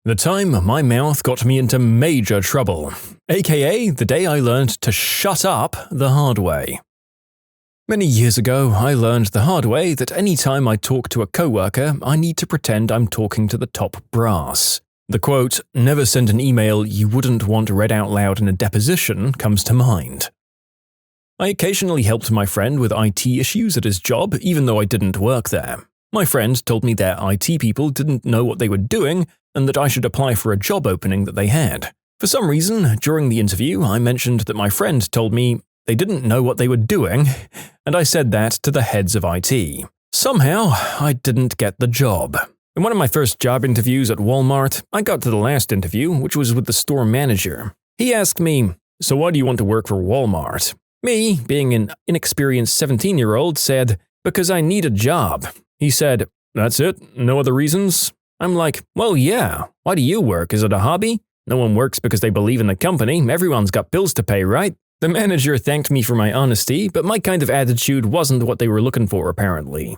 The time my mouth got me into major trouble, aka the day I learned to shut up the hard way. Many years ago, I learned the hard way that any time I talk to a coworker, I need to pretend I'm talking to the top brass. The quote, "Never send an email you wouldn't want read out loud in a deposition," comes to mind. I occasionally helped my friend with IT issues at his job, even though I didn't work there. My friend told me their IT people didn't know what they were doing and that I should apply for a job opening that they had. For some reason, during the interview, I mentioned that my friend told me they didn't know what they were doing, and I said that to the heads of IT. Somehow, I didn't get the job. In one of my first job interviews at Walmart, I got to the last interview, which was with the store manager. He asked me, "So why do you want to work for Walmart?" Me, being an inexperienced 17-year-old, said, "Because I need a job." He said, "That's it? No other reasons?" I'm like, "Well, yeah. Why do you work? Is it a hobby? No one works because they believe in the company. Everyone's got bills to pay, right?" The manager thanked me for my honesty, but my kind of attitude wasn't what they were looking for, apparently.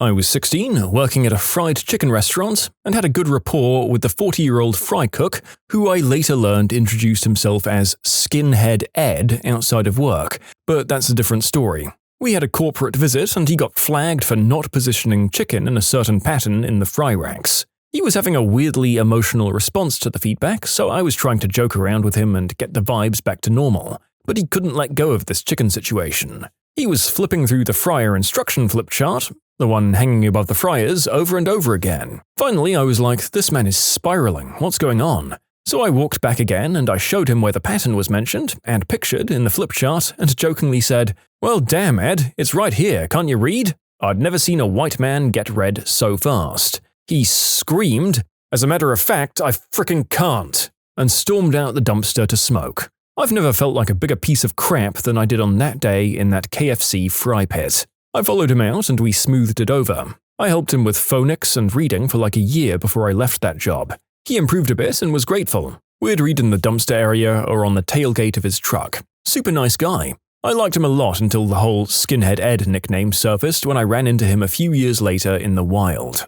I was 16, working at a fried chicken restaurant, and had a good rapport with the 40-year-old fry cook, who I later learned introduced himself as Skinhead Ed outside of work, but that's a different story. We had a corporate visit and he got flagged for not positioning chicken in a certain pattern in the fry racks. He was having a weirdly emotional response to the feedback, so I was trying to joke around with him and get the vibes back to normal, but he couldn't let go of this chicken situation. He was flipping through the fryer instruction flip chart, the one hanging above the fryers, over and over again. Finally, I was like, this man is spiraling, what's going on? So I walked back again and I showed him where the pattern was mentioned and pictured in the flip chart and jokingly said, "Well, damn, Ed, it's right here, can't you read?" I'd never seen a white man get read so fast. He screamed, "As a matter of fact, I frickin' can't," and stormed out the dumpster to smoke. I've never felt like a bigger piece of crap than I did on that day in that KFC fry pit. I followed him out and we smoothed it over. I helped him with phonics and reading for like a year before I left that job. He improved a bit and was grateful. We'd read in the dumpster area or on the tailgate of his truck. Super nice guy. I liked him a lot until the whole Skinhead Ed nickname surfaced when I ran into him a few years later in the wild.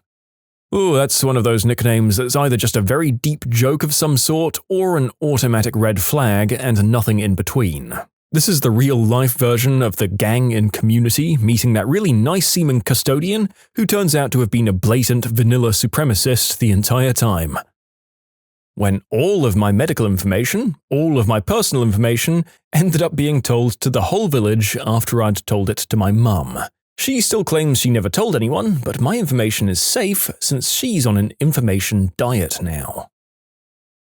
Ooh, that's one of those nicknames that's either just a very deep joke of some sort or an automatic red flag and nothing in between. This is the real-life version of the gang in Community meeting that really nice-seeming custodian who turns out to have been a blatant vanilla supremacist the entire time. When all of my medical information, all of my personal information, ended up being told to the whole village after I'd told it to my mum. She still claims she never told anyone, but my information is safe since she's on an information diet now.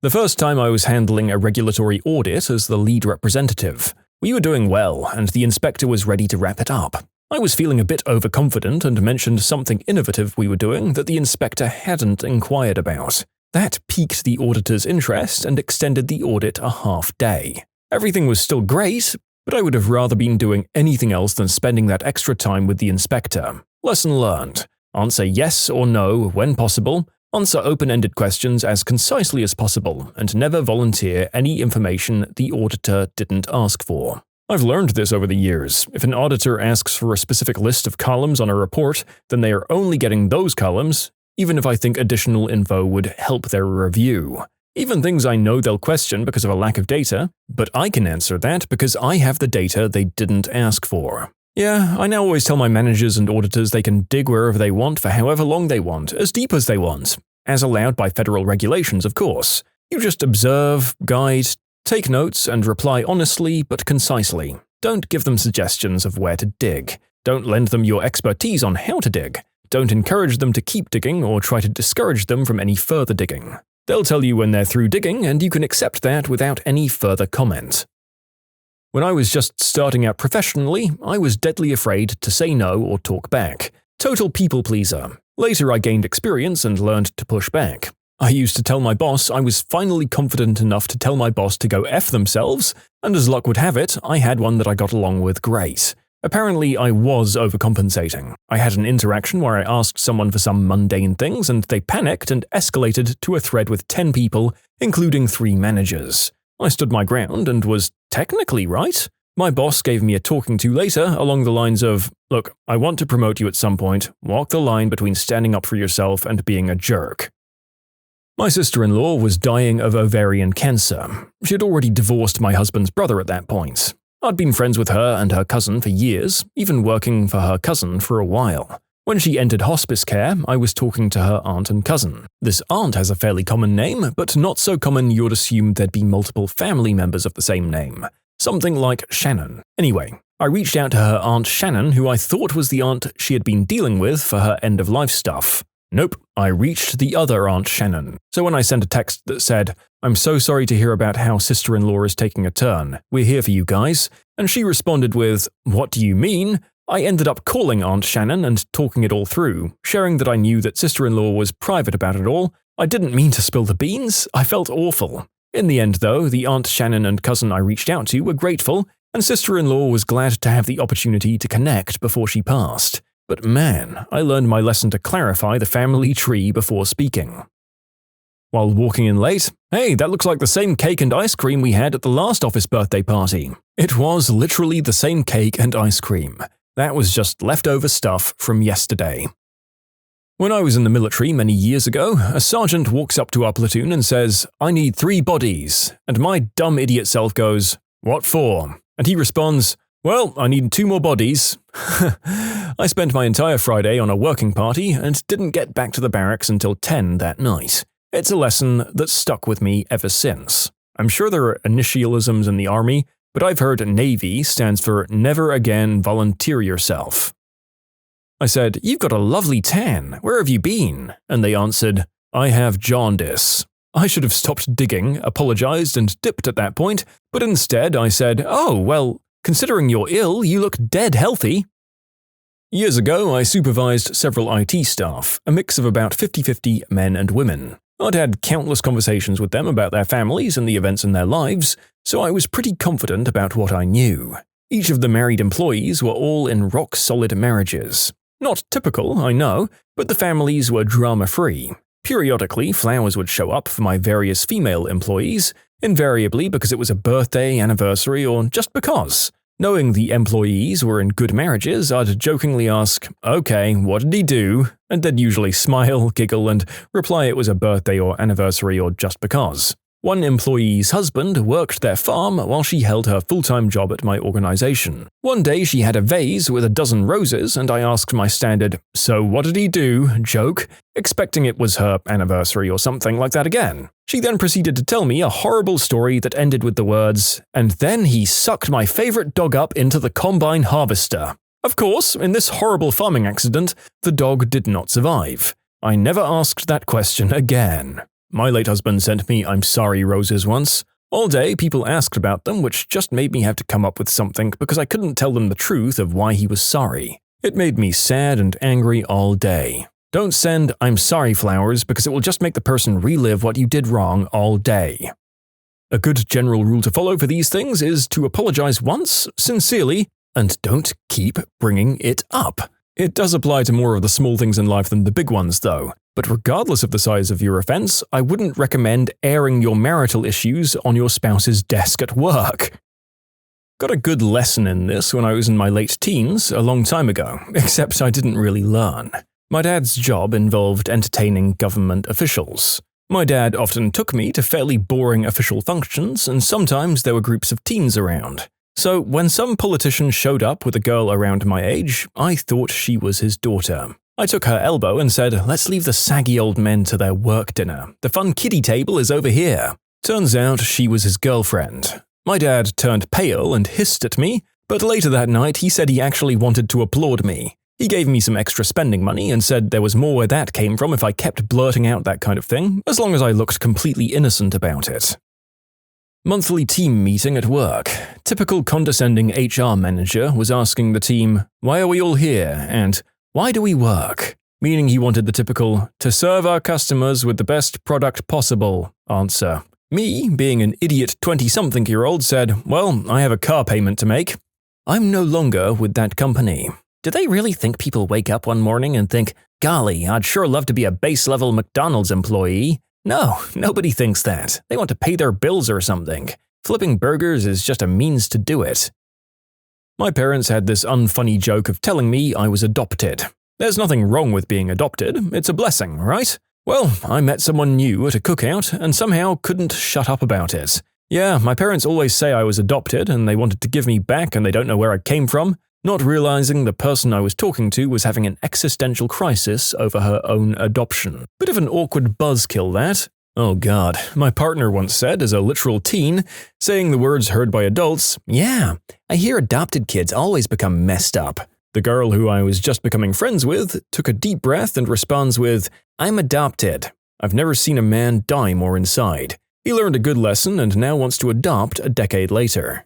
The first time I was handling a regulatory audit as the lead representative. We were doing well, and the inspector was ready to wrap it up. I was feeling a bit overconfident and mentioned something innovative we were doing that the inspector hadn't inquired about. That piqued the auditor's interest and extended the audit a half day. Everything was still great, but I would have rather been doing anything else than spending that extra time with the inspector. Lesson learned. Answer yes or no when possible, answer open-ended questions as concisely as possible, and never volunteer any information the auditor didn't ask for. I've learned this over the years. If an auditor asks for a specific list of columns on a report, then they are only getting those columns, even if I think additional info would help their review. Even things I know they'll question because of a lack of data, but I can answer that because I have the data they didn't ask for. Yeah, I now always tell my managers and auditors they can dig wherever they want for however long they want, as deep as they want. As allowed by federal regulations, of course. You just observe, guide, take notes, and reply honestly but concisely. Don't give them suggestions of where to dig. Don't lend them your expertise on how to dig. Don't encourage them to keep digging or try to discourage them from any further digging. They'll tell you when they're through digging, and you can accept that without any further comment. When I was just starting out professionally, I was deadly afraid to say no or talk back. Total people pleaser. Later I gained experience and learned to push back. I used to tell my boss I was finally confident enough to tell my boss to go F themselves, and as luck would have it, I had one that I got along with great. Apparently, I was overcompensating. I had an interaction where I asked someone for some mundane things and they panicked and escalated to a thread with 10 people, including 3 managers. I stood my ground and was technically right. My boss gave me a talking to later along the lines of, "Look, I want to promote you at some point. Walk the line between standing up for yourself and being a jerk." My sister-in-law was dying of ovarian cancer. She had already divorced my husband's brother at that point. I'd been friends with her and her cousin for years, even working for her cousin for a while. When she entered hospice care, I was talking to her aunt and cousin. This aunt has a fairly common name, but not so common you'd assume there'd be multiple family members of the same name. Something like Shannon. Anyway, I reached out to her aunt Shannon, who I thought was the aunt she had been dealing with for her end-of-life stuff. Nope, I reached the other Aunt Shannon. So when I sent a text that said, "I'm so sorry to hear about how sister-in-law is taking a turn. We're here for you guys," and she responded with, "What do you mean?" I ended up calling Aunt Shannon and talking it all through, sharing that I knew that sister-in-law was private about it all. I didn't mean to spill the beans. I felt awful. In the end, though, the Aunt Shannon and cousin I reached out to were grateful, and sister-in-law was glad to have the opportunity to connect before she passed. But man, I learned my lesson to clarify the family tree before speaking. While walking in late, "Hey, that looks like the same cake and ice cream we had at the last office birthday party." It was literally the same cake and ice cream. That was just leftover stuff from yesterday. When I was in the military many years ago, a sergeant walks up to our platoon and says, "I need 3 bodies," and my dumb idiot self goes, "What for?" And he responds, "Well, I need 2 more bodies." I spent my entire Friday on a working party and didn't get back to the barracks until 10 that night. It's a lesson that's stuck with me ever since. I'm sure there are initialisms in the army, but I've heard Navy stands for Never Again Volunteer Yourself. I said, "You've got a lovely tan. Where have you been?" And they answered, "I have jaundice." I should have stopped digging, apologized, and dipped at that point, but instead I said, "Oh, well, considering you're ill, you look dead healthy." Years ago, I supervised several IT staff, a mix of about 50-50 men and women. I'd had countless conversations with them about their families and the events in their lives, so I was pretty confident about what I knew. Each of the married employees were all in rock-solid marriages. Not typical, I know, but the families were drama-free. Periodically, flowers would show up for my various female employees, invariably because it was a birthday, anniversary, or just because. Knowing the employees were in good marriages, I'd jokingly ask, "Okay, what did he do?" and they'd usually smile, giggle, and reply it was a birthday or anniversary or just because. One employee's husband worked their farm while she held her full-time job at my organization. One day she had a vase with a dozen roses and I asked my standard, "So what did he do?" joke, expecting it was her anniversary or something like that again. She then proceeded to tell me a horrible story that ended with the words, "And then he sucked my favorite dog up into the combine harvester." Of course, in this horrible farming accident, the dog did not survive. I never asked that question again. My late husband sent me "I'm sorry" roses once. All day, people asked about them, which just made me have to come up with something because I couldn't tell them the truth of why he was sorry. It made me sad and angry all day. Don't send "I'm sorry" flowers because it will just make the person relive what you did wrong all day. A good general rule to follow for these things is to apologize once, sincerely, and don't keep bringing it up. It does apply to more of the small things in life than the big ones, though. But regardless of the size of your offense, I wouldn't recommend airing your marital issues on your spouse's desk at work. Got a good lesson in this when I was in my late teens, a long time ago, except I didn't really learn. My dad's job involved entertaining government officials. My dad often took me to fairly boring official functions, and sometimes there were groups of teens around. So when some politician showed up with a girl around my age, I thought she was his daughter. I took her elbow and said, "Let's leave the saggy old men to their work dinner. The fun kiddie table is over here." Turns out she was his girlfriend. My dad turned pale and hissed at me, but later that night he said he actually wanted to applaud me. He gave me some extra spending money and said there was more where that came from if I kept blurting out that kind of thing, as long as I looked completely innocent about it. Monthly team meeting at work. Typical condescending HR manager was asking the team, "Why are we all here?" and "Why do we work?" Meaning he wanted the typical, "to serve our customers with the best product possible" answer. Me, being an idiot 20-something-year-old, said, "Well, I have a car payment to make." I'm no longer with that company. Do they really think people wake up one morning and think, "Golly, I'd sure love to be a base-level McDonald's employee"? No, nobody thinks that. They want to pay their bills or something. Flipping burgers is just a means to do it. My parents had this unfunny joke of telling me I was adopted. There's nothing wrong with being adopted, it's a blessing, right? Well, I met someone new at a cookout and somehow couldn't shut up about it. Yeah, my parents always say I was adopted and they wanted to give me back and they don't know where I came from, not realizing the person I was talking to was having an existential crisis over her own adoption. Bit of an awkward buzzkill, that. Oh god, my partner once said, as a literal teen, saying the words heard by adults, "Yeah, I hear adopted kids always become messed up." The girl who I was just becoming friends with took a deep breath and responds with, "I'm adopted. I've never seen a man die more inside." He learned a good lesson and now wants to adopt a decade later.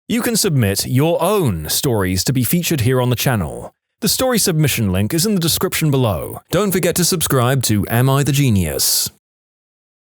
You can submit your own stories to be featured here on the channel. The story submission link is in the description below. Don't forget to subscribe to Am I the Genius?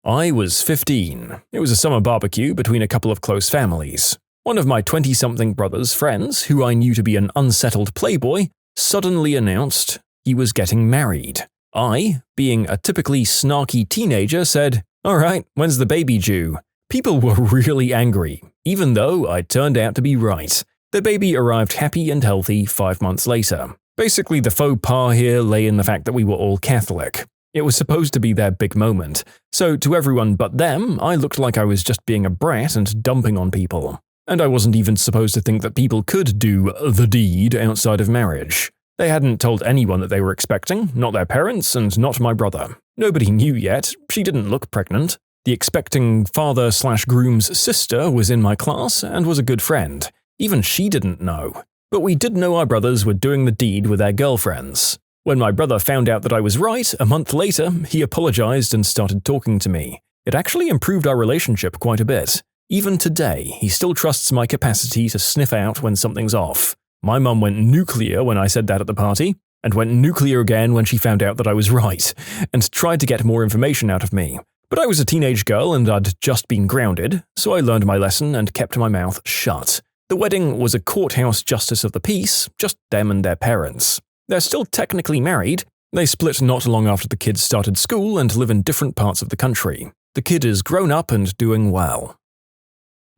I was 15. It was a summer barbecue between a couple of close families. One of my 20-something brother's friends, who I knew to be an unsettled playboy, suddenly announced he was getting married. I, being a typically snarky teenager, said, "All right, when's the baby due?" People were really angry, even though I turned out to be right. The baby arrived happy and healthy 5 months later. Basically, the faux pas here lay in the fact that we were all Catholic. It was supposed to be their big moment, so to everyone but them, I looked like I was just being a brat and dumping on people. And I wasn't even supposed to think that people could do the deed outside of marriage. They hadn't told anyone that they were expecting, not their parents and not my brother. Nobody knew yet, she didn't look pregnant. The expecting father/groom's sister was in my class and was a good friend. Even she didn't know. But we did know our brothers were doing the deed with their girlfriends. When my brother found out that I was right, a month later, he apologized and started talking to me. It actually improved our relationship quite a bit. Even today, he still trusts my capacity to sniff out when something's off. My mum went nuclear when I said that at the party, and went nuclear again when she found out that I was right, and tried to get more information out of me. But I was a teenage girl and I'd just been grounded, so I learned my lesson and kept my mouth shut. The wedding was a courthouse justice of the peace, just them and their parents. They're still technically married. They split not long after the kids started school and live in different parts of the country. The kid is grown up and doing well.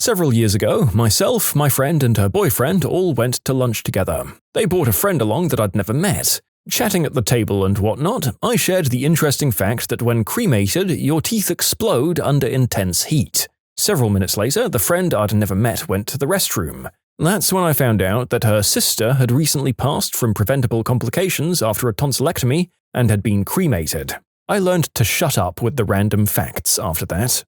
Several years ago, myself, my friend, and her boyfriend all went to lunch together. They brought a friend along that I'd never met. Chatting at the table and whatnot, I shared the interesting fact that when cremated, your teeth explode under intense heat. Several minutes later, the friend I'd never met went to the restroom. That's when I found out that her sister had recently passed from preventable complications after a tonsillectomy and had been cremated. I learned to shut up with the random facts after that.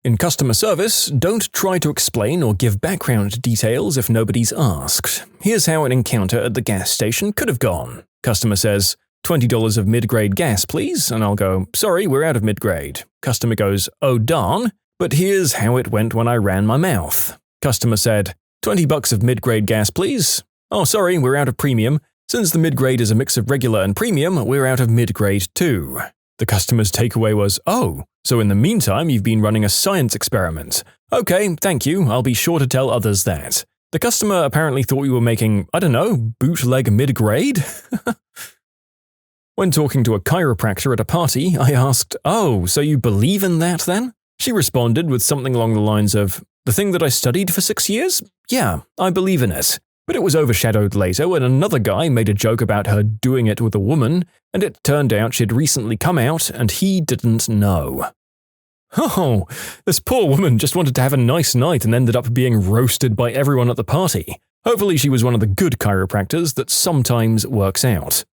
In customer service, don't try to explain or give background details if nobody's asked. Here's how an encounter at the gas station could have gone. Customer says, $20 of mid-grade gas, please, and I'll go, "Sorry, we're out of mid-grade." Customer goes, "Oh darn, but here's how it went when I ran my mouth." Customer said, $20 of mid-grade gas, please. "Oh, sorry, we're out of premium. Since the mid-grade is a mix of regular and premium, we're out of mid-grade too." The customer's takeaway was, "Oh, so in the meantime you've been running a science experiment. Okay, thank you, I'll be sure to tell others that." The customer apparently thought we were making, I don't know, bootleg mid-grade? When talking to a chiropractor at a party, I asked, "Oh, so you believe in that then?" She responded with something along the lines of, "The thing that I studied for 6 years? Yeah, I believe in it." But it was overshadowed later when another guy made a joke about her doing it with a woman, and it turned out she'd recently come out and he didn't know. Oh, this poor woman just wanted to have a nice night and ended up being roasted by everyone at the party. Hopefully she was one of the good chiropractors that sometimes works out.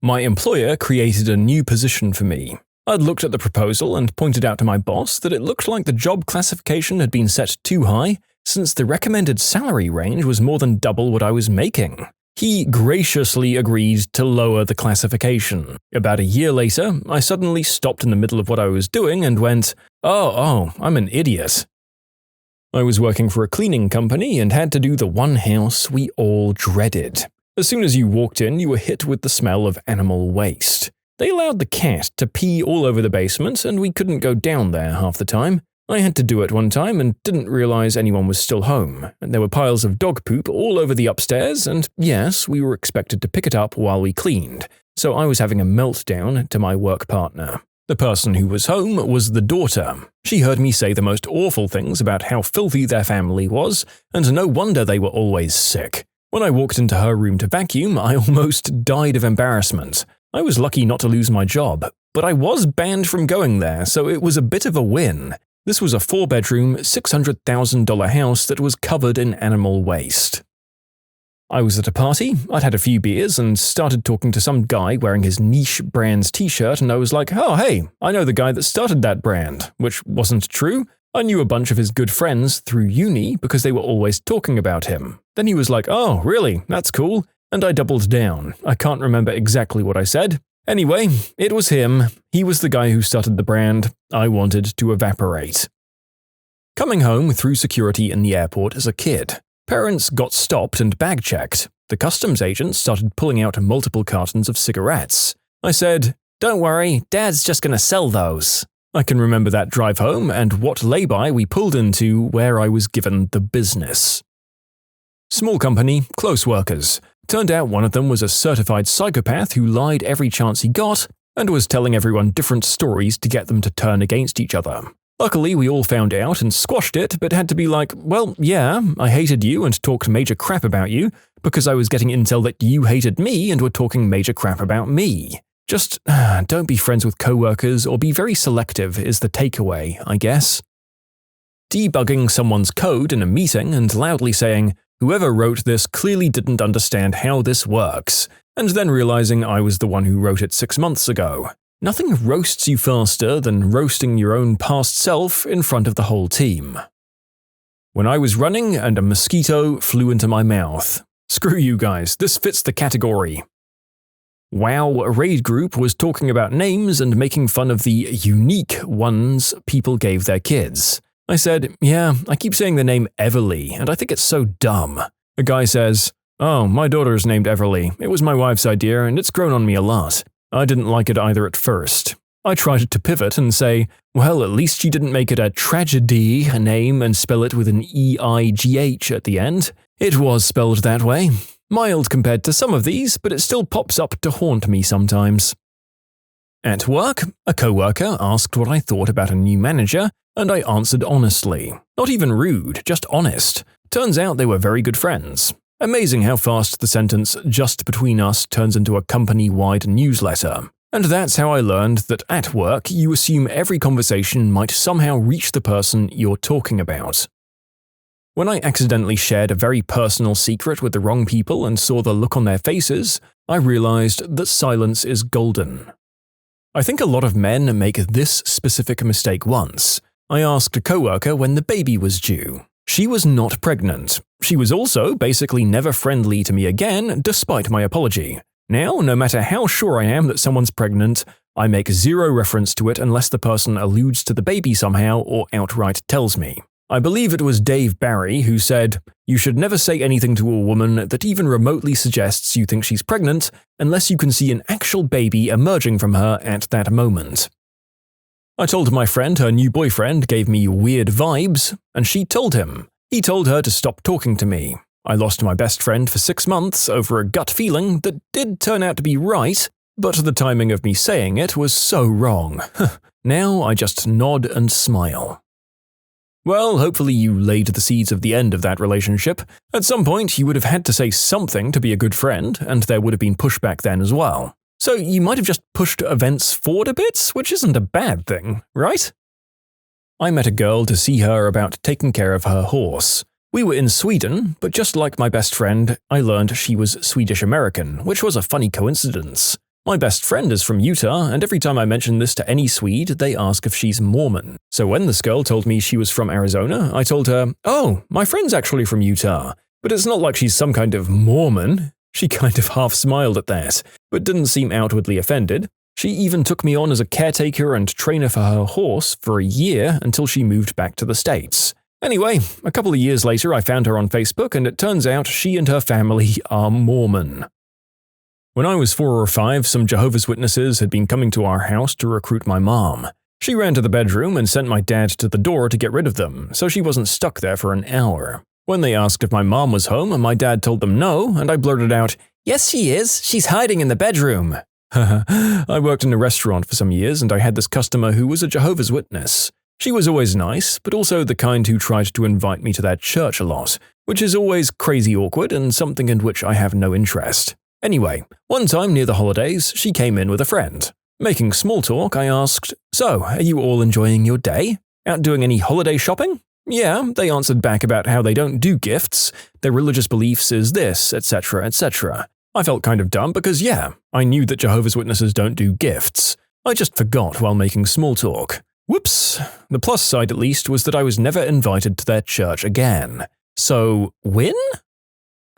My employer created a new position for me. I'd looked at the proposal and pointed out to my boss that it looked like the job classification had been set too high, since the recommended salary range was more than double what I was making. He graciously agreed to lower the classification. About a year later, I suddenly stopped in the middle of what I was doing and went, Oh, I'm an idiot. I was working for a cleaning company and had to do the one house we all dreaded. As soon as you walked in, you were hit with the smell of animal waste. They allowed the cat to pee all over the basement and we couldn't go down there half the time. I had to do it one time and didn't realize anyone was still home, and there were piles of dog poop all over the upstairs, and yes, we were expected to pick it up while we cleaned, so I was having a meltdown to my work partner. The person who was home was the daughter. She heard me say the most awful things about how filthy their family was, and no wonder they were always sick. When I walked into her room to vacuum, I almost died of embarrassment. I was lucky not to lose my job, but I was banned from going there, so it was a bit of a win. This was a 4-bedroom, $600,000 house that was covered in animal waste. I was at a party, I'd had a few beers, and started talking to some guy wearing his niche brand's t-shirt, and I was like, oh hey, I know the guy that started that brand, which wasn't true. I knew a bunch of his good friends through uni because they were always talking about him. Then he was like, oh really, that's cool, and I doubled down. I can't remember exactly what I said. Anyway, it was him. He was the guy who started the brand. I wanted to evaporate. Coming home through security in the airport as a kid, parents got stopped and bag-checked. The customs agent started pulling out multiple cartons of cigarettes. I said, don't worry, Dad's just gonna sell those. I can remember that drive home and what lay-by we pulled into where I was given the business. Small company, close workers. Turned out one of them was a certified psychopath who lied every chance he got and was telling everyone different stories to get them to turn against each other. Luckily, we all found out and squashed it, but had to be like, well, yeah, I hated you and talked major crap about you because I was getting intel that you hated me and were talking major crap about me. Just don't be friends with coworkers or be very selective is the takeaway, I guess. Debugging someone's code in a meeting and loudly saying, whoever wrote this clearly didn't understand how this works, and then realizing I was the one who wrote it 6 months ago. Nothing roasts you faster than roasting your own past self in front of the whole team. When I was running and a mosquito flew into my mouth. Screw you guys, this fits the category. WoW raid group was talking about names and making fun of the unique ones people gave their kids. I said, yeah, I keep saying the name Everly, and I think it's so dumb. A guy says, oh, my daughter's named Everly. It was my wife's idea, and it's grown on me a lot. I didn't like it either at first. I tried to pivot and say, well, at least she didn't make it a tragedy name and spell it with an E-I-G-H at the end. It was spelled that way. Mild compared to some of these, but it still pops up to haunt me sometimes. At work, a coworker asked what I thought about a new manager, and I answered honestly. Not even rude, just honest. Turns out they were very good friends. Amazing how fast the sentence "just between us" turns into a company-wide newsletter. And that's how I learned that at work you assume every conversation might somehow reach the person you're talking about. When I accidentally shared a very personal secret with the wrong people and saw the look on their faces, I realized that silence is golden. I think a lot of men make this specific mistake once. I asked a coworker when the baby was due. She was not pregnant. She was also basically never friendly to me again, despite my apology. Now, no matter how sure I am that someone's pregnant, I make zero reference to it unless the person alludes to the baby somehow or outright tells me. I believe it was Dave Barry who said, you should never say anything to a woman that even remotely suggests you think she's pregnant unless you can see an actual baby emerging from her at that moment. I told my friend her new boyfriend gave me weird vibes, and she told him. He told her to stop talking to me. I lost my best friend for 6 months over a gut feeling that did turn out to be right, but the timing of me saying it was so wrong. Now I just nod and smile. Well, hopefully you laid the seeds of the end of that relationship. At some point, you would have had to say something to be a good friend, and there would have been pushback then as well. So you might have just pushed events forward a bit, which isn't a bad thing, right? I met a girl to see her about taking care of her horse. We were in Sweden, but just like my best friend, I learned she was Swedish-American, which was a funny coincidence. My best friend is from Utah, and every time I mention this to any Swede, they ask if she's Mormon. So when this girl told me she was from Arizona, I told her, oh, my friend's actually from Utah, but it's not like she's some kind of Mormon. She kind of half smiled at that, but didn't seem outwardly offended. She even took me on as a caretaker and trainer for her horse for a year until she moved back to the States. Anyway, a couple of years later I found her on Facebook, and it turns out she and her family are Mormon. When I was 4 or 5, some Jehovah's Witnesses had been coming to our house to recruit my mom. She ran to the bedroom and sent my dad to the door to get rid of them, so she wasn't stuck there for an hour. When they asked if my mom was home, my dad told them no, and I blurted out, yes she is, she's hiding in the bedroom. I worked in a restaurant for some years, and I had this customer who was a Jehovah's Witness. She was always nice, but also the kind who tried to invite me to their church a lot, which is always crazy awkward and something in which I have no interest. Anyway, one time near the holidays, she came in with a friend. Making small talk, I asked, "So, are you all enjoying your day? Out doing any holiday shopping?" "Yeah," they answered back about how they don't do gifts, their religious beliefs is this, etc., etc. I felt kind of dumb because I knew that Jehovah's Witnesses don't do gifts. I just forgot while making small talk. Whoops. The plus side at least was that I was never invited to their church again. So, win?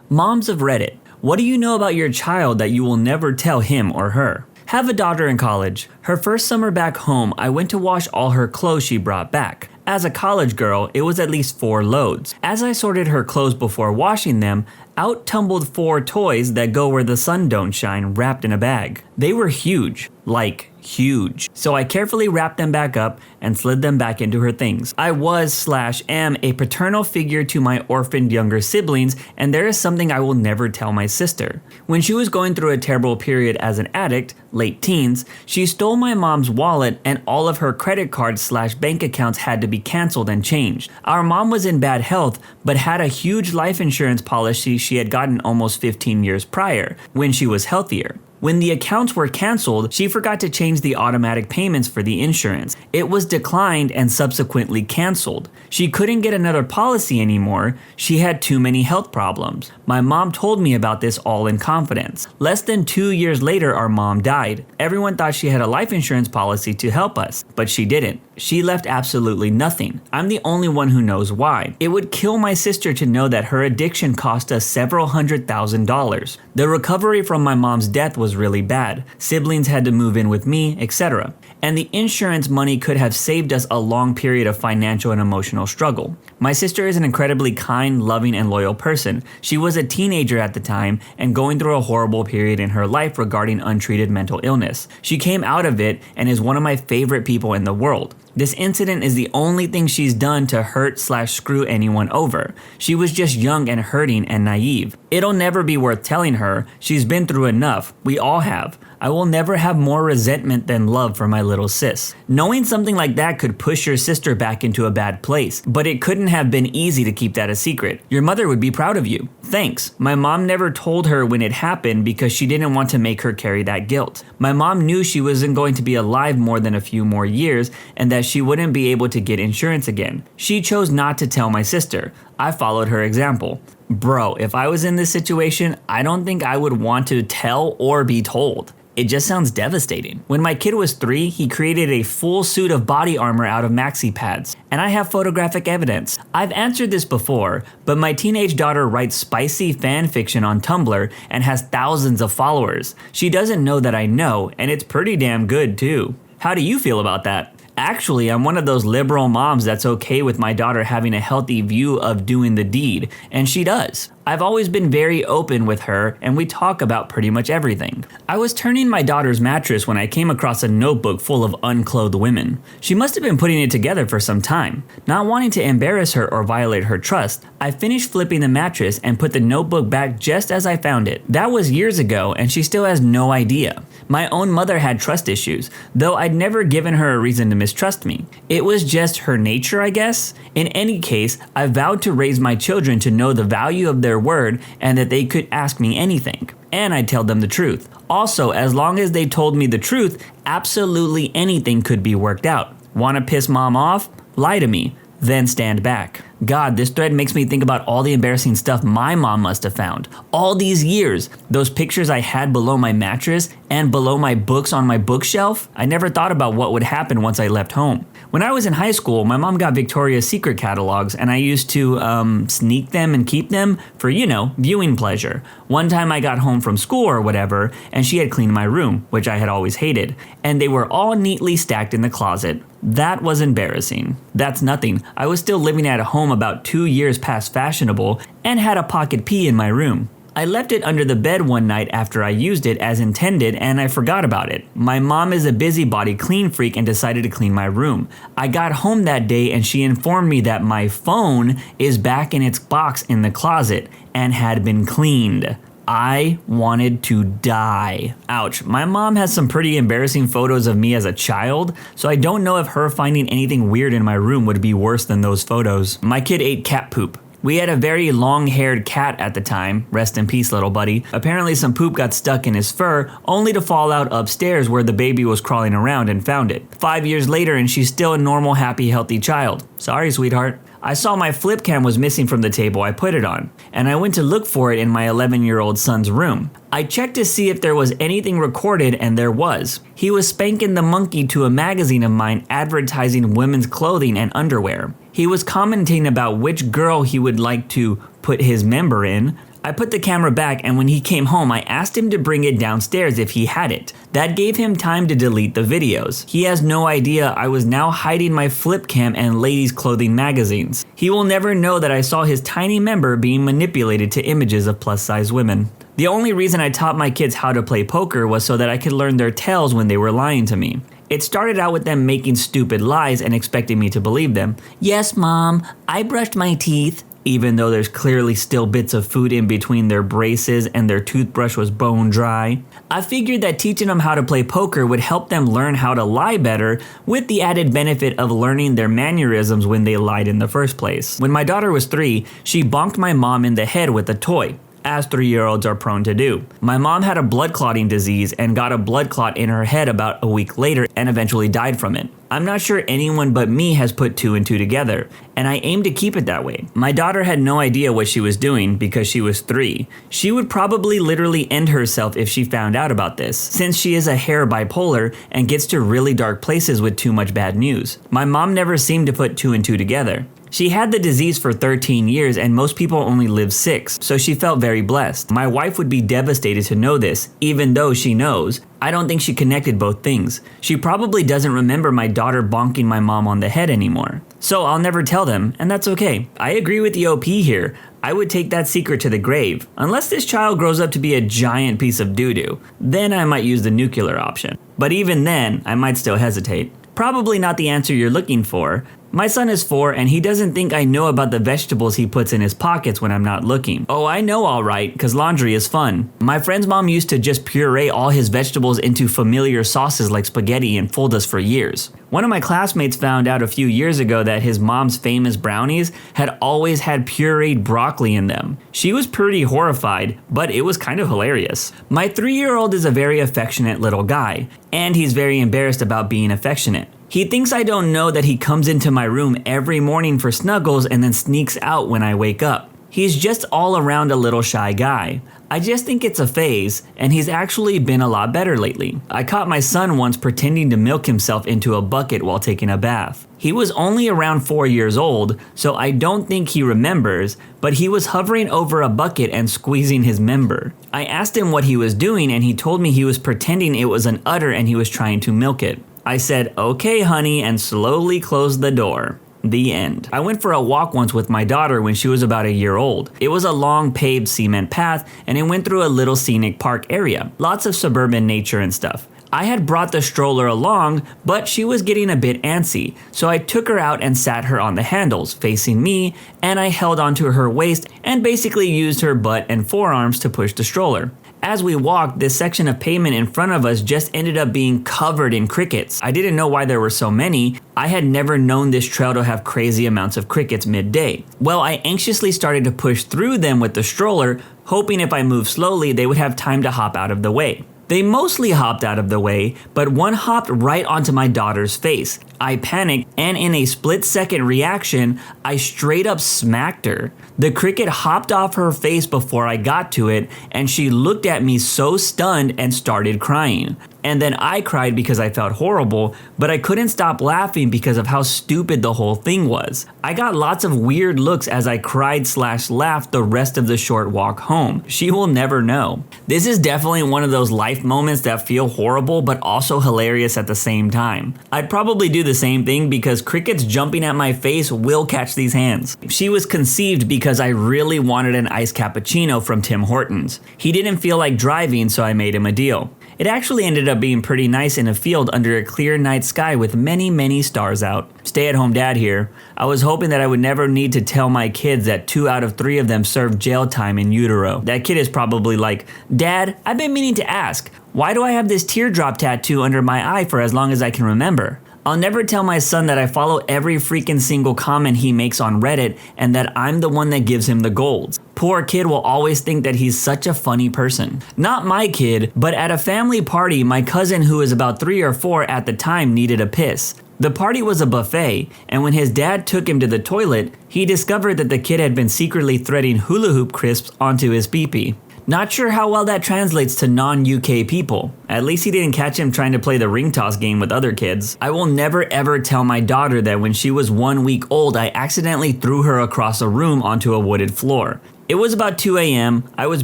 Moms of Reddit, what do you know about your child that you will never tell him or her? Have a daughter in college. Her first summer back home, I went to wash all her clothes she brought back. As a college girl, it was at least 4 loads. As I sorted her clothes before washing them, out tumbled 4 toys that go where the sun don't shine wrapped in a bag. They were huge. Like, huge. So I carefully wrapped them back up and slid them back into her things. I was/am a paternal figure to my orphaned younger siblings, and there is something I will never tell my sister. When she was going through a terrible period as an addict, late teens, she stole my mom's wallet and all of her credit cards/bank accounts had to be canceled and changed. Our mom was in bad health, but had a huge life insurance policy she had gotten almost 15 years prior, when she was healthier. When the accounts were canceled, she forgot to change the automatic payments for the insurance. It was declined and subsequently canceled. She couldn't get another policy anymore. She had too many health problems. My mom told me about this all in confidence. Less than 2 years later, our mom died. Everyone thought she had a life insurance policy to help us, but she didn't. She left absolutely nothing. I'm the only one who knows why. It would kill my sister to know that her addiction cost us several $100,000. The recovery from my mom's death was really bad. Siblings had to move in with me, etc. And the insurance money could have saved us a long period of financial and emotional struggle. My sister is an incredibly kind, loving, and loyal person. She was a teenager at the time and going through a horrible period in her life regarding untreated mental illness. She came out of it and is one of my favorite people in the world. This incident is the only thing she's done to hurt/screw anyone over. She was just young and hurting and naive. It'll never be worth telling her. She's been through enough. We all have. I will never have more resentment than love for my little sis. Knowing something like that could push your sister back into a bad place, but it couldn't have been easy to keep that a secret. Your mother would be proud of you. Thanks. My mom never told her when it happened because she didn't want to make her carry that guilt. My mom knew she wasn't going to be alive more than a few more years and that she wouldn't be able to get insurance again. She chose not to tell my sister. I followed her example. Bro, if I was in this situation, I don't think I would want to tell or be told. It just sounds devastating. When my kid was 3, he created a full suit of body armor out of maxi pads, and I have photographic evidence. I've answered this before, but my teenage daughter writes spicy fan fiction on Tumblr and has thousands of followers. She doesn't know that I know, and it's pretty damn good too. How do you feel about that? Actually, I'm one of those liberal moms that's okay with my daughter having a healthy view of doing the deed, and she does. I've always been very open with her, and we talk about pretty much everything. I was turning my daughter's mattress when I came across a notebook full of unclothed women. She must have been putting it together for some time. Not wanting to embarrass her or violate her trust, I finished flipping the mattress and put the notebook back just as I found it. That was years ago, and she still has no idea. My own mother had trust issues, though I'd never given her a reason to mistrust me. It was just her nature, I guess. In any case, I vowed to raise my children to know the value of their word and that they could ask me anything. And I'd tell them the truth. Also, as long as they told me the truth, absolutely anything could be worked out. Want to piss mom off? Lie to me. Then stand back. God, this thread makes me think about all the embarrassing stuff my mom must have found. All these years, those pictures I had below my mattress and below my books on my bookshelf, I never thought about what would happen once I left home. When I was in high school, my mom got Victoria's Secret catalogs and I used to sneak them and keep them for, viewing pleasure. One time I got home from school or whatever and she had cleaned my room, which I had always hated, and they were all neatly stacked in the closet. That was embarrassing. That's nothing. I was still living at home about 2 years past fashionable and had a pocket pee in my room. I left it under the bed one night after I used it as intended and I forgot about it. My mom is a busybody clean freak and decided to clean my room. I got home that day and she informed me that my phone is back in its box in the closet and had been cleaned. I wanted to die. Ouch. My mom has some pretty embarrassing photos of me as a child, so I don't know if her finding anything weird in my room would be worse than those photos. My kid ate cat poop. We had a very long-haired cat at the time, rest in peace little buddy. Apparently some poop got stuck in his fur, only to fall out upstairs where the baby was crawling around and found it. 5 years later and she's still a normal, happy, healthy child. Sorry, sweetheart. I saw my flip cam was missing from the table I put it on, and I went to look for it in my 11-year-old son's room. I checked to see if there was anything recorded, and there was. He was spanking the monkey to a magazine of mine advertising women's clothing and underwear. He was commenting about which girl he would like to put his member in. I put the camera back, and when he came home, I asked him to bring it downstairs if he had it. That gave him time to delete the videos. He has no idea I was now hiding my flip cam and ladies' clothing magazines. He will never know that I saw his tiny member being manipulated to images of plus-size women. The only reason I taught my kids how to play poker was so that I could learn their tales when they were lying to me. It started out with them making stupid lies and expecting me to believe them. Yes, Mom, I brushed my teeth. Even though there's clearly still bits of food in between their braces and their toothbrush was bone dry. I figured that teaching them how to play poker would help them learn how to lie better, with the added benefit of learning their mannerisms when they lied in the first place. When my daughter was 3, she bonked my mom in the head with a toy, as 3-year-olds are prone to do. My mom had a blood clotting disease and got a blood clot in her head about a week later and eventually died from it. I'm not sure anyone but me has put 2 and 2 together, and I aim to keep it that way. My daughter had no idea what she was doing because she was 3. She would probably literally end herself if she found out about this, since she is a hair bipolar and gets to really dark places with too much bad news. My mom never seemed to put 2 and 2 together. She had the disease for 13 years and most people only live 6, so she felt very blessed. My wife would be devastated to know this, even though she knows. I don't think she connected both things. She probably doesn't remember my daughter bonking my mom on the head anymore. So I'll never tell them, and that's okay. I agree with the OP here. I would take that secret to the grave. Unless this child grows up to be a giant piece of doo-doo, then I might use the nuclear option. But even then, I might still hesitate. Probably not the answer you're looking for. My son is 4 and he doesn't think I know about the vegetables he puts in his pockets when I'm not looking. Oh, I know alright, cause laundry is fun. My friend's mom used to just puree all his vegetables into familiar sauces like spaghetti and fold us for years. One of my classmates found out a few years ago that his mom's famous brownies had always had pureed broccoli in them. She was pretty horrified, but it was kind of hilarious. My 3-year-old is a very affectionate little guy, and he's very embarrassed about being affectionate. He thinks I don't know that he comes into my room every morning for snuggles and then sneaks out when I wake up. He's just all around a little shy guy. I just think it's a phase, and he's actually been a lot better lately. I caught my son once pretending to milk himself into a bucket while taking a bath. He was only around 4 years old, so I don't think he remembers, but he was hovering over a bucket and squeezing his member. I asked him what he was doing, and he told me he was pretending it was an udder and he was trying to milk it. I said, "Okay, honey," and slowly closed the door. The end. I went for a walk once with my daughter when she was about a year old. It was a long paved cement path and it went through a little scenic park area. Lots of suburban nature and stuff. I had brought the stroller along, but she was getting a bit antsy, so I took her out and sat her on the handles, facing me, and I held onto her waist and basically used her butt and forearms to push the stroller. As we walked, this section of pavement in front of us just ended up being covered in crickets. I didn't know why there were so many. I had never known this trail to have crazy amounts of crickets midday. Well, I anxiously started to push through them with the stroller, hoping if I moved slowly, they would have time to hop out of the way. They mostly hopped out of the way, but one hopped right onto my daughter's face. I panicked, and in a split-second reaction, I straight up smacked her. The cricket hopped off her face before I got to it, and she looked at me so stunned and started crying. And then I cried because I felt horrible, but I couldn't stop laughing because of how stupid the whole thing was. I got lots of weird looks as I cried/laughed the rest of the short walk home. She will never know. This is definitely one of those life moments that feel horrible but also hilarious at the same time. I'd probably do the same thing because crickets jumping at my face will catch these hands. She was conceived because I really wanted an iced cappuccino from Tim Hortons. He didn't feel like driving, so I made him a deal. It actually ended up being pretty nice in a field under a clear night sky with many stars out. Stay-at-home dad here. I was hoping that I would never need to tell my kids that 2 out of 3 of them served jail time in utero. That kid is probably like, "Dad, I've been meaning to ask, why do I have this teardrop tattoo under my eye for as long as I can remember?" I'll never tell my son that I follow every freaking single comment he makes on Reddit and that I'm the one that gives him the golds. Poor kid will always think that he's such a funny person. Not my kid, but at a family party, my cousin who was about 3 or 4 at the time needed a piss. The party was a buffet, and when his dad took him to the toilet, he discovered that the kid had been secretly threading hula hoop crisps onto his pee-pee. Not sure how well that translates to non-UK people. At least he didn't catch him trying to play the ring toss game with other kids. I will never ever tell my daughter that when she was 1 week old, I accidentally threw her across a room onto a wooded floor. It was about 2 a.m., I was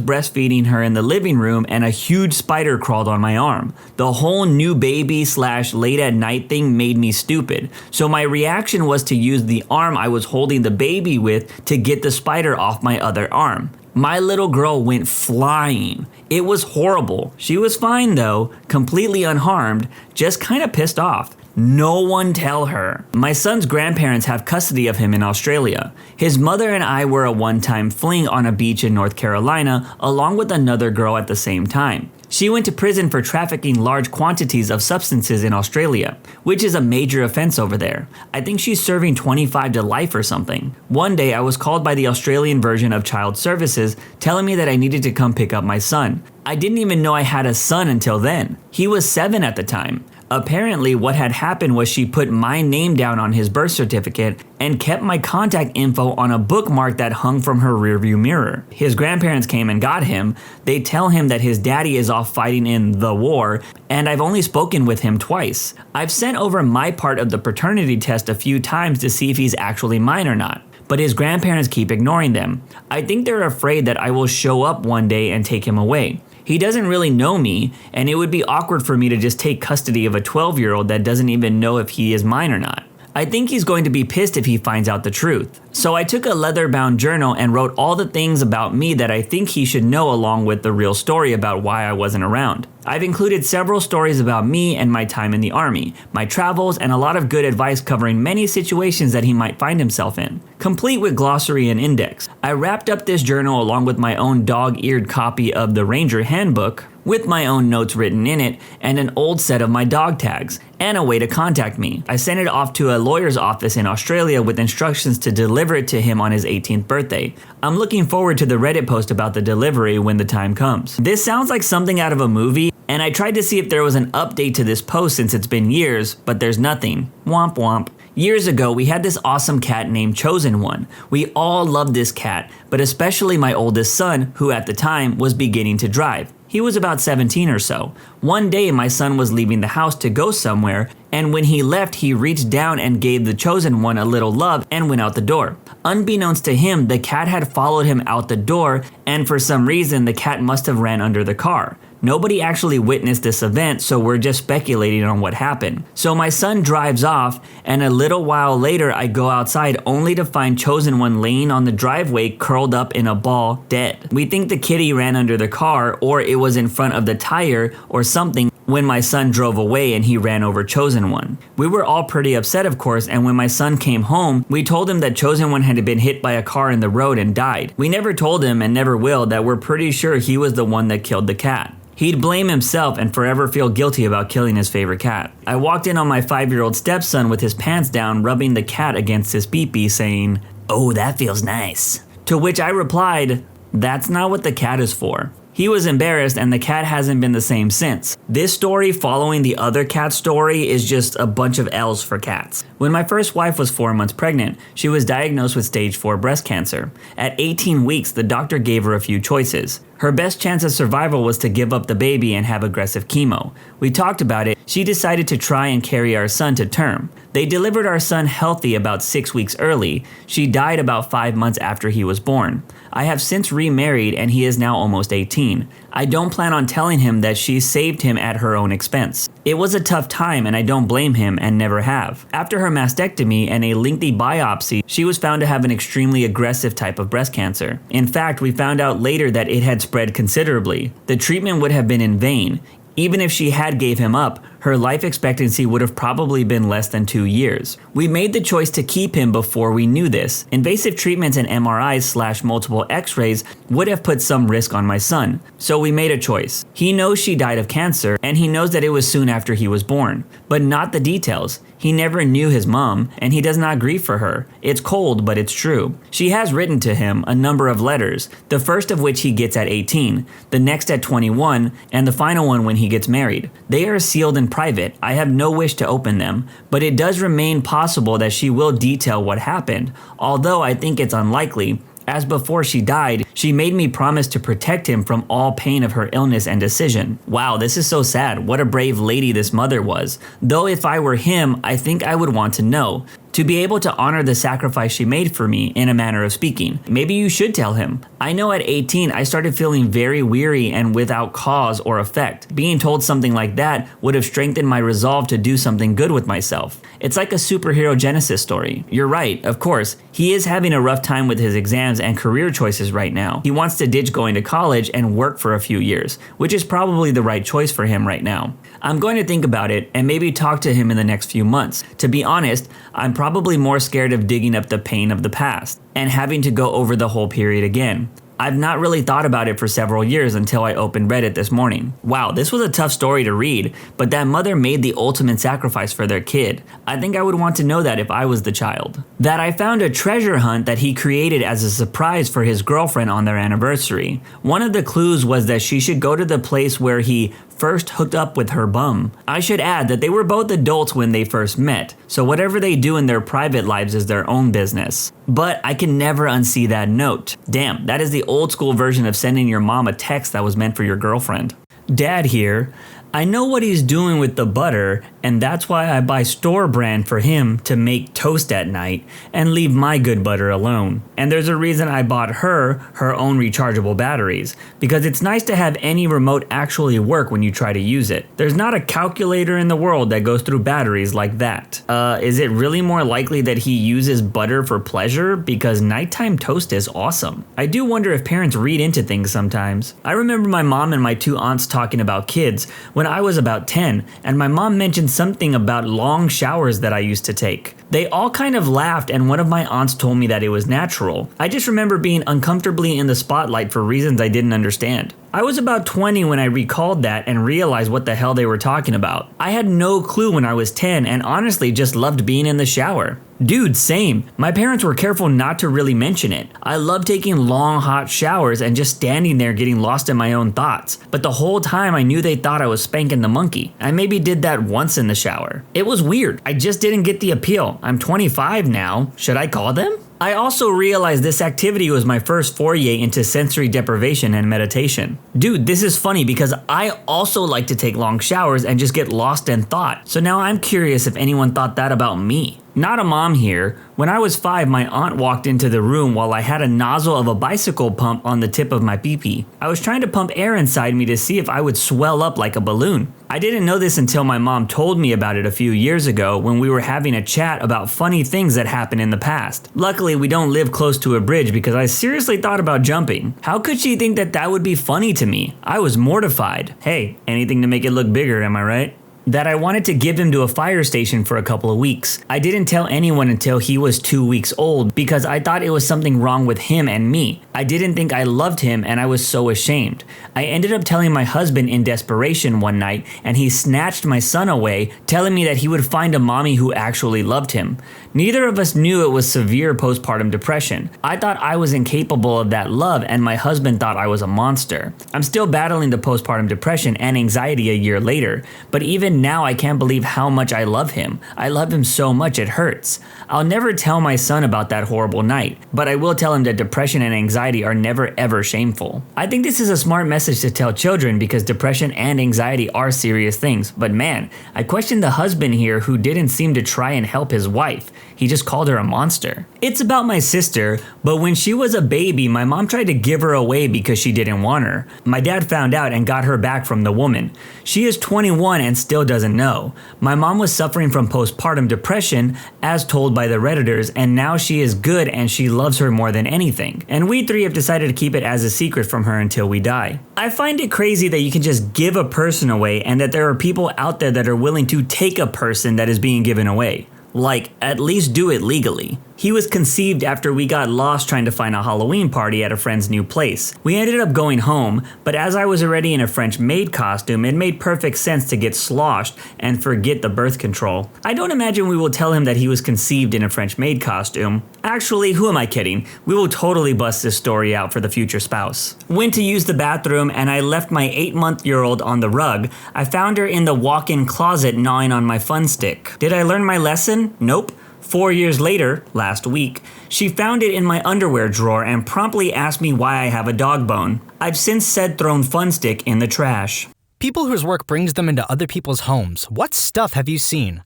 breastfeeding her in the living room and a huge spider crawled on my arm. The whole new baby / late at night thing made me stupid. So my reaction was to use the arm I was holding the baby with to get the spider off my other arm. My little girl went flying. It was horrible. She was fine though, completely unharmed, just kind of pissed off. No one tell her. My son's grandparents have custody of him in Australia. His mother and I were a one-time fling on a beach in North Carolina, along with another girl at the same time. She went to prison for trafficking large quantities of substances in Australia, which is a major offense over there. I think she's serving 25 to life or something. One day I was called by the Australian version of Child Services telling me that I needed to come pick up my son. I didn't even know I had a son until then. He was 7 at the time. Apparently, what had happened was she put my name down on his birth certificate and kept my contact info on a bookmark that hung from her rearview mirror. His grandparents came and got him. They tell him that his daddy is off fighting in the war, and I've only spoken with him twice. I've sent over my part of the paternity test a few times to see if he's actually mine or not, but his grandparents keep ignoring them. I think they're afraid that I will show up one day and take him away. He doesn't really know me, and it would be awkward for me to just take custody of a 12-year-old that doesn't even know if he is mine or not. I think he's going to be pissed if he finds out the truth. So I took a leather-bound journal and wrote all the things about me that I think he should know along with the real story about why I wasn't around. I've included several stories about me and my time in the army, my travels, and a lot of good advice covering many situations that he might find himself in, complete with glossary and index. I wrapped up this journal along with my own dog-eared copy of the Ranger Handbook, with my own notes written in it, and an old set of my dog tags, and a way to contact me. I sent it off to a lawyer's office in Australia with instructions to deliver it to him on his 18th birthday. I'm looking forward to the Reddit post about the delivery when the time comes. This sounds like something out of a movie, and I tried to see if there was an update to this post since it's been years, but there's nothing. Womp womp. Years ago, we had this awesome cat named Chosen One. We all loved this cat, but especially my oldest son, who at the time was beginning to drive. He was about 17 or so. One day, my son was leaving the house to go somewhere, and when he left, he reached down and gave the Chosen One a little love and went out the door. Unbeknownst to him, the cat had followed him out the door, and for some reason, the cat must have ran under the car. Nobody actually witnessed this event, so we're just speculating on what happened. So my son drives off, and a little while later I go outside only to find Chosen One laying on the driveway curled up in a ball, dead. We think the kitty ran under the car, or it was in front of the tire or something when my son drove away and he ran over Chosen One. We were all pretty upset, of course, and when my son came home, we told him that Chosen One had been hit by a car in the road and died. We never told him, and never will, that we're pretty sure he was the one that killed the cat. He'd blame himself and forever feel guilty about killing his favorite cat. I walked in on my 5-year-old stepson with his pants down, rubbing the cat against his pee-pee, saying, "Oh, that feels nice." To which I replied, "That's not what the cat is for." He was embarrassed, and the cat hasn't been the same since. This story following the other cat story is just a bunch of L's for cats. When my first wife was 4 months pregnant, she was diagnosed with stage 4 breast cancer. At 18 weeks, the doctor gave her a few choices. Her best chance of survival was to give up the baby and have aggressive chemo. We talked about it. She decided to try and carry our son to term. They delivered our son healthy about 6 weeks early. She died about 5 months after he was born. I have since remarried, and he is now almost 18. I don't plan on telling him that she saved him at her own expense. It was a tough time, and I don't blame him and never have. After her mastectomy and a lengthy biopsy, she was found to have an extremely aggressive type of breast cancer. In fact, we found out later that it had spread considerably. The treatment would have been in vain. Even if she had gave him up, her life expectancy would have probably been less than 2 years. We made the choice to keep him before we knew this. Invasive treatments and MRIs/multiple x-rays would have put some risk on my son. So we made a choice. He knows she died of cancer, and he knows that it was soon after he was born, but not the details. He never knew his mom, and he does not grieve for her. It's cold, but it's true. She has written to him a number of letters, the first of which he gets at 18, the next at 21, and the final one when he gets married. They are sealed in private. I have no wish to open them, but it does remain possible that she will detail what happened, although I think it's unlikely, as before she died, she made me promise to protect him from all pain of her illness and decision. Wow, this is so sad. What a brave lady this mother was. Though if I were him, I think I would want to know. To be able to honor the sacrifice she made for me, in a manner of speaking. Maybe you should tell him. I know at 18 I started feeling very weary and without cause or effect. Being told something like that would have strengthened my resolve to do something good with myself. It's like a superhero genesis story. You're right, of course. He is having a rough time with his exams and career choices right now. He wants to ditch going to college and work for a few years, which is probably the right choice for him right now. I'm going to think about it and maybe talk to him in the next few months. To be honest, I'm probably more scared of digging up the pain of the past and having to go over the whole period again. I've not really thought about it for several years until I opened Reddit this morning. Wow, this was a tough story to read, but that mother made the ultimate sacrifice for their kid. I think I would want to know that if I was the child. That I found a treasure hunt that he created as a surprise for his girlfriend on their anniversary. One of the clues was that she should go to the place where he first hooked up with her bum. I should add that they were both adults when they first met, so whatever they do in their private lives is their own business. But I can never unsee that note. Damn, that is the old school version of sending your mom a text that was meant for your girlfriend. Dad here. I know what he's doing with the butter, and that's why I buy store brand for him to make toast at night and leave my good butter alone. And there's a reason I bought her own rechargeable batteries, because it's nice to have any remote actually work when you try to use it. There's not a calculator in the world that goes through batteries like that. Is it really more likely that he uses butter for pleasure? Because nighttime toast is awesome. I do wonder if parents read into things sometimes. I remember my mom and my two aunts talking about kids when I was about 10, and my mom mentioned something about long showers that I used to take. They all kind of laughed, and one of my aunts told me that it was natural. I just remember being uncomfortably in the spotlight for reasons I didn't understand. I was about 20 when I recalled that and realized what the hell they were talking about. I had no clue when I was 10 and honestly just loved being in the shower. Dude, same. My parents were careful not to really mention it. I love taking long hot showers and just standing there getting lost in my own thoughts. But the whole time I knew they thought I was spanking the monkey. I maybe did that once in the shower. It was weird. I just didn't get the appeal. I'm 25 now. Should I call them? I also realized this activity was my first foray into sensory deprivation and meditation. Dude, this is funny because I also like to take long showers and just get lost in thought. So now I'm curious if anyone thought that about me. Not a mom here. When I was 5, my aunt walked into the room while I had a nozzle of a bicycle pump on the tip of my pee-pee. I was trying to pump air inside me to see if I would swell up like a balloon. I didn't know this until my mom told me about it a few years ago when we were having a chat about funny things that happened in the past. Luckily, we don't live close to a bridge because I seriously thought about jumping. How could she think that that would be funny to me? I was mortified. Hey, anything to make it look bigger, am I right? That I wanted to give him to a fire station for a couple of weeks. I didn't tell anyone until he was 2 weeks old because I thought it was something wrong with him and me. I didn't think I loved him and I was so ashamed. I ended up telling my husband in desperation one night and he snatched my son away, telling me that he would find a mommy who actually loved him. Neither of us knew it was severe postpartum depression. I thought I was incapable of that love and my husband thought I was a monster. I'm still battling the postpartum depression and anxiety a year later, but even now I can't believe how much I love him. I love him so much it hurts. I'll never tell my son about that horrible night, but I will tell him that depression and anxiety are never ever shameful. I think this is a smart message to tell children because depression and anxiety are serious things, but man, I question the husband here who didn't seem to try and help his wife. He just called her a monster. It's about my sister, but when she was a baby, my mom tried to give her away because she didn't want her. My dad found out and got her back from the woman. She is 21 and still doesn't know. My mom was suffering from postpartum depression, as told by the Redditors, and now she is good and she loves her more than anything. And we three have decided to keep it as a secret from her until we die. I find it crazy that you can just give a person away and that there are people out there that are willing to take a person that is being given away. Like, at least do it legally. He was conceived after we got lost trying to find a Halloween party at a friend's new place. We ended up going home, but as I was already in a French maid costume, it made perfect sense to get sloshed and forget the birth control. I don't imagine we will tell him that he was conceived in a French maid costume. Actually, who am I kidding? We will totally bust this story out for the future spouse. Went to use the bathroom and I left my 8-month-old on the rug. I found her in the walk-in closet gnawing on my fun stick. Did I learn my lesson? Nope. 4 years later, last week, she found it in my underwear drawer and promptly asked me why I have a dog bone. I've since said thrown fun stick in the trash. People whose work brings them into other people's homes. What stuff have you seen?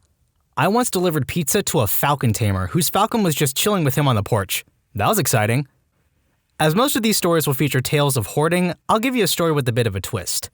I once delivered pizza to a falcon tamer whose falcon was just chilling with him on the porch. That was exciting. As most of these stories will feature tales of hoarding, I'll give you a story with a bit of a twist.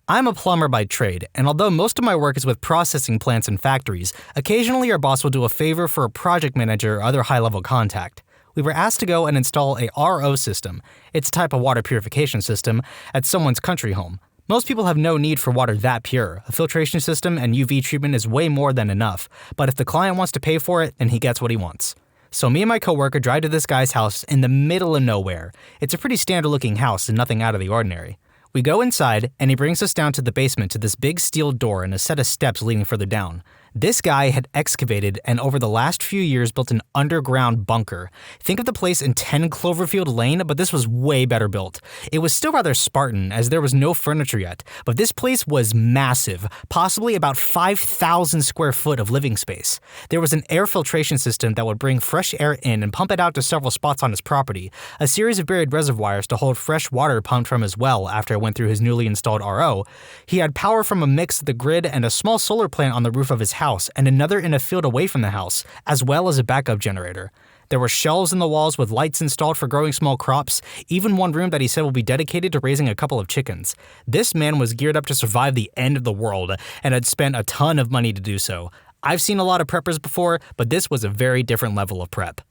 I'm a plumber by trade, and although most of my work is with processing plants and factories, occasionally our boss will do a favor for a project manager or other high-level contact. We were asked to go and install a RO system. It's a type of water purification system at someone's country home. Most people have no need for water that pure. A filtration system and UV treatment is way more than enough, but if the client wants to pay for it, then he gets what he wants. So me and my coworker drive to this guy's house in the middle of nowhere. It's a pretty standard-looking house and nothing out of the ordinary. We go inside, and he brings us down to the basement to this big steel door and a set of steps leading further down. This guy had excavated and over the last few years built an underground bunker. Think of the place in 10 Cloverfield Lane, but this was way better built. It was still rather Spartan, as there was no furniture yet, but this place was massive, possibly about 5,000 square foot of living space. There was an air filtration system that would bring fresh air in and pump it out to several spots on his property, a series of buried reservoirs to hold fresh water pumped from his well after it went through his newly installed RO. He had power from a mix of the grid and a small solar plant on the roof of his house, and another in a field away from the house, as well as a backup generator. There were shelves in the walls with lights installed for growing small crops, even one room that he said will be dedicated to raising a couple of chickens. This man was geared up to survive the end of the world, and had spent a ton of money to do so. I've seen a lot of preppers before, but this was a very different level of prep.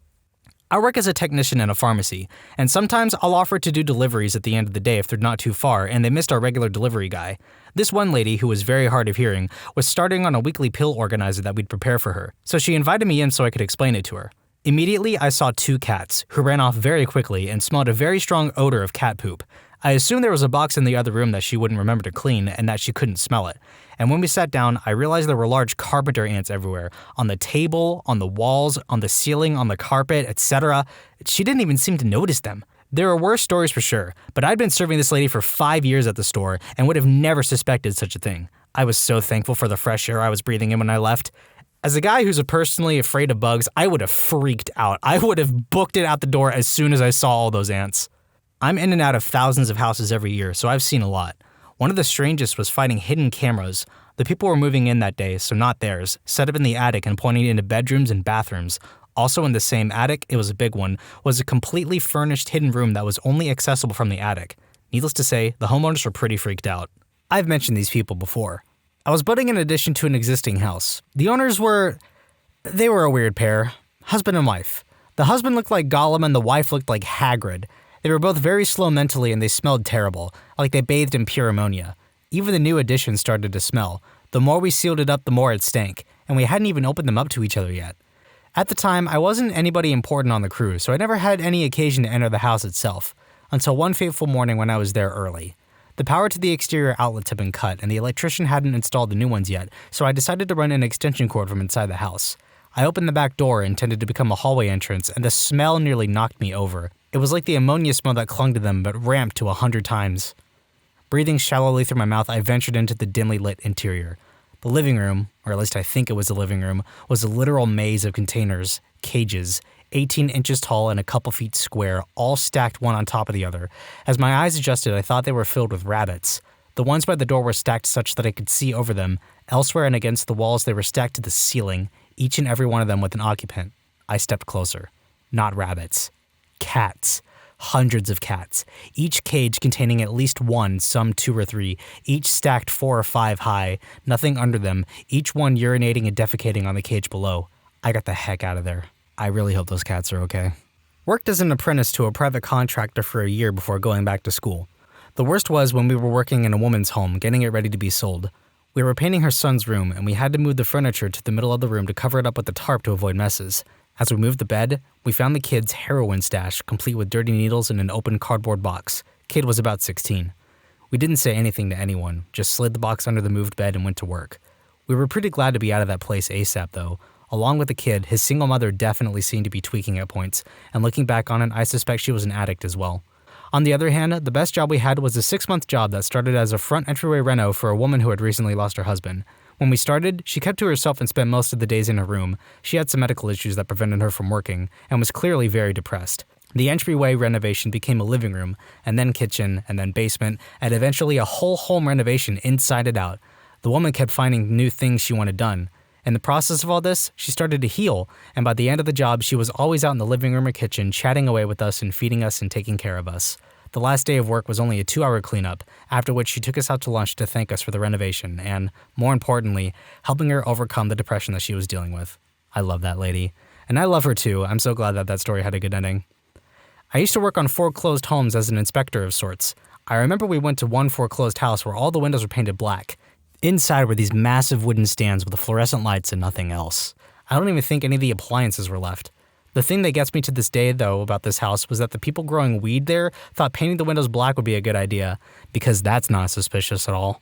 I work as a technician in a pharmacy, and sometimes I'll offer to do deliveries at the end of the day if they're not too far and they missed our regular delivery guy. This one lady, who was very hard of hearing, was starting on a weekly pill organizer that we'd prepare for her, so she invited me in so I could explain it to her. Immediately, I saw 2 cats, who ran off very quickly and smelled a very strong odor of cat poop. I assumed there was a box in the other room that she wouldn't remember to clean and that she couldn't smell it. And when we sat down, I realized there were large carpenter ants everywhere, on the table, on the walls, on the ceiling, on the carpet, etc. She didn't even seem to notice them. There are worse stories for sure, but I'd been serving this lady for 5 years at the store and would have never suspected such a thing. I was so thankful for the fresh air I was breathing in when I left. As a guy who's personally afraid of bugs, I would have freaked out. I would have booked it out the door as soon as I saw all those ants. I'm in and out of thousands of houses every year, so I've seen a lot. One of the strangest was finding hidden cameras. The people were moving in that day, so not theirs, set up in the attic and pointing into bedrooms and bathrooms. Also in the same attic, it was a big one, was a completely furnished hidden room that was only accessible from the attic. Needless to say, the homeowners were pretty freaked out. I've mentioned these people before. I was building an addition to an existing house. The owners were a weird pair, husband and wife. The husband looked like Gollum and the wife looked like Hagrid. They were both very slow mentally and they smelled terrible, like they bathed in pure ammonia. Even the new addition started to smell. The more we sealed it up, the more it stank, and we hadn't even opened them up to each other yet. At the time, I wasn't anybody important on the crew, so I never had any occasion to enter the house itself, until one fateful morning when I was there early. The power to the exterior outlets had been cut, and the electrician hadn't installed the new ones yet, so I decided to run an extension cord from inside the house. I opened the back door intended to become a hallway entrance, and the smell nearly knocked me over. It was like the ammonia smell that clung to them, but ramped to 100 times. Breathing shallowly through my mouth, I ventured into the dimly lit interior. The living room, or at least I think it was a living room, was a literal maze of containers, cages, 18 inches tall and a couple feet square, all stacked one on top of the other. As my eyes adjusted, I thought they were filled with rabbits. The ones by the door were stacked such that I could see over them. Elsewhere and against the walls, they were stacked to the ceiling. each and every one of them with an occupant. I stepped closer. Not rabbits. Cats. Hundreds of cats. Each cage containing at least one, some 2 or 3, each stacked 4 or 5 high, nothing under them, each one urinating and defecating on the cage below. I got the heck out of there. I really hope those cats are okay. Worked as an apprentice to a private contractor for a year before going back to school. The worst was when we were working in a woman's home, getting it ready to be sold. We were painting her son's room, and we had to move the furniture to the middle of the room to cover it up with a tarp to avoid messes. As we moved the bed, we found the kid's heroin stash, complete with dirty needles in an open cardboard box. Kid was about 16. We didn't say anything to anyone, just slid the box under the moved bed and went to work. We were pretty glad to be out of that place ASAP, though. Along with the kid, his single mother definitely seemed to be tweaking at points, and looking back on it, I suspect she was an addict as well. On the other hand, the best job we had was a 6-month job that started as a front entryway reno for a woman who had recently lost her husband. When we started, she kept to herself and spent most of the days in her room. She had some medical issues that prevented her from working, and was clearly very depressed. The entryway renovation became a living room, and then kitchen, and then basement, and eventually a whole home renovation inside and out. The woman kept finding new things she wanted done. In the process of all this, she started to heal, and by the end of the job, she was always out in the living room or kitchen, chatting away with us and feeding us and taking care of us. The last day of work was only a 2-hour cleanup, after which she took us out to lunch to thank us for the renovation and, more importantly, helping her overcome the depression that she was dealing with. I love that lady. And I love her too. I'm so glad that story had a good ending. I used to work on foreclosed homes as an inspector of sorts. I remember we went to one foreclosed house where all the windows were painted black. Inside were these massive wooden stands with the fluorescent lights and nothing else. I don't even think any of the appliances were left. The thing that gets me to this day, though, about this house was that the people growing weed there thought painting the windows black would be a good idea, because that's not suspicious at all.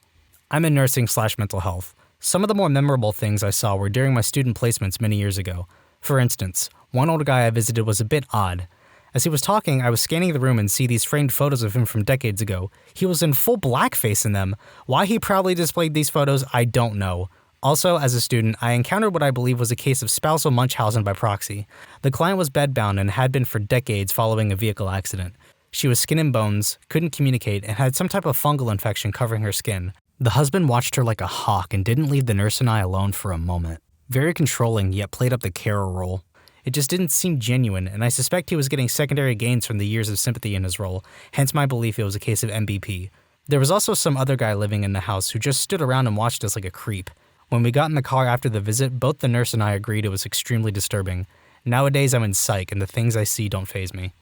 I'm in nursing/mental health. Some of the more memorable things I saw were during my student placements many years ago. For instance, one older guy I visited was a bit odd. As he was talking, I was scanning the room and see these framed photos of him from decades ago. He was in full blackface in them. Why he proudly displayed these photos, I don't know. Also, as a student, I encountered what I believe was a case of spousal Munchausen by proxy. The client was bedbound and had been for decades following a vehicle accident. She was skin and bones, couldn't communicate, and had some type of fungal infection covering her skin. The husband watched her like a hawk and didn't leave the nurse and I alone for a moment. Very controlling, yet played up the carer role. It just didn't seem genuine, and I suspect he was getting secondary gains from the years of sympathy in his role, hence my belief it was a case of MBP. There was also some other guy living in the house who just stood around and watched us like a creep. When we got in the car after the visit, both the nurse and I agreed it was extremely disturbing. Nowadays I'm in psych, and the things I see don't faze me.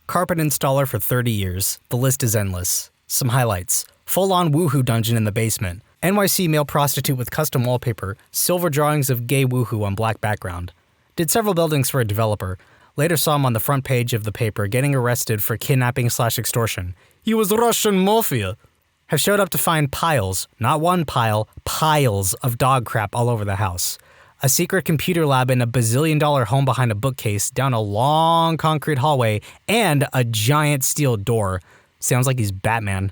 Carpet installer for 30 years. The list is endless. Some highlights. Full-on woohoo dungeon in the basement. NYC male prostitute with custom wallpaper. Silver drawings of gay woohoo on black background. Did several buildings for a developer. Later saw him on the front page of the paper getting arrested for kidnapping/extortion. He was Russian mafia. Have showed up to find piles, not one pile, piles of dog crap all over the house. A secret computer lab in a bazillion-dollar home behind a bookcase, down a long concrete hallway, and a giant steel door. Sounds like he's Batman.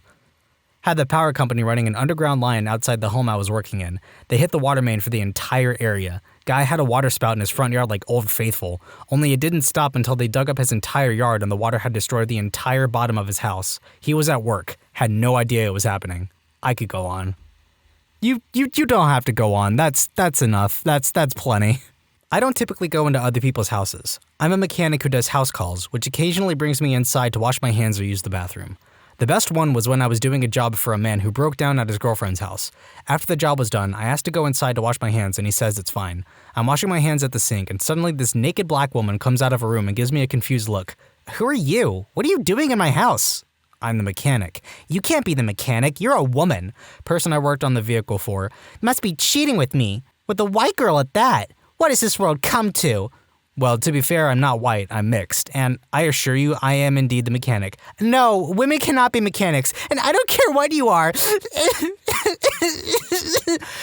Had the power company running an underground line outside the home I was working in. They hit the water main for the entire area. Guy had a water spout in his front yard like Old Faithful, only it didn't stop until they dug up his entire yard and the water had destroyed the entire bottom of his house. He was at work, had no idea it was happening. I could go on. You don't have to go on. That's enough. That's plenty. I don't typically go into other people's houses. I'm a mechanic who does house calls, which occasionally brings me inside to wash my hands or use the bathroom. The best one was when I was doing a job for a man who broke down at his girlfriend's house. After the job was done, I asked to go inside to wash my hands and he says it's fine. I'm washing my hands at the sink and suddenly this naked black woman comes out of a room and gives me a confused look. Who are you? What are you doing in my house? I'm the mechanic. You can't be the mechanic. You're a woman. Person I worked on the vehicle for. Must be cheating with me. With a white girl at that. What has this world come to? Well, to be fair, I'm not white, I'm mixed, and I assure you I am indeed the mechanic. No, women cannot be mechanics, and I don't care what you are.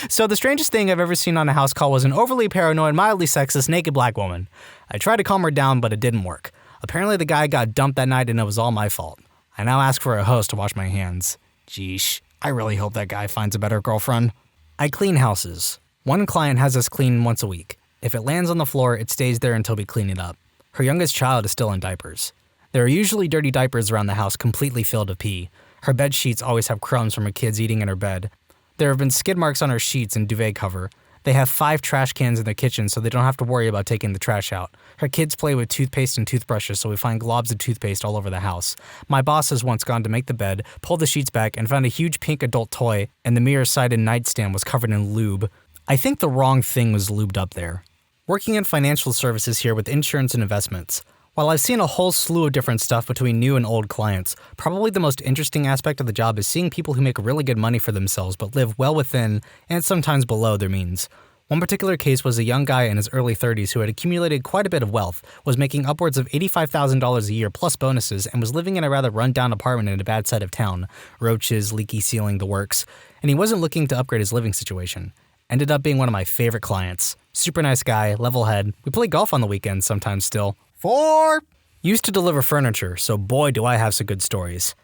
So the strangest thing I've ever seen on a house call was an overly paranoid, mildly sexist, naked black woman. I tried to calm her down, but it didn't work. Apparently the guy got dumped that night and it was all my fault. I now ask for a host to wash my hands. Geesh, I really hope that guy finds a better girlfriend. I clean houses. One client has us clean once a week. If it lands on the floor, it stays there until we clean it up. Her youngest child is still in diapers. There are usually dirty diapers around the house completely filled with pee. Her bed sheets always have crumbs from her kids eating in her bed. There have been skid marks on her sheets and duvet cover. They have 5 trash cans in the kitchen so they don't have to worry about taking the trash out. Her kids play with toothpaste and toothbrushes, so we find globs of toothpaste all over the house. My boss has once gone to make the bed, pulled the sheets back, and found a huge pink adult toy, and the mirror-sided nightstand was covered in lube. I think the wrong thing was lubed up there. Working in financial services here with insurance and investments. While I've seen a whole slew of different stuff between new and old clients, probably the most interesting aspect of the job is seeing people who make really good money for themselves but live well within, and sometimes below, their means. One particular case was a young guy in his early 30s who had accumulated quite a bit of wealth, was making upwards of $85,000 a year plus bonuses, and was living in a rather run-down apartment in a bad side of town. Roaches, leaky ceiling, the works. And he wasn't looking to upgrade his living situation. Ended up being one of my favorite clients. Super nice guy, level head. We play golf on the weekends sometimes still. 4! Used to deliver furniture, so boy do I have some good stories.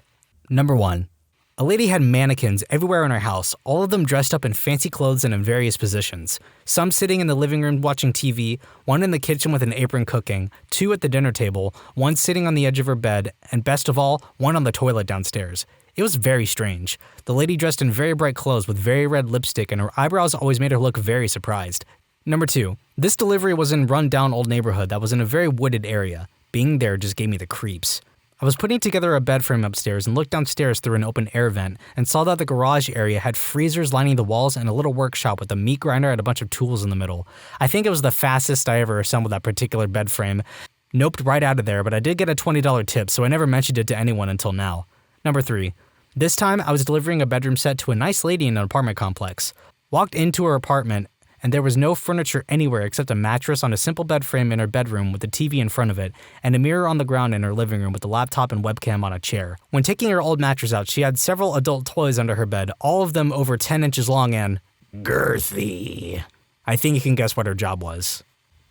Number 1. A lady had mannequins everywhere in her house, all of them dressed up in fancy clothes and in various positions. Some sitting in the living room watching TV, one in the kitchen with an apron cooking, 2 at the dinner table, 1 sitting on the edge of her bed, and best of all, 1 on the toilet downstairs. It was very strange. The lady dressed in very bright clothes with very red lipstick, and her eyebrows always made her look very surprised. Number 2. This delivery was in a run-down old neighborhood that was in a very wooded area. Being there just gave me the creeps. I was putting together a bed frame upstairs and looked downstairs through an open air vent and saw that the garage area had freezers lining the walls and a little workshop with a meat grinder and a bunch of tools in the middle. I think it was the fastest I ever assembled that particular bed frame. Noped right out of there, but I did get a $20 tip, so I never mentioned it to anyone until now. Number 3. This time, I was delivering a bedroom set to a nice lady in an apartment complex. Walked into her apartment, and there was no furniture anywhere except a mattress on a simple bed frame in her bedroom with a TV in front of it, and a mirror on the ground in her living room with a laptop and webcam on a chair. When taking her old mattress out, she had several adult toys under her bed, all of them over 10 inches long and girthy. I think you can guess what her job was.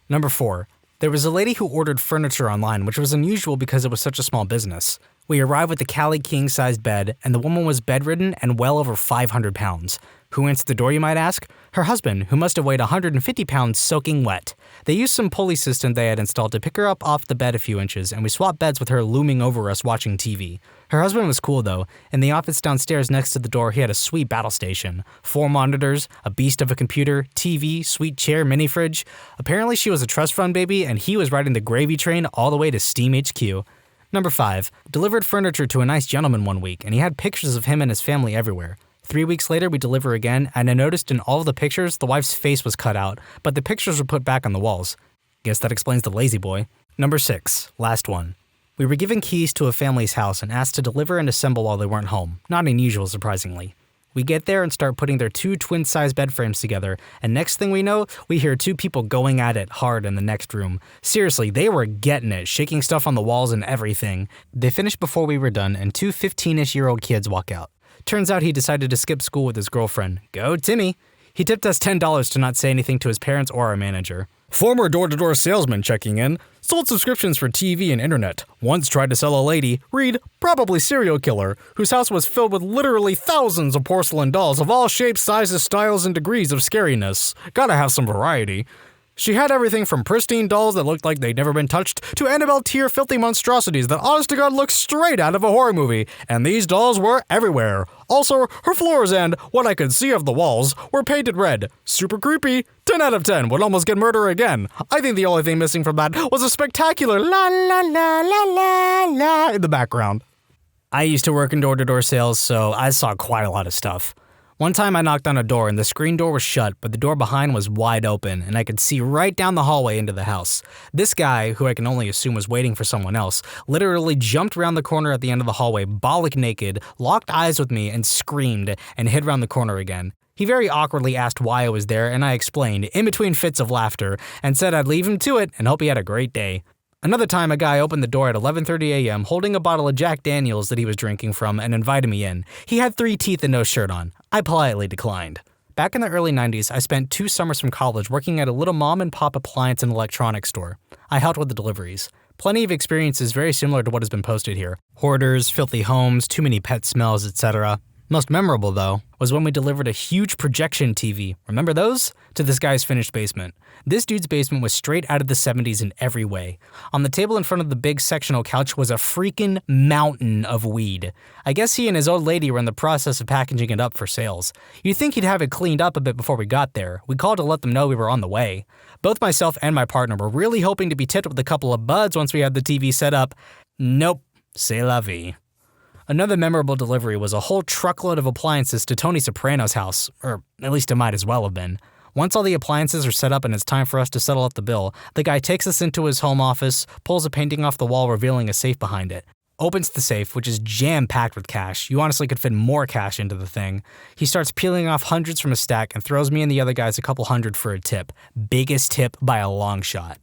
Number 4. There was a lady who ordered furniture online, which was unusual because it was such a small business. We arrived with the Cali king-sized bed, and the woman was bedridden and well over 500 pounds. Who answered the door, you might ask? Her husband, who must have weighed 150 pounds soaking wet. They used some pulley system they had installed to pick her up off the bed a few inches, and we swapped beds with her looming over us watching TV. Her husband was cool though. In the office downstairs next to the door, he had a sweet battle station. 4 monitors, a beast of a computer, TV, sweet chair, mini fridge. Apparently she was a trust fund baby, and he was riding the gravy train all the way to Steam HQ. Number 5. Delivered furniture to a nice gentleman one week, and he had pictures of him and his family everywhere. 3 weeks later, we deliver again, and I noticed in all of the pictures, the wife's face was cut out, but the pictures were put back on the walls. Guess that explains the lazy boy. Number 6. Last one. We were given keys to a family's house and asked to deliver and assemble while they weren't home. Not unusual, surprisingly. We get there and start putting their 2 twin-sized bed frames together, and next thing we know, we hear 2 people going at it hard in the next room. Seriously, they were getting it, shaking stuff on the walls and everything. They finished before we were done, and 2 15-ish-year-old kids walk out. Turns out he decided to skip school with his girlfriend. Go Timmy! He tipped us $10 to not say anything to his parents or our manager. Former door-to-door salesman checking in. Sold subscriptions for TV and internet. Once tried to sell a lady, read, probably serial killer, whose house was filled with literally thousands of porcelain dolls of all shapes, sizes, styles, and degrees of scariness. Gotta have some variety. She had everything from pristine dolls that looked like they'd never been touched to Annabelle-tier filthy monstrosities that honest to God looked straight out of a horror movie, and these dolls were everywhere. Also, her floors and what I could see of the walls were painted red. Super creepy. 10 out of 10. Would almost get murder again. I think the only thing missing from that was a spectacular la la la la la la in the background. I used to work in door-to-door sales, so I saw quite a lot of stuff. One time I knocked on a door and the screen door was shut, but the door behind was wide open and I could see right down the hallway into the house. This guy, who I can only assume was waiting for someone else, literally jumped around the corner at the end of the hallway, bollock naked, locked eyes with me and screamed and hid around the corner again. He very awkwardly asked why I was there and I explained, in between fits of laughter, and said I'd leave him to it and hope he had a great day. Another time, a guy opened the door at 11:30 a.m. holding a bottle of Jack Daniels that he was drinking from and invited me in. He had 3 teeth and no shirt on. I politely declined. Back in the early 90s, I spent 2 summers from college working at a little mom-and-pop appliance and electronics store. I helped with the deliveries. Plenty of experiences very similar to what has been posted here. Hoarders, filthy homes, too many pet smells, etc. Most memorable, though, was when we delivered a huge projection TV, remember those? To this guy's finished basement. This dude's basement was straight out of the 70s in every way. On the table in front of the big sectional couch was a freaking mountain of weed. I guess he and his old lady were in the process of packaging it up for sales. You'd think he'd have it cleaned up a bit before we got there. We called to let them know we were on the way. Both myself and my partner were really hoping to be tipped with a couple of buds once we had the TV set up. Nope. C'est la vie. Another memorable delivery was a whole truckload of appliances to Tony Soprano's house, or at least it might as well have been. Once all the appliances are set up and it's time for us to settle up the bill, the guy takes us into his home office, pulls a painting off the wall revealing a safe behind it, opens the safe, which is jam-packed with cash. You honestly could fit more cash into the thing. He starts peeling off hundreds from a stack and throws me and the other guys a couple hundred for a tip. Biggest tip by a long shot.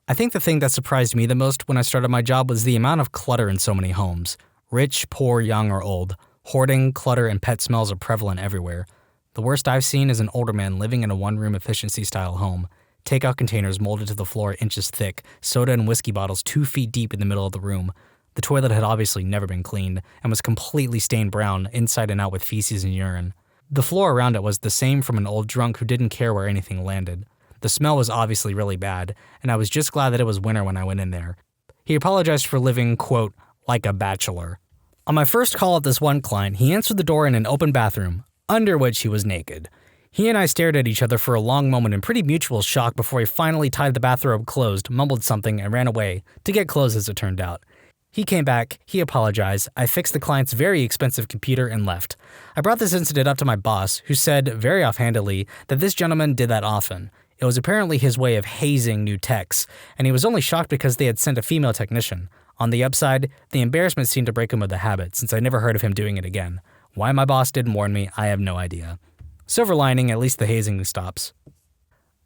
I think the thing that surprised me the most when I started my job was the amount of clutter in so many homes. Rich, poor, young, or old. Hoarding, clutter, and pet smells are prevalent everywhere. The worst I've seen is an older man living in a one-room efficiency-style home. Takeout containers molded to the floor inches thick, soda and whiskey bottles 2 feet deep in the middle of the room. The toilet had obviously never been cleaned and was completely stained brown inside and out with feces and urine. The floor around it was the same from an old drunk who didn't care where anything landed. The smell was obviously really bad, and I was just glad that it was winter when I went in there. He apologized for living, quote, like a bachelor. On my first call at this one client, he answered the door in an open bathroom, under which he was naked. He and I stared at each other for a long moment in pretty mutual shock before he finally tied the bathrobe closed, mumbled something, and ran away, to get clothes as it turned out. He came back, he apologized, I fixed the client's very expensive computer and left. I brought this incident up to my boss, who said, very offhandedly, that this gentleman did that often. It was apparently his way of hazing new techs, and he was only shocked because they had sent a female technician. On the upside, the embarrassment seemed to break him of the habit, since I never heard of him doing it again. Why my boss didn't warn me, I have no idea. Silver lining, at least the hazing stops.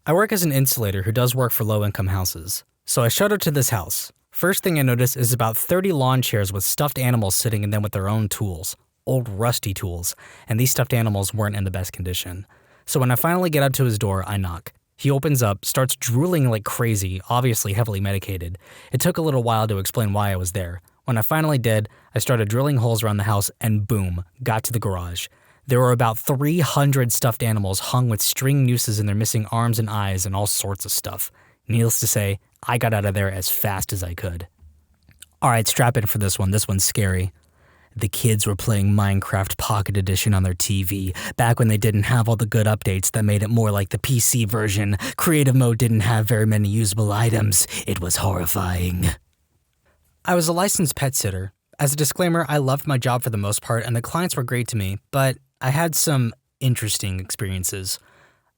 I work as an insulator who does work for low-income houses. So I showed up to this house. First thing I noticed is about 30 lawn chairs with stuffed animals sitting in them with their own tools. Old rusty tools. And these stuffed animals weren't in the best condition. So when I finally get up to his door, I knock. He opens up, starts drooling like crazy, obviously heavily medicated. It took a little while to explain why I was there. When I finally did, I started drilling holes around the house and boom, got to the garage. There were about 300 stuffed animals hung with string nooses in their missing arms and eyes and all sorts of stuff. Needless to say, I got out of there as fast as I could. Alright, strap in for this one. This one's scary. The kids were playing Minecraft Pocket Edition on their TV, back when they didn't have all the good updates that made it more like the PC version. Creative mode didn't have very many usable items. It was horrifying. I was a licensed pet sitter. As a disclaimer, I loved my job for the most part, and the clients were great to me, but I had some interesting experiences.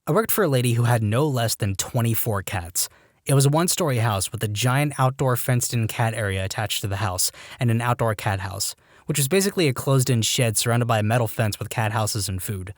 I worked for a lady who had no less than 24 cats. It was a one-story house with a giant outdoor fenced-in cat area attached to the house, and an outdoor cat house, which was basically a closed-in shed surrounded by a metal fence with cat houses and food.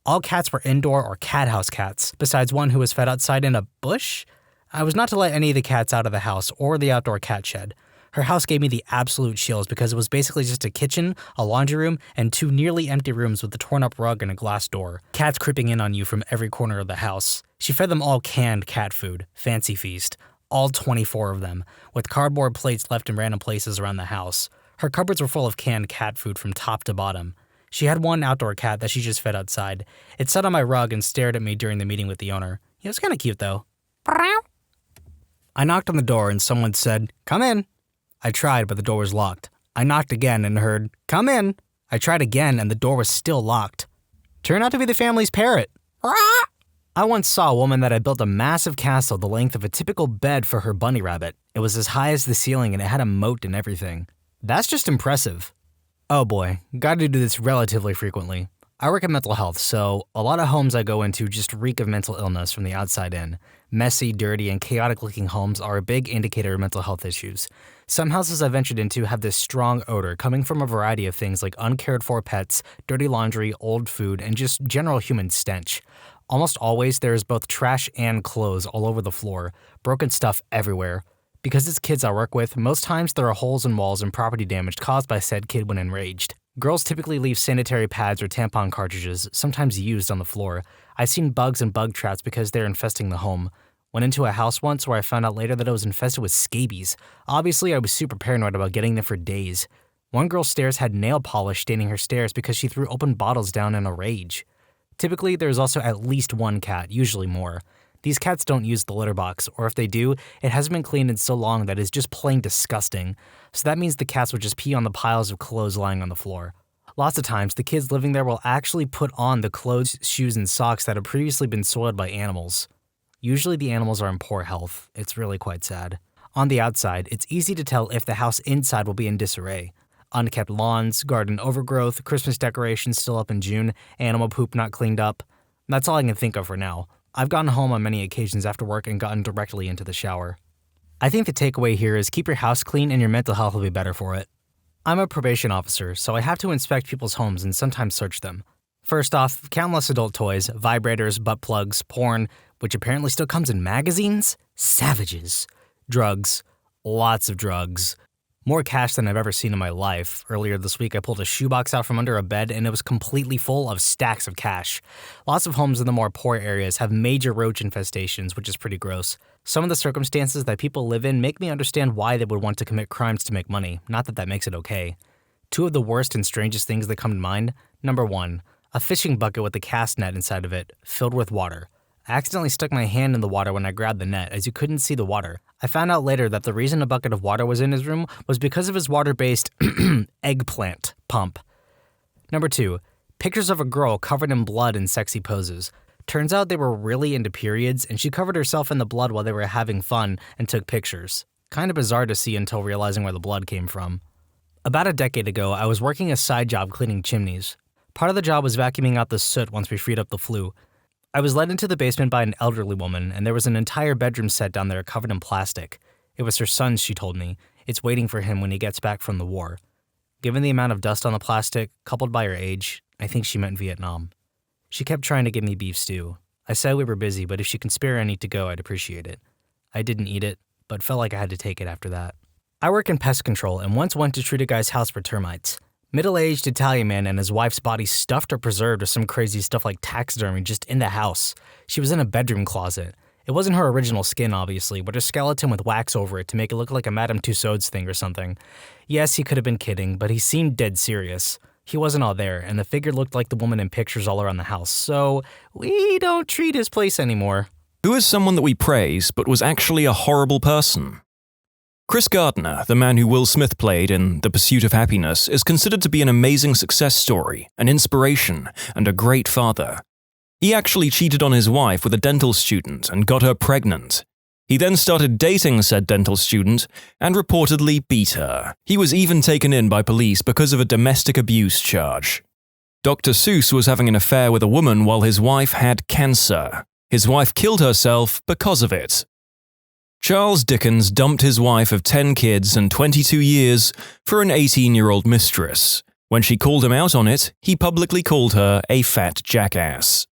All cats were indoor or cat house cats, besides one who was fed outside in a bush. I was not to let any of the cats out of the house or the outdoor cat shed. Her house gave me the absolute chills because it was basically just a kitchen, a laundry room, and 2 nearly empty rooms with a torn-up rug and a glass door. Cats creeping in on you from every corner of the house. She fed them all canned cat food, fancy feast, all 24 of them, with cardboard plates left in random places around the house. Her cupboards were full of canned cat food from top to bottom. She had one outdoor cat that she just fed outside. It sat on my rug and stared at me during the meeting with the owner. He was kind of cute, though. I knocked on the door and someone said, "Come in." I tried, but the door was locked. I knocked again and heard, "Come in." I tried again and the door was still locked. Turned out to be the family's parrot. I once saw a woman that had built a massive castle the length of a typical bed for her bunny rabbit. It was as high as the ceiling and it had a moat and everything. That's just impressive. Oh boy, gotta do this relatively frequently. I work in mental health, so a lot of homes I go into just reek of mental illness from the outside in. Messy, dirty, and chaotic-looking homes are a big indicator of mental health issues. Some houses I've ventured into have this strong odor coming from a variety of things like uncared-for pets, dirty laundry, old food, and just general human stench. Almost always, there is both trash and clothes all over the floor, broken stuff everywhere. Because it's kids I work with, most times there are holes in walls and property damage caused by said kid when enraged. Girls typically leave sanitary pads or tampon cartridges, sometimes used, on the floor. I've seen bugs and bug traps because they're infesting the home. Went into a house once where I found out later that it was infested with scabies. Obviously, I was super paranoid about getting them for days. One girl's stairs had nail polish staining her stairs because she threw open bottles down in a rage. Typically, there is also at least one cat, usually more. These cats don't use the litter box, or if they do, it hasn't been cleaned in so long that it's just plain disgusting. So that means the cats would just pee on the piles of clothes lying on the floor. Lots of times, the kids living there will actually put on the clothes, shoes, and socks that have previously been soiled by animals. Usually the animals are in poor health. It's really quite sad. On the outside, it's easy to tell if the house inside will be in disarray. Unkept lawns, garden overgrowth, Christmas decorations still up in June, animal poop not cleaned up. That's all I can think of for now. I've gotten home on many occasions after work and gotten directly into the shower. I think the takeaway here is keep your house clean and your mental health will be better for it. I'm a probation officer, so I have to inspect people's homes and sometimes search them. First off, countless adult toys, vibrators, butt plugs, porn, which apparently still comes in magazines? Savages. Drugs. Lots of drugs. More cash than I've ever seen in my life. Earlier this week, I pulled a shoebox out from under a bed and it was completely full of stacks of cash. Lots of homes in the more poor areas have major roach infestations, which is pretty gross. Some of the circumstances that people live in make me understand why they would want to commit crimes to make money, not that that makes it okay. Two of the worst and strangest things that come to mind. Number 1, a fishing bucket with a cast net inside of it, filled with water. I accidentally stuck my hand in the water when I grabbed the net, as you couldn't see the water. I found out later that the reason a bucket of water was in his room was because of his water-based eggplant pump. Number 2, pictures of a girl covered in blood in sexy poses. Turns out they were really into periods, and she covered herself in the blood while they were having fun and took pictures. Kind of bizarre to see until realizing where the blood came from. About a decade ago, I was working a side job cleaning chimneys. Part of the job was vacuuming out the soot once we freed up the flue. I was led into the basement by an elderly woman, and there was an entire bedroom set down there covered in plastic. It was her son's, she told me. It's waiting for him when he gets back from the war. Given the amount of dust on the plastic, coupled by her age, I think she meant Vietnam. She kept trying to give me beef stew. I said we were busy, but if she can spare any to go, I'd appreciate it. I didn't eat it, but felt like I had to take it after that. I work in pest control and once went to treat a guy's house for termites. Middle-aged Italian man and his wife's body stuffed or preserved with some crazy stuff like taxidermy just in the house. She was in a bedroom closet. It wasn't her original skin, obviously, but her skeleton with wax over it to make it look like a Madame Tussauds thing or something. Yes, he could have been kidding, but he seemed dead serious. He wasn't all there, and the figure looked like the woman in pictures all around the house, so we don't treat his place anymore. Who is someone that we praise but was actually a horrible person? Chris Gardner, the man who Will Smith played in The Pursuit of Happiness, is considered to be an amazing success story, an inspiration, and a great father. He actually cheated on his wife with a dental student and got her pregnant. He then started dating said dental student and reportedly beat her. He was even taken in by police because of a domestic abuse charge. Dr. Seuss was having an affair with a woman while his wife had cancer. His wife killed herself because of it. Charles Dickens dumped his wife of 10 kids and 22 years for an 18-year-old mistress. When she called him out on it, he publicly called her a fat jackass.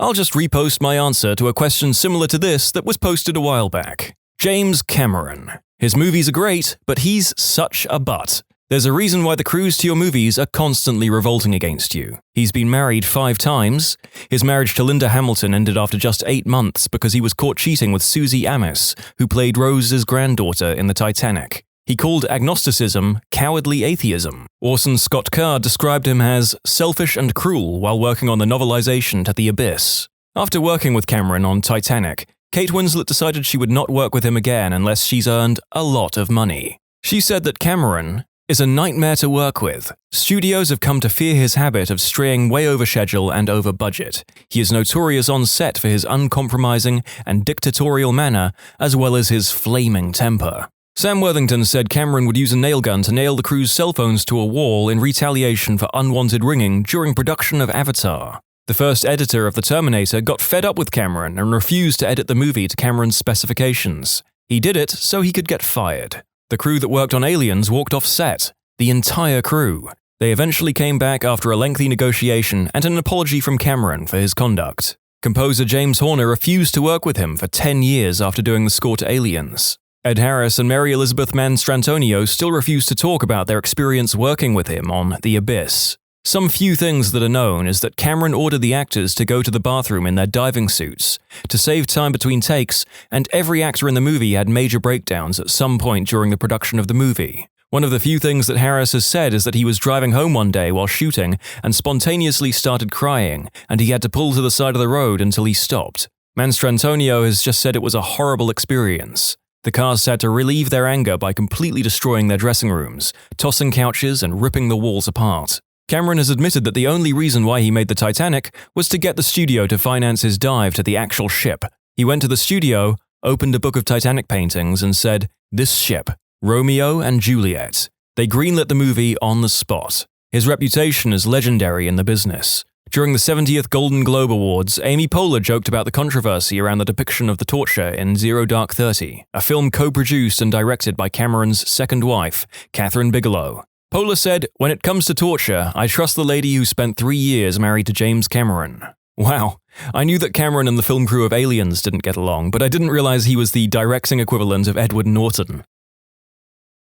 I'll just repost my answer to a question similar to this that was posted a while back. James Cameron. His movies are great, but he's such a butt. There's a reason why the crews to your movies are constantly revolting against you. He's been married 5 times. His marriage to Linda Hamilton ended after just 8 months because he was caught cheating with Susie Amis, who played Rose's granddaughter in the Titanic. He called agnosticism cowardly atheism. Orson Scott Card described him as selfish and cruel while working on the novelization to The Abyss. After working with Cameron on Titanic, Kate Winslet decided she would not work with him again unless she's earned a lot of money. She said that Cameron is a nightmare to work with. Studios have come to fear his habit of straying way over schedule and over budget. He is notorious on set for his uncompromising and dictatorial manner, as well as his flaming temper. Sam Worthington said Cameron would use a nail gun to nail the crew's cell phones to a wall in retaliation for unwanted ringing during production of Avatar. The first editor of The Terminator got fed up with Cameron and refused to edit the movie to Cameron's specifications. He did it so he could get fired. The crew that worked on Aliens walked off set. The entire crew. They eventually came back after a lengthy negotiation and an apology from Cameron for his conduct. Composer James Horner refused to work with him for 10 years after doing the score to Aliens. Ed Harris and Mary Elizabeth Mastrantonio still refuse to talk about their experience working with him on The Abyss. Some few things that are known is that Cameron ordered the actors to go to the bathroom in their diving suits to save time between takes, and every actor in the movie had major breakdowns at some point during the production of the movie. One of the few things that Harris has said is that he was driving home one day while shooting and spontaneously started crying, and he had to pull to the side of the road until he stopped. Mastrantonio has just said it was a horrible experience. The cast had to relieve their anger by completely destroying their dressing rooms, tossing couches and ripping the walls apart. Cameron has admitted that the only reason why he made the Titanic was to get the studio to finance his dive to the actual ship. He went to the studio, opened a book of Titanic paintings and said, "This ship, Romeo and Juliet." They greenlit the movie on the spot. His reputation is legendary in the business. During the 70th Golden Globe Awards, Amy Poehler joked about the controversy around the depiction of the torture in Zero Dark 30, a film co-produced and directed by Cameron's second wife, Kathryn Bigelow. Poehler said, "When it comes to torture, I trust the lady who spent 3 years married to James Cameron." Wow, I knew that Cameron and the film crew of Aliens didn't get along, but I didn't realize he was the directing equivalent of Edward Norton.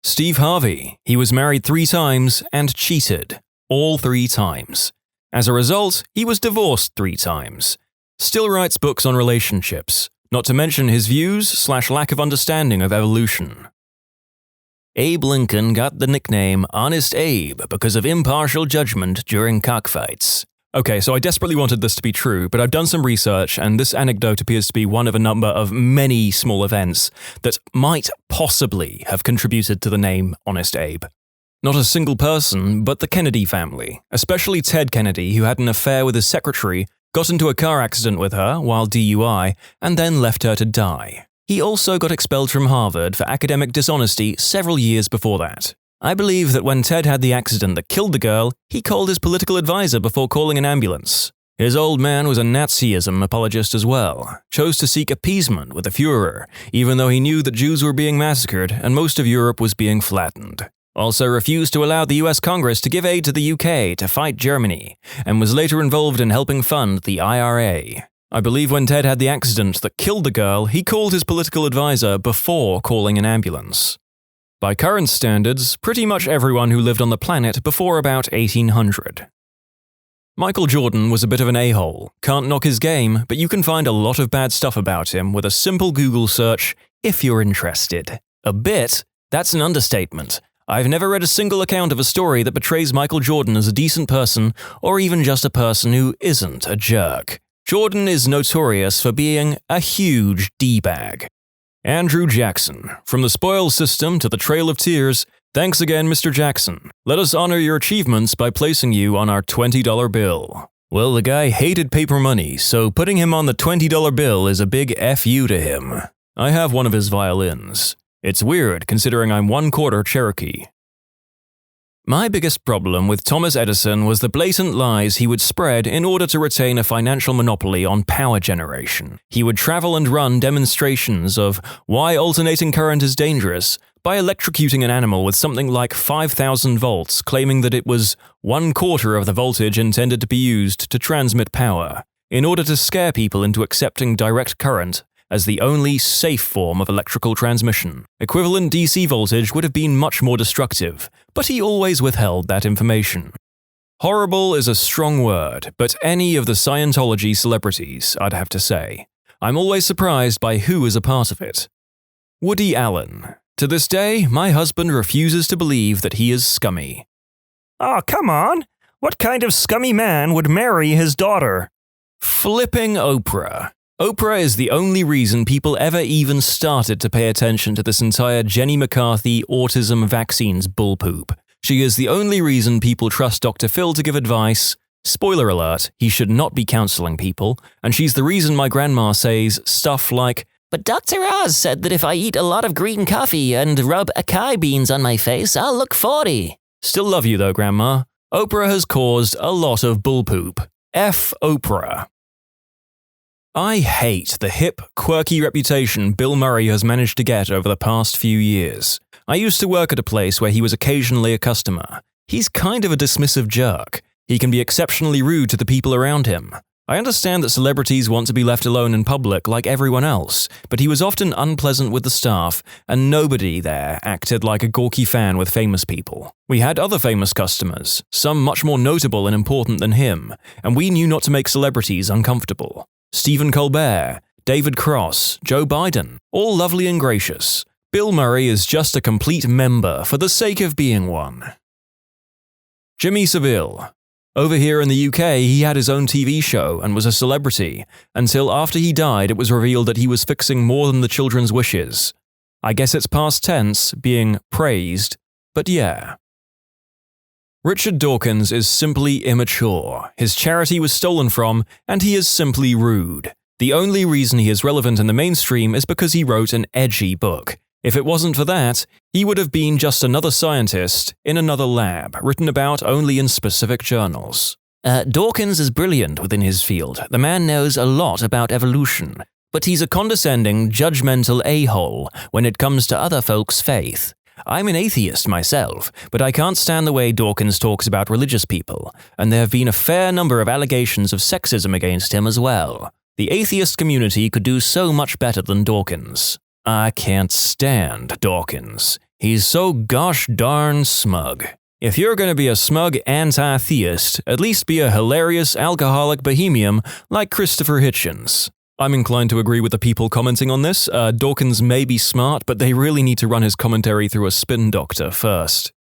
Steve Harvey. He was married 3 times and cheated. All 3 times. As a result, he was divorced 3 times. Still writes books on relationships, not to mention his views/lack of understanding of evolution. Abe Lincoln got the nickname Honest Abe because of impartial judgment during cockfights. Okay, so I desperately wanted this to be true, but I've done some research, and this anecdote appears to be one of a number of many small events that might possibly have contributed to the name Honest Abe. Not a single person, but the Kennedy family, especially Ted Kennedy, who had an affair with his secretary, got into a car accident with her while DUI, and then left her to die. He also got expelled from Harvard for academic dishonesty several years before that. I believe that when Ted had the accident that killed the girl, he called his political advisor before calling an ambulance. His old man was a Nazism apologist as well, chose to seek appeasement with the Führer, even though he knew that Jews were being massacred and most of Europe was being flattened. Also refused to allow the US Congress to give aid to the UK to fight Germany, and was later involved in helping fund the IRA. I believe when Ted had the accident that killed the girl, he called his political advisor before calling an ambulance. By current standards, pretty much everyone who lived on the planet before about 1800. Michael Jordan was a bit of an a-hole. Can't knock his game, but you can find a lot of bad stuff about him with a simple Google search if you're interested. A bit? That's an understatement. I've never read a single account of a story that portrays Michael Jordan as a decent person or even just a person who isn't a jerk. Jordan is notorious for being a huge D-bag. Andrew Jackson. From the spoils system to the Trail of Tears, thanks again, Mr. Jackson. Let us honor your achievements by placing you on our $20 bill. Well, the guy hated paper money, so putting him on the $20 bill is a big FU to him. I have one of his violins. It's weird, considering I'm 1/4 Cherokee. My biggest problem with Thomas Edison was the blatant lies he would spread in order to retain a financial monopoly on power generation. He would travel and run demonstrations of why alternating current is dangerous by electrocuting an animal with something like 5,000 volts, claiming that it was 1/4 of the voltage intended to be used to transmit power, in order to scare people into accepting direct current as the only safe form of electrical transmission. Equivalent DC voltage would have been much more destructive, but he always withheld that information. Horrible is a strong word, but any of the Scientology celebrities, I'd have to say. I'm always surprised by who is a part of it. Woody Allen. To this day, my husband refuses to believe that he is scummy. Oh, come on! What kind of scummy man would marry his daughter? Flipping Oprah. Oprah is the only reason people ever even started to pay attention to this entire Jenny McCarthy autism vaccines bullpoop. She is the only reason people trust Dr. Phil to give advice. Spoiler alert, he should not be counseling people, and she's the reason my grandma says stuff like, "But Dr. Oz said that if I eat a lot of green coffee and rub acai beans on my face, I'll look 40. Still love you though, Grandma. Oprah has caused a lot of bullpoop. F Oprah. I hate the hip, quirky reputation Bill Murray has managed to get over the past few years. I used to work at a place where he was occasionally a customer. He's kind of a dismissive jerk. He can be exceptionally rude to the people around him. I understand that celebrities want to be left alone in public like everyone else, but he was often unpleasant with the staff, and nobody there acted like a gawky fan with famous people. We had other famous customers, some much more notable and important than him, and we knew not to make celebrities uncomfortable. Stephen Colbert, David Cross, Joe Biden, all lovely and gracious. Bill Murray is just a complete member for the sake of being one. Jimmy Savile. Over here in the UK, he had his own TV show and was a celebrity, until after he died it was revealed that he was fixing more than the children's wishes. I guess it's past tense, being praised, but yeah. Richard Dawkins is simply immature, his charity was stolen from, and he is simply rude. The only reason he is relevant in the mainstream is because he wrote an edgy book. If it wasn't for that, he would have been just another scientist in another lab, written about only in specific journals. Dawkins is brilliant within his field. The man knows a lot about evolution, but he's a condescending, judgmental a-hole when it comes to other folks' faith. I'm an atheist myself, but I can't stand the way Dawkins talks about religious people, and there have been a fair number of allegations of sexism against him as well. The atheist community could do so much better than Dawkins. I can't stand Dawkins. He's so gosh darn smug. If you're going to be a smug anti-theist, at least be a hilarious alcoholic bohemian like Christopher Hitchens. I'm inclined to agree with the people commenting on this. Dawkins may be smart, but they really need to run his commentary through a spin doctor first.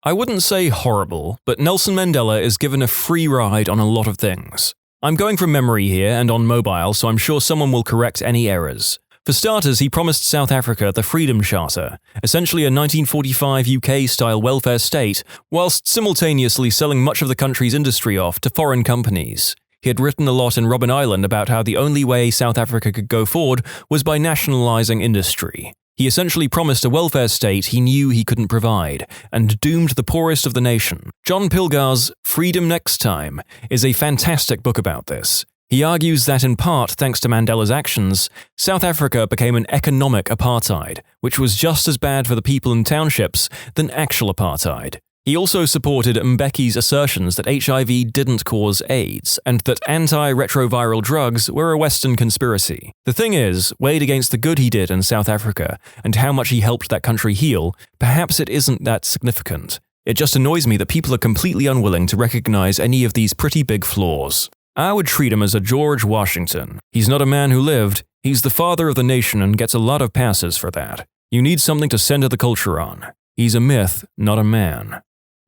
I wouldn't say horrible, but Nelson Mandela is given a free ride on a lot of things. I'm going from memory here and on mobile, so I'm sure someone will correct any errors. For starters, he promised South Africa the Freedom Charter, essentially a 1945 UK-style welfare state, whilst simultaneously selling much of the country's industry off to foreign companies. He had written a lot in Robben Island about how the only way South Africa could go forward was by nationalising industry. He essentially promised a welfare state he knew he couldn't provide, and doomed the poorest of the nation. John Pilgar's Freedom Next Time is a fantastic book about this. He argues that in part thanks to Mandela's actions, South Africa became an economic apartheid, which was just as bad for the people in townships than actual apartheid. He also supported Mbeki's assertions that HIV didn't cause AIDS, and that anti-retroviral drugs were a Western conspiracy. The thing is, weighed against the good he did in South Africa, and how much he helped that country heal, perhaps it isn't that significant. It just annoys me that people are completely unwilling to recognize any of these pretty big flaws. I would treat him as a George Washington. He's not a man who lived, he's the father of the nation and gets a lot of passes for that. You need something to center the culture on. He's a myth, not a man.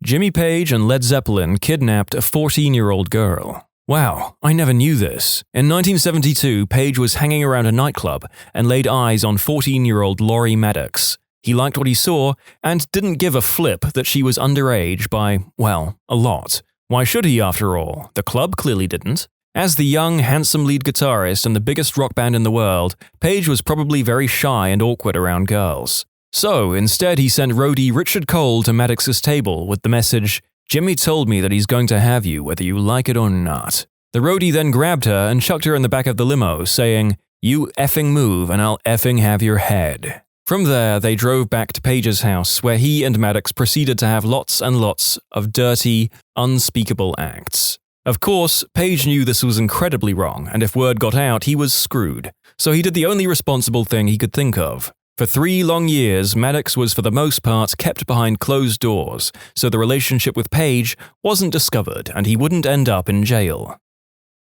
Jimmy Page and Led Zeppelin kidnapped a 14-year-old girl. Wow, I never knew this. In 1972, Page was hanging around a nightclub and laid eyes on 14-year-old Laurie Maddox. He liked what he saw and didn't give a flip that she was underage by, well, a lot. Why should he, after all? The club clearly didn't. As the young, handsome lead guitarist in the biggest rock band in the world, Page was probably very shy and awkward around girls. So, instead he sent roadie Richard Cole to Maddox's table with the message, "Jimmy told me that he's going to have you whether you like it or not." The roadie then grabbed her and chucked her in the back of the limo, saying, "You effing move and I'll effing have your head." From there, they drove back to Page's house, where he and Maddox proceeded to have lots and lots of dirty, unspeakable acts. Of course, Page knew this was incredibly wrong, and if word got out, he was screwed. So he did the only responsible thing he could think of. For 3 long years, Maddox was for the most part kept behind closed doors, so the relationship with Page wasn't discovered, and he wouldn't end up in jail.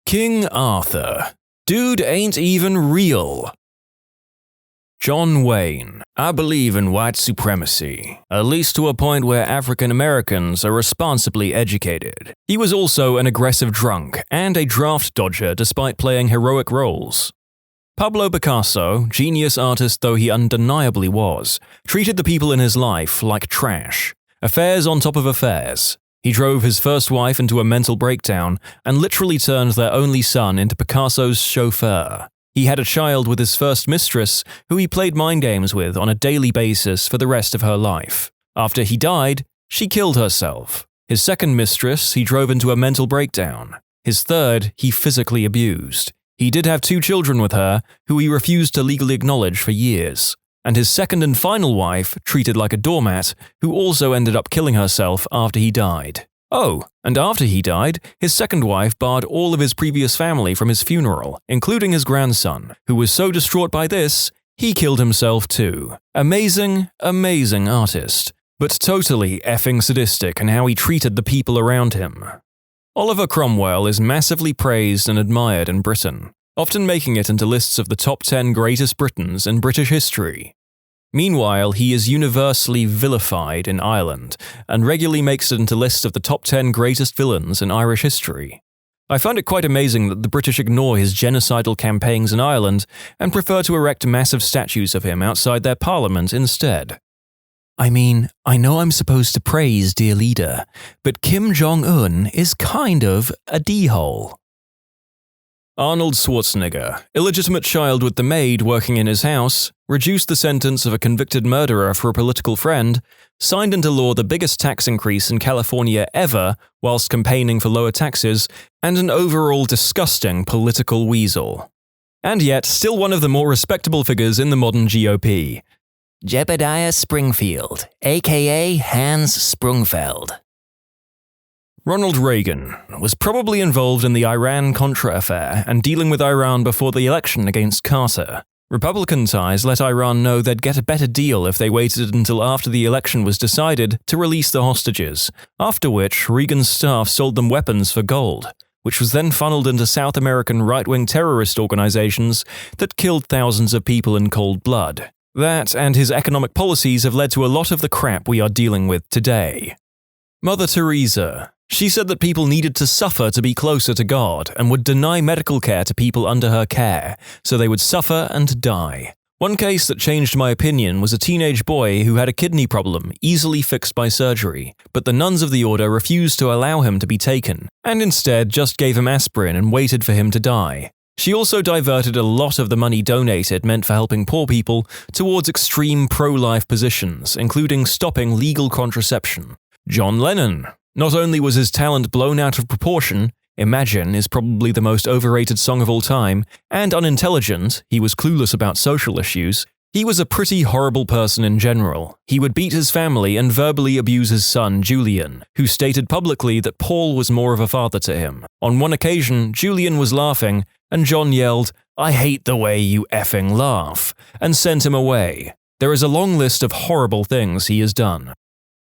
King Arthur. Dude ain't even real. John Wayne. I believe in white supremacy, at least to a point where African Americans are responsibly educated. He was also an aggressive drunk and a draft dodger despite playing heroic roles. Pablo Picasso, genius artist though he undeniably was, treated the people in his life like trash. Affairs on top of affairs. He drove his first wife into a mental breakdown and literally turned their only son into Picasso's chauffeur. He had a child with his first mistress, who he played mind games with on a daily basis for the rest of her life. After he died, she killed herself. His second mistress, he drove into a mental breakdown. His third, he physically abused. He did have 2 children with her, who he refused to legally acknowledge for years. And his second and final wife, treated like a doormat, who also ended up killing herself after he died. Oh, and after he died, his second wife barred all of his previous family from his funeral, including his grandson, who was so distraught by this, he killed himself too. Amazing, amazing artist, but totally effing sadistic in how he treated the people around him. Oliver Cromwell is massively praised and admired in Britain, often making it into lists of the top 10 greatest Britons in British history. Meanwhile, he is universally vilified in Ireland and regularly makes it into lists of the top 10 greatest villains in Irish history. I find it quite amazing that the British ignore his genocidal campaigns in Ireland and prefer to erect massive statues of him outside their parliament instead. I mean, I know I'm supposed to praise dear leader, but Kim Jong-un is kind of a d-hole. Arnold Schwarzenegger, illegitimate child with the maid working in his house, reduced the sentence of a convicted murderer for a political friend, signed into law the biggest tax increase in California ever whilst campaigning for lower taxes, and an overall disgusting political weasel. And yet, still one of the more respectable figures in the modern GOP. Jebediah Springfield, aka Hans Sprungfeld. Ronald Reagan was probably involved in the Iran-Contra affair and dealing with Iran before the election against Carter. Republican ties let Iran know they'd get a better deal if they waited until after the election was decided to release the hostages, after which Reagan's staff sold them weapons for gold, which was then funneled into South American right-wing terrorist organizations that killed thousands of people in cold blood. That and his economic policies have led to a lot of the crap we are dealing with today. Mother Teresa. She said that people needed to suffer to be closer to God and would deny medical care to people under her care, so they would suffer and die. One case that changed my opinion was a teenage boy who had a kidney problem easily fixed by surgery, but the nuns of the order refused to allow him to be taken, and instead just gave him aspirin and waited for him to die. She also diverted a lot of the money donated meant for helping poor people towards extreme pro-life positions, including stopping legal contraception. John Lennon. Not only was his talent blown out of proportion, Imagine is probably the most overrated song of all time, and unintelligent, he was clueless about social issues, he was a pretty horrible person in general. He would beat his family and verbally abuse his son, Julian, who stated publicly that Paul was more of a father to him. On one occasion, Julian was laughing, and John yelled, "I hate the way you effing laugh," and sent him away. There is a long list of horrible things he has done.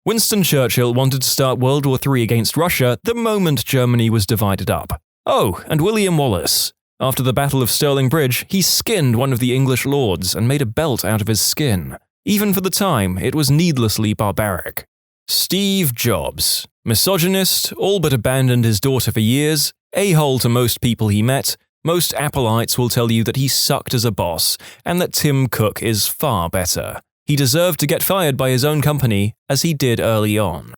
Winston Churchill wanted to start World War III against Russia the moment Germany was divided up. Oh, and William Wallace. After the Battle of Stirling Bridge, he skinned one of the English lords and made a belt out of his skin. Even for the time, it was needlessly barbaric. Steve Jobs. Misogynist, all but abandoned his daughter for years, a-hole to most people he met, most Appleites will tell you that he sucked as a boss, and that Tim Cook is far better. He deserved to get fired by his own company, as he did early on.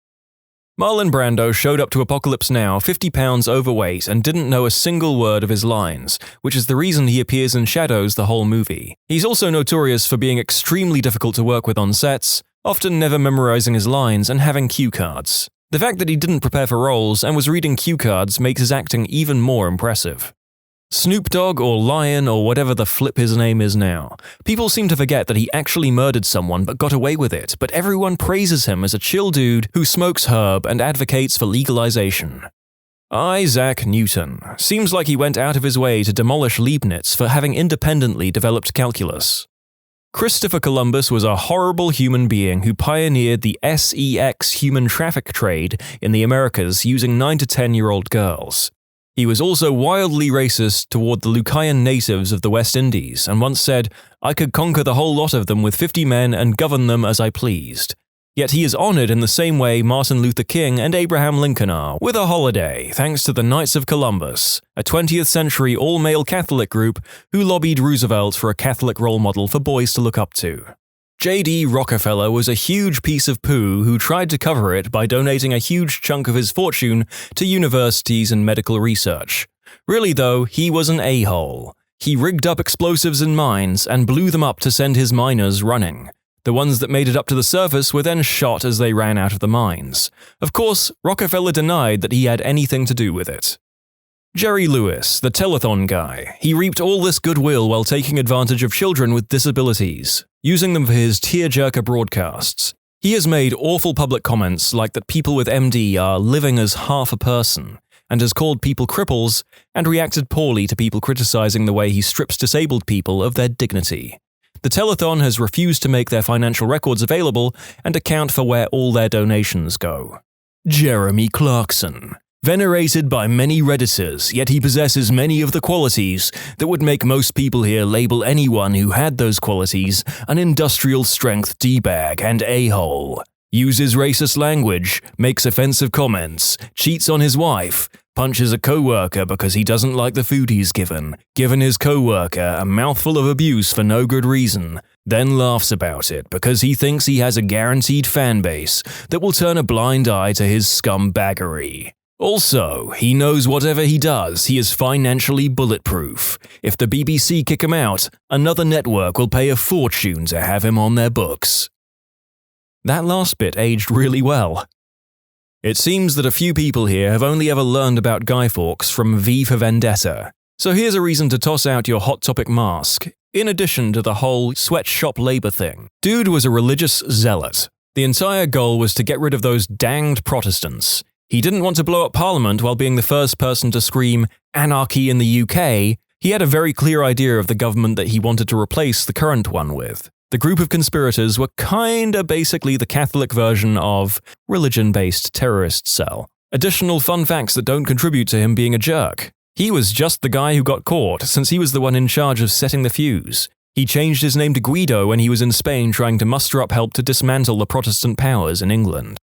Marlon Brando showed up to Apocalypse Now 50 pounds overweight and didn't know a single word of his lines, which is the reason he appears in shadows the whole movie. He's also notorious for being extremely difficult to work with on sets, often never memorizing his lines and having cue cards. The fact that he didn't prepare for roles and was reading cue cards makes his acting even more impressive. Snoop Dogg or Lion or whatever the flip his name is now. People seem to forget that he actually murdered someone but got away with it, but everyone praises him as a chill dude who smokes herb and advocates for legalization. Isaac Newton. Seems like he went out of his way to demolish Leibniz for having independently developed calculus. Christopher Columbus was a horrible human being who pioneered the sex human traffic trade in the Americas using 9 to 10-year-old girls. He was also wildly racist toward the Lucayan natives of the West Indies and once said, "I could conquer the whole lot of them with 50 men and govern them as I pleased." Yet he is honored in the same way Martin Luther King and Abraham Lincoln are, with a holiday thanks to the Knights of Columbus, a 20th century all-male Catholic group who lobbied Roosevelt for a Catholic role model for boys to look up to. J.D. Rockefeller was a huge piece of poo who tried to cover it by donating a huge chunk of his fortune to universities and medical research. Really though, he was an a-hole. He rigged up explosives in mines and blew them up to send his miners running. The ones that made it up to the surface were then shot as they ran out of the mines. Of course, Rockefeller denied that he had anything to do with it. Jerry Lewis, the telethon guy, he reaped all this goodwill while taking advantage of children with disabilities, using them for his tearjerker broadcasts. He has made awful public comments like that people with MD are living as half a person, and has called people cripples, and reacted poorly to people criticizing the way he strips disabled people of their dignity. The telethon has refused to make their financial records available and account for where all their donations go. Jeremy Clarkson. Venerated by many Redditors, yet he possesses many of the qualities that would make most people here label anyone who had those qualities an industrial-strength D-bag and a-hole. Uses racist language, makes offensive comments, cheats on his wife, punches a co-worker because he doesn't like the food he's given his co-worker a mouthful of abuse for no good reason, then laughs about it because he thinks he has a guaranteed fan base that will turn a blind eye to his scumbaggery. Also, he knows whatever he does, he is financially bulletproof. If the BBC kick him out, another network will pay a fortune to have him on their books. That last bit aged really well. It seems that a few people here have only ever learned about Guy Fawkes from V for Vendetta. So here's a reason to toss out your Hot Topic mask, in addition to the whole sweatshop labor thing. Dude was a religious zealot. The entire goal was to get rid of those danged Protestants. He didn't want to blow up Parliament while being the first person to scream "anarchy in the UK." He had a very clear idea of the government that he wanted to replace the current one with. The group of conspirators were kinda basically the Catholic version of religion-based terrorist cell. Additional fun facts that don't contribute to him being a jerk. He was just the guy who got caught, since he was the one in charge of setting the fuse. He changed his name to Guido when he was in Spain trying to muster up help to dismantle the Protestant powers in England.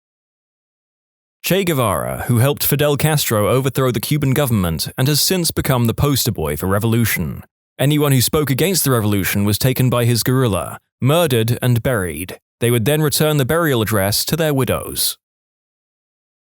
Che Guevara, who helped Fidel Castro overthrow the Cuban government and has since become the poster boy for revolution. Anyone who spoke against the revolution was taken by his guerrilla, murdered and buried. They would then return the burial address to their widows.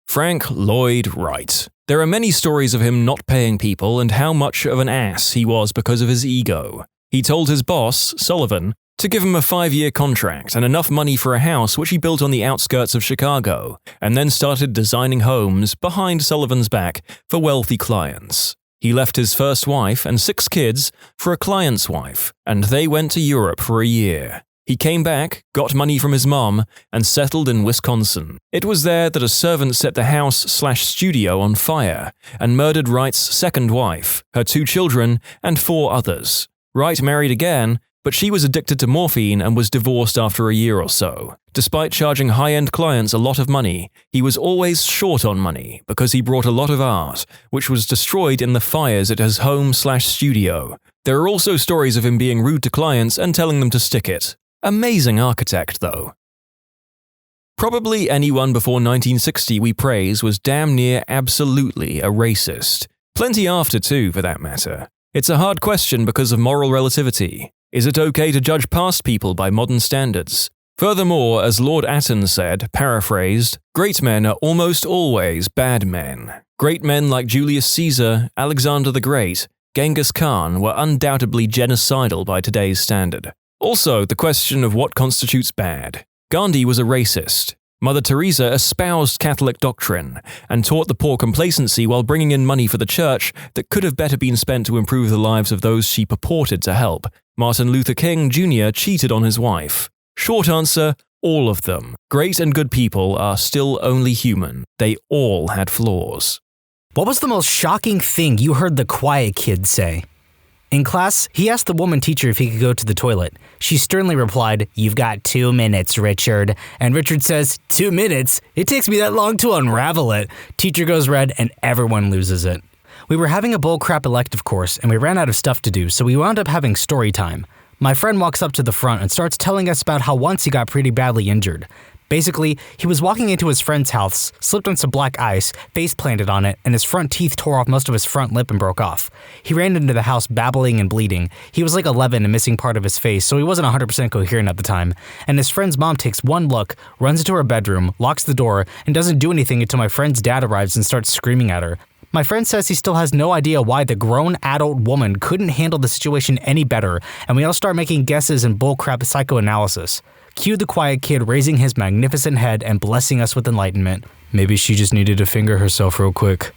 Frank Lloyd Wright. There are many stories of him not paying people and how much of an ass he was because of his ego. He told his boss, Sullivan, to give him a 5-year contract and enough money for a house which he built on the outskirts of Chicago, and then started designing homes behind Sullivan's back for wealthy clients. He left his first wife and 6 kids for a client's wife, and they went to Europe for a year. He came back, got money from his mom, and settled in Wisconsin. It was there that a servant set the house/studio on fire and murdered Wright's second wife, her 2 children, and 4 others. Wright married again, but she was addicted to morphine and was divorced after a year or so. Despite charging high-end clients a lot of money, he was always short on money because he brought a lot of art, which was destroyed in the fires at his home/studio. There are also stories of him being rude to clients and telling them to stick it. Amazing architect, though. Probably anyone before 1960 we praise was damn near absolutely a racist. Plenty after too, for that matter. It's a hard question because of moral relativity. Is it okay to judge past people by modern standards? Furthermore, as Lord Atton said, paraphrased, great men are almost always bad men. Great men like Julius Caesar, Alexander the Great, Genghis Khan were undoubtedly genocidal by today's standard. Also, the question of what constitutes bad. Gandhi was a racist. Mother Teresa espoused Catholic doctrine and taught the poor complacency while bringing in money for the church that could have better been spent to improve the lives of those she purported to help. Martin Luther King Jr. cheated on his wife. Short answer, all of them. Great and good people are still only human. They all had flaws. What was the most shocking thing you heard the quiet kid say? In class, he asked the woman teacher if he could go to the toilet. She sternly replied, "You've got 2 minutes, Richard." And Richard says, 2 minutes? It takes me that long to unravel it. Teacher goes red and everyone loses it. We were having a bullcrap elective course and we ran out of stuff to do, so we wound up having story time. My friend walks up to the front and starts telling us about how once he got pretty badly injured. Basically, he was walking into his friend's house, slipped on some black ice, face planted on it, and his front teeth tore off most of his front lip and broke off. He ran into the house babbling and bleeding. He was like 11 and missing part of his face, so he wasn't 100% coherent at the time. And his friend's mom takes one look, runs into her bedroom, locks the door, and doesn't do anything until my friend's dad arrives and starts screaming at her. My friend says he still has no idea why the grown adult woman couldn't handle the situation any better, and we all start making guesses and bullcrap psychoanalysis. Cue the quiet kid raising his magnificent head and blessing us with enlightenment. Maybe she just needed to finger herself real quick.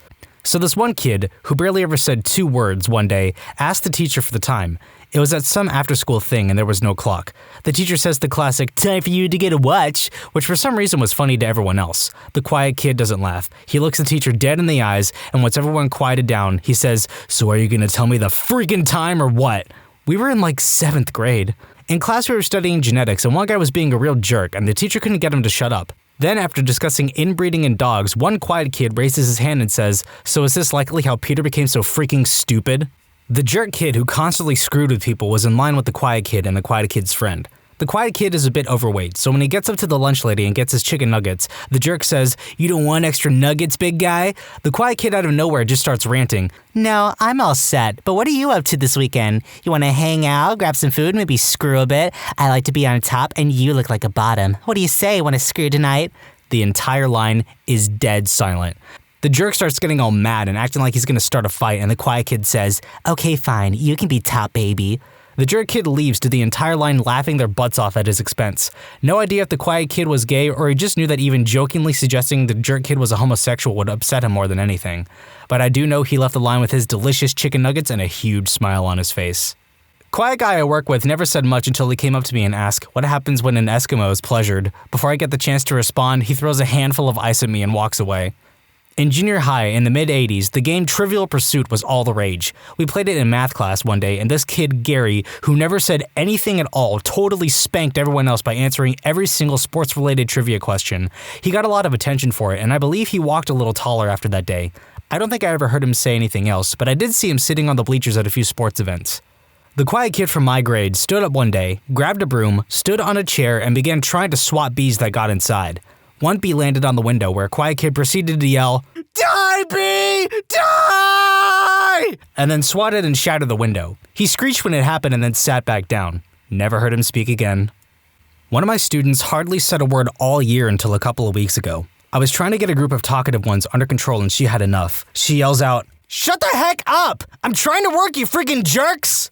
So this one kid, who barely ever said 2 words one day, asked the teacher for the time. It was at some after-school thing and there was no clock. The teacher says the classic, "Time for you to get a watch," which for some reason was funny to everyone else. The quiet kid doesn't laugh. He looks the teacher dead in the eyes, and once everyone quieted down, he says, "So are you gonna tell me the freaking time or what?" We were in like 7th grade. In class we were studying genetics and one guy was being a real jerk and the teacher couldn't get him to shut up. Then, after discussing inbreeding in dogs, one quiet kid raises his hand and says, "So is this likely how Peter became so freaking stupid?" The jerk kid who constantly screwed with people was in line with the quiet kid and the quiet kid's friend. The quiet kid is a bit overweight, so when he gets up to the lunch lady and gets his chicken nuggets, the jerk says, "You don't want extra nuggets, big guy?" The quiet kid out of nowhere just starts ranting. "No, I'm all set, but what are you up to this weekend? You want to hang out, grab some food, maybe screw a bit? I like to be on top and you look like a bottom. What do you say, want to screw tonight?" The entire line is dead silent. The jerk starts getting all mad and acting like he's going to start a fight, and the quiet kid says, "Okay, fine, you can be top, baby." The jerk kid leaves to the entire line laughing their butts off at his expense. No idea if the quiet kid was gay or he just knew that even jokingly suggesting the jerk kid was a homosexual would upset him more than anything. But I do know he left the line with his delicious chicken nuggets and a huge smile on his face. Quiet guy I work with never said much until he came up to me and asked what happens when an Eskimo is pleasured. Before I get the chance to respond, he throws a handful of ice at me and walks away. In junior high, in the mid-'80s, the game Trivial Pursuit was all the rage. We played it in math class one day, and this kid, Gary, who never said anything at all, totally spanked everyone else by answering every single sports-related trivia question. He got a lot of attention for it, and I believe he walked a little taller after that day. I don't think I ever heard him say anything else, but I did see him sitting on the bleachers at a few sports events. The quiet kid from my grade stood up one day, grabbed a broom, stood on a chair, and began trying to swat bees that got inside. One bee landed on the window where a quiet kid proceeded to yell, "Die, bee! Die!" and then swatted and shattered the window. He screeched when it happened and then sat back down. Never heard him speak again. One of my students hardly said a word all year until a couple of weeks ago. I was trying to get a group of talkative ones under control and she had enough. She yells out, "Shut the heck up! I'm trying to work, you freaking jerks!"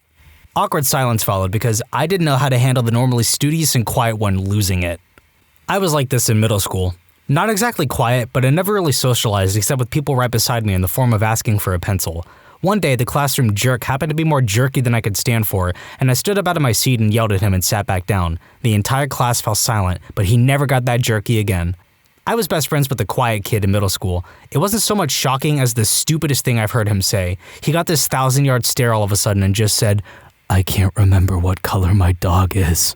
Awkward silence followed because I didn't know how to handle the normally studious and quiet one losing it. I was like this in middle school. Not exactly quiet, but I never really socialized except with people right beside me in the form of asking for a pencil. One day, the classroom jerk happened to be more jerky than I could stand for, and I stood up out of my seat and yelled at him and sat back down. The entire class fell silent, but he never got that jerky again. I was best friends with the quiet kid in middle school. It wasn't so much shocking as the stupidest thing I've heard him say. He got this 1,000-yard stare all of a sudden and just said, "I can't remember what color my dog is."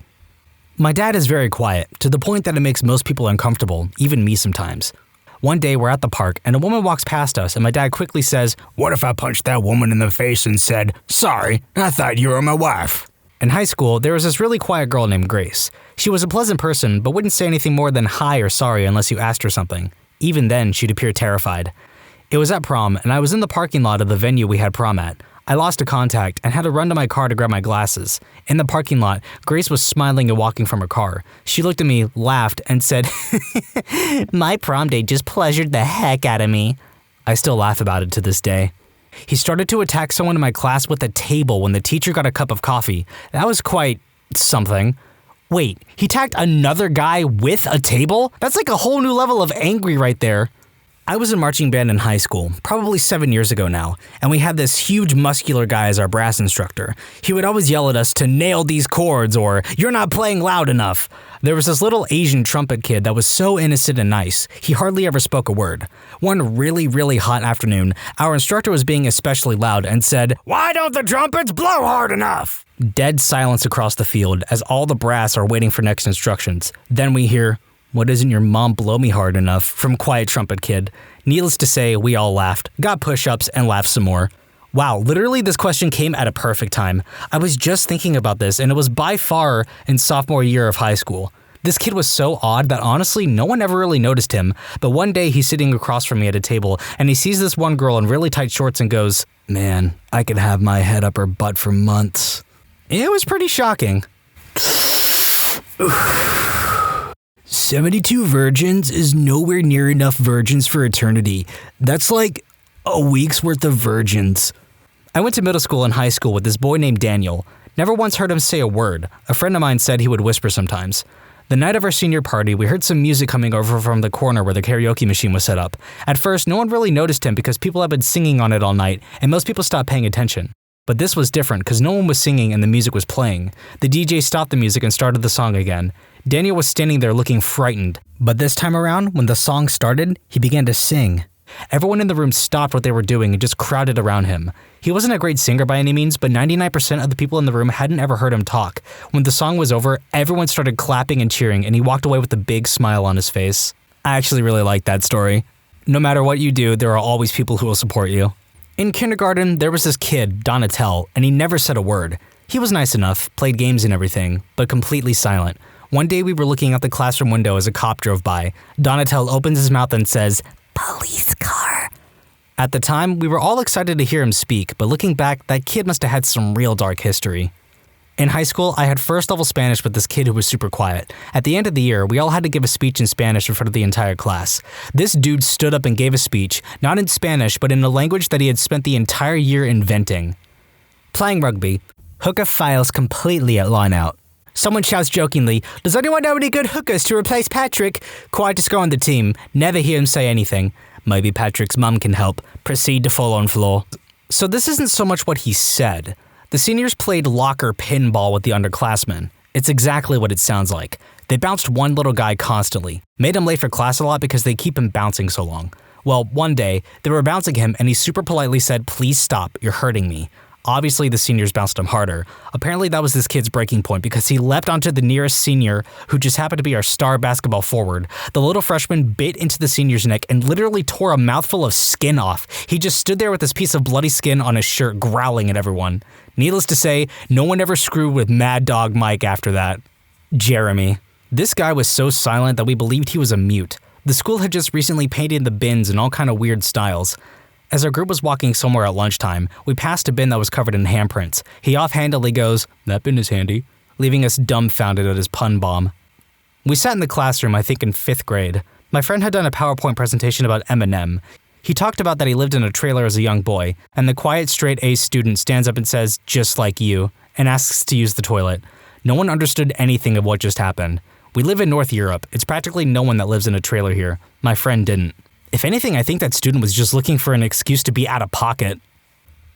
My dad is very quiet, to the point that it makes most people uncomfortable, even me sometimes. One day we're at the park and a woman walks past us and my dad quickly says, "What if I punched that woman in the face and said, 'Sorry, I thought you were my wife'?" In high school, there was this really quiet girl named Grace. She was a pleasant person, but wouldn't say anything more than hi or sorry unless you asked her something. Even then, she'd appear terrified. It was at prom, and I was in the parking lot of the venue we had prom at. I lost a contact and had to run to my car to grab my glasses. In the parking lot, Grace was smiling and walking from her car. She looked at me, laughed, and said, "My prom date just pleasured the heck out of me." I still laugh about it to this day. He started to attack someone in my class with a table when the teacher got a cup of coffee. That was quite something. Wait, he attacked another guy with a table? That's like a whole new level of angry right there. I was in marching band in high school, probably 7 years ago now, and we had this huge muscular guy as our brass instructor. He would always yell at us to nail these chords or, "You're not playing loud enough." There was this little Asian trumpet kid that was so innocent and nice, he hardly ever spoke a word. One really hot afternoon, our instructor was being especially loud and said, "Why don't the trumpets blow hard enough?" Dead silence across the field as all the brass are waiting for next instructions. Then we hear, "What isn't your mom blow me hard enough?" from quiet trumpet kid. Needless to say, we all laughed, got push-ups, and laughed some more. Wow, literally this question came at a perfect time. I was just thinking about this, and it was by far in sophomore year of high school. This kid was so odd that honestly, no one ever really noticed him, but one day he's sitting across from me at a table, and he sees this one girl in really tight shorts and goes, "Man, I could have my head up her butt for months." It was pretty shocking. 72 virgins is nowhere near enough virgins for eternity. That's like a week's worth of virgins. I went to middle school and high school with this boy named Daniel. Never once heard him say a word. A friend of mine said he would whisper sometimes. The night of our senior party, we heard some music coming over from the corner where the karaoke machine was set up. At first, no one really noticed him because people had been singing on it all night, and most people stopped paying attention. But this was different because no one was singing and the music was playing. The DJ stopped the music and started the song again. Daniel was standing there looking frightened. But this time around, when the song started, he began to sing. Everyone in the room stopped what they were doing and just crowded around him. He wasn't a great singer by any means, but 99% of the people in the room hadn't ever heard him talk. When the song was over, everyone started clapping and cheering, and he walked away with a big smile on his face. I actually really like that story. No matter what you do, there are always people who will support you. In kindergarten, there was this kid, Donatel, and he never said a word. He was nice enough, played games and everything, but completely silent. One day we were looking out the classroom window as a cop drove by. Donatel opens his mouth and says, "Police car." At the time, we were all excited to hear him speak, but looking back, that kid must have had some real dark history. In high school, I had first level Spanish with this kid who was super quiet. At the end of the year, we all had to give a speech in Spanish in front of the entire class. This dude stood up and gave a speech, not in Spanish, but in a language that he had spent the entire year inventing. Playing rugby, hooker fails completely at line out. Someone shouts jokingly, "Does anyone know any good hookers to replace Patrick?" Quiet to score on the team. Never hear him say anything. Maybe Patrick's mum can help. Proceed to fall on floor. So this isn't so much what he said. The seniors played locker pinball with the underclassmen. It's exactly what it sounds like. They bounced one little guy constantly, made him late for class a lot because they keep him bouncing so long. Well, one day, they were bouncing him and he super politely said, "Please stop, you're hurting me." Obviously, the seniors bounced him harder. Apparently, that was this kid's breaking point because he leapt onto the nearest senior, who just happened to be our star basketball forward. The little freshman bit into the senior's neck and literally tore a mouthful of skin off. He just stood there with this piece of bloody skin on his shirt, growling at everyone. Needless to say, no one ever screwed with Mad Dog Mike after that. Jeremy. This guy was so silent that we believed he was a mute. The school had just recently painted the bins in all kind of weird styles. As our group was walking somewhere at lunchtime, we passed a bin that was covered in handprints. He offhandedly goes, "That bin is handy," leaving us dumbfounded at his pun bomb. We sat in the classroom, I think in 5th grade. My friend had done a PowerPoint presentation about Eminem. He talked about that he lived in a trailer as a young boy, and the quiet straight A student stands up and says, "Just like you," and asks to use the toilet. No one understood anything of what just happened. We live in North Europe. It's practically no one that lives in a trailer here. My friend didn't. If anything, I think that student was just looking for an excuse to be out of pocket.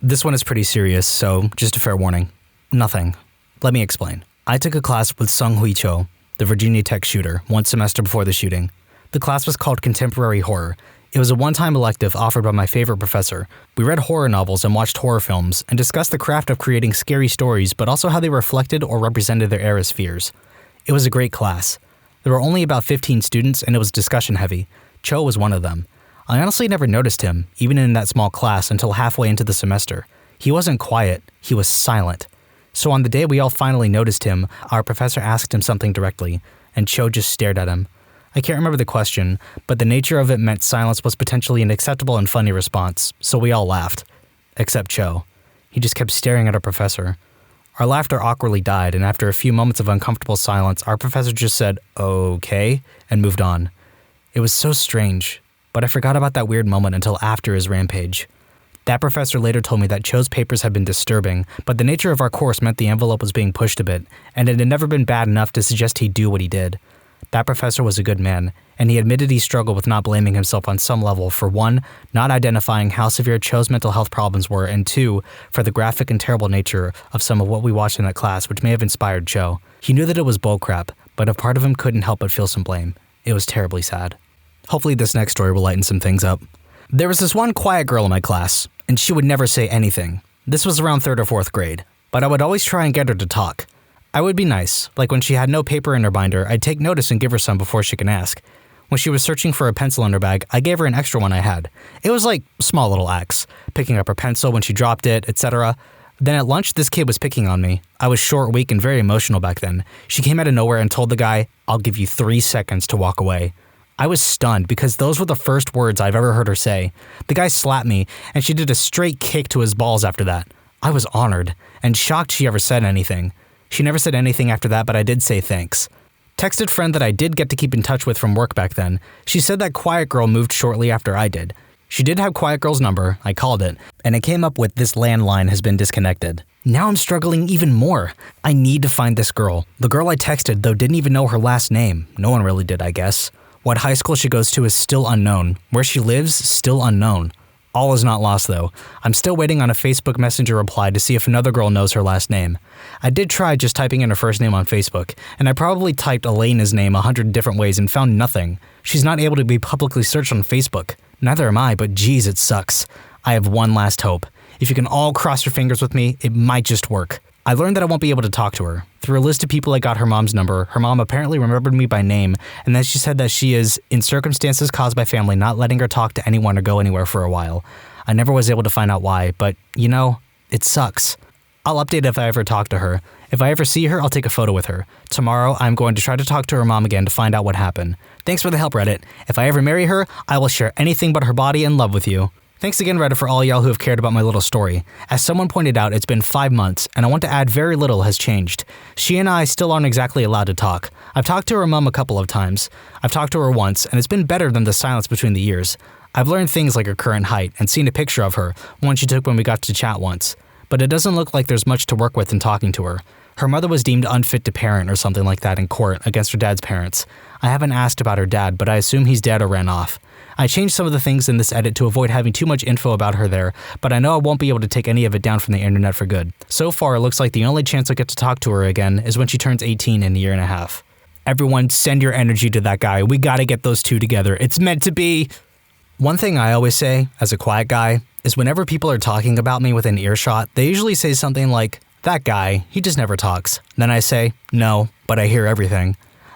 This one is pretty serious, so just a fair warning. Nothing. Let me explain. I took a class with Sung Hui Cho, the Virginia Tech shooter, one semester before the shooting. The class was called Contemporary Horror. It was a one-time elective offered by my favorite professor. We read horror novels and watched horror films, and discussed the craft of creating scary stories, but also how they reflected or represented their era's fears. It was a great class. There were only about 15 students, and it was discussion-heavy. Cho was one of them. I honestly never noticed him, even in that small class, until halfway into the semester. He wasn't quiet, he was silent. So on the day we all finally noticed him, our professor asked him something directly, and Cho just stared at him. I can't remember the question, but the nature of it meant silence was potentially an acceptable and funny response, so we all laughed. Except Cho. He just kept staring at our professor. Our laughter awkwardly died, and after a few moments of uncomfortable silence, our professor just said, "Okay," and moved on. It was so strange, but I forgot about that weird moment until after his rampage. That professor later told me that Cho's papers had been disturbing, but the nature of our course meant the envelope was being pushed a bit, and it had never been bad enough to suggest he'd do what he did. That professor was a good man, and he admitted he struggled with not blaming himself on some level for 1, not identifying how severe Cho's mental health problems were, and 2, for the graphic and terrible nature of some of what we watched in that class, which may have inspired Cho. He knew that it was bullcrap, but a part of him couldn't help but feel some blame. It was terribly sad. Hopefully this next story will lighten some things up. There was this one quiet girl in my class, and she would never say anything. This was around 3rd or 4th grade, but I would always try and get her to talk. I would be nice, like when she had no paper in her binder, I'd take notice and give her some before she can ask. When she was searching for a pencil in her bag, I gave her an extra one I had. It was like small little acts, picking up her pencil when she dropped it, etc. Then at lunch, this kid was picking on me. I was short, weak, and very emotional back then. She came out of nowhere and told the guy, "I'll give you 3 seconds to walk away." I was stunned because those were the first words I've ever heard her say. The guy slapped me, and she did a straight kick to his balls after that. I was honored, and shocked she ever said anything. She never said anything after that, but I did say thanks. Texted friend that I did get to keep in touch with from work back then. She said that Quiet Girl moved shortly after I did. She did have Quiet Girl's number, I called it, and it came up with "this landline has been disconnected." Now I'm struggling even more. I need to find this girl. The girl I texted, though, didn't even know her last name. No one really did, I guess. What high school she goes to is still unknown. Where she lives, still unknown. All is not lost, though. I'm still waiting on a Facebook Messenger reply to see if another girl knows her last name. I did try just typing in her first name on Facebook, and I probably typed Elena's name 100 different ways and found nothing. She's not able to be publicly searched on Facebook. Neither am I, but geez, it sucks. I have one last hope. If you can all cross your fingers with me, it might just work. I learned that I won't be able to talk to her. Through a list of people I got her mom's number, her mom apparently remembered me by name, and then she said that she is in circumstances caused by family not letting her talk to anyone or go anywhere for a while. I never was able to find out why, but, it sucks. I'll update if I ever talk to her. If I ever see her, I'll take a photo with her. Tomorrow, I'm going to try to talk to her mom again to find out what happened. Thanks for the help, Reddit. If I ever marry her, I will share anything but her body and love with you. Thanks again, Reddit, for all y'all who have cared about my little story. As someone pointed out, it's been 5 months, and I want to add very little has changed. She and I still aren't exactly allowed to talk. I've talked to her mom a couple of times. I've talked to her once, and it's been better than the silence between the years. I've learned things like her current height and seen a picture of her, one she took when we got to chat once. But it doesn't look like there's much to work with in talking to her. Her mother was deemed unfit to parent or something like that in court against her dad's parents. I haven't asked about her dad, but I assume he's dead or ran off. I changed some of the things in this edit to avoid having too much info about her there, but I know I won't be able to take any of it down from the internet for good. So far, it looks like the only chance I'll get to talk to her again is when she turns 18 in a year and a half. Everyone, send your energy to that guy. We gotta get those two together. It's meant to be. One thing I always say, as a quiet guy, is whenever people are talking about me within earshot, they usually say something like, "That guy, he just never talks." Then I say, "No, but I hear everything."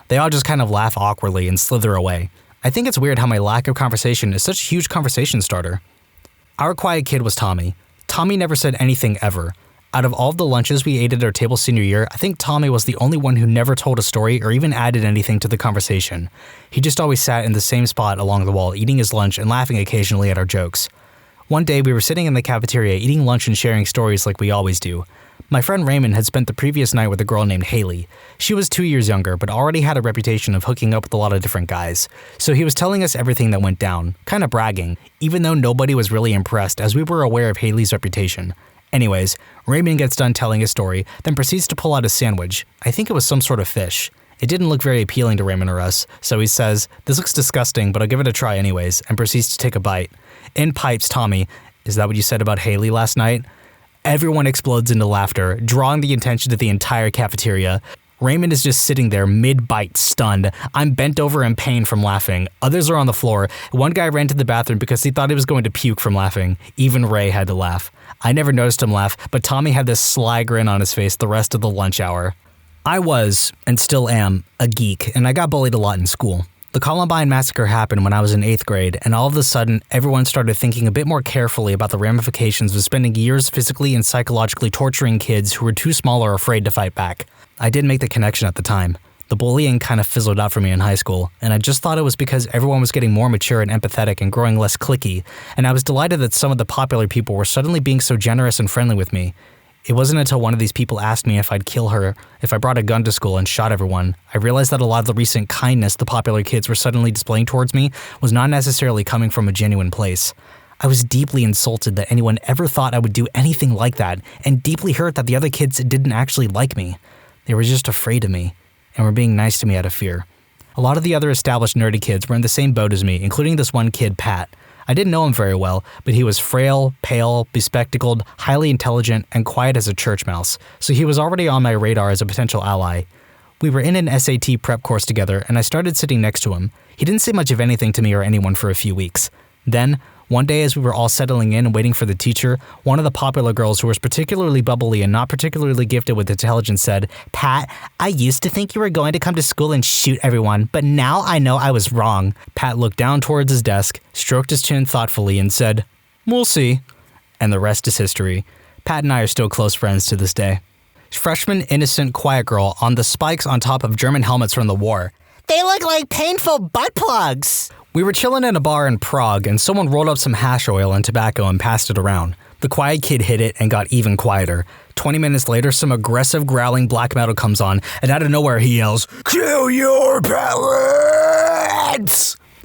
They all just kind of laugh awkwardly and slither away. I think it's weird how my lack of conversation is such a huge conversation starter. Our quiet kid was Tommy. Tommy never said anything ever. Out of all the lunches we ate at our table senior year, I think Tommy was the only one who never told a story or even added anything to the conversation. He just always sat in the same spot along the wall, eating his lunch and laughing occasionally at our jokes. One day, we were sitting in the cafeteria eating lunch and sharing stories like we always do. My friend Raymond had spent the previous night with a girl named Haley. She was 2 years younger, but already had a reputation of hooking up with a lot of different guys. So he was telling us everything that went down, kind of bragging, even though nobody was really impressed as we were aware of Haley's reputation. Anyways, Raymond gets done telling his story, then proceeds to pull out a sandwich. I think it was some sort of fish. It didn't look very appealing to Raymond or us, so he says, "This looks disgusting, but I'll give it a try anyways," and proceeds to take a bite. In pipes Tommy, "Is that what you said about Haley last night?" Everyone explodes into laughter, drawing the attention to the entire cafeteria. Raymond is just sitting there mid-bite, stunned. I'm bent over in pain from laughing. Others are on the floor. One guy ran to the bathroom because he thought he was going to puke from laughing. Even Ray had to laugh. I never noticed him laugh, but Tommy had this sly grin on his face the rest of the lunch hour. I was, and still am, a geek, and I got bullied a lot in school. The Columbine massacre happened when I was in 8th grade, and all of a sudden, everyone started thinking a bit more carefully about the ramifications of spending years physically and psychologically torturing kids who were too small or afraid to fight back. I didn't make the connection at the time. The bullying kind of fizzled out for me in high school, and I just thought it was because everyone was getting more mature and empathetic and growing less cliquey, and I was delighted that some of the popular people were suddenly being so generous and friendly with me. It wasn't until one of these people asked me if I'd kill her if I brought a gun to school and shot everyone, I realized that a lot of the recent kindness the popular kids were suddenly displaying towards me was not necessarily coming from a genuine place. I was deeply insulted that anyone ever thought I would do anything like that, and deeply hurt that the other kids didn't actually like me. They were just afraid of me, and were being nice to me out of fear. A lot of the other established nerdy kids were in the same boat as me, including this one kid, Pat. I didn't know him very well, but he was frail, pale, bespectacled, highly intelligent, and quiet as a church mouse, so he was already on my radar as a potential ally. We were in an SAT prep course together, and I started sitting next to him. He didn't say much of anything to me or anyone for a few weeks. Then, one day as we were all settling in and waiting for the teacher, one of the popular girls who was particularly bubbly and not particularly gifted with intelligence said, "Pat, I used to think you were going to come to school and shoot everyone, but now I know I was wrong." Pat looked down towards his desk, stroked his chin thoughtfully, and said, "We'll see." And the rest is history. Pat and I are still close friends to this day. Freshman, innocent, quiet girl on the spikes on top of German helmets from the war. "They look like painful butt plugs." We were chilling in a bar in Prague, and someone rolled up some hash oil and tobacco and passed it around. The quiet kid hit it and got even quieter. 20 minutes later, some aggressive growling black metal comes on, and out of nowhere he yells, "Kill your parents!"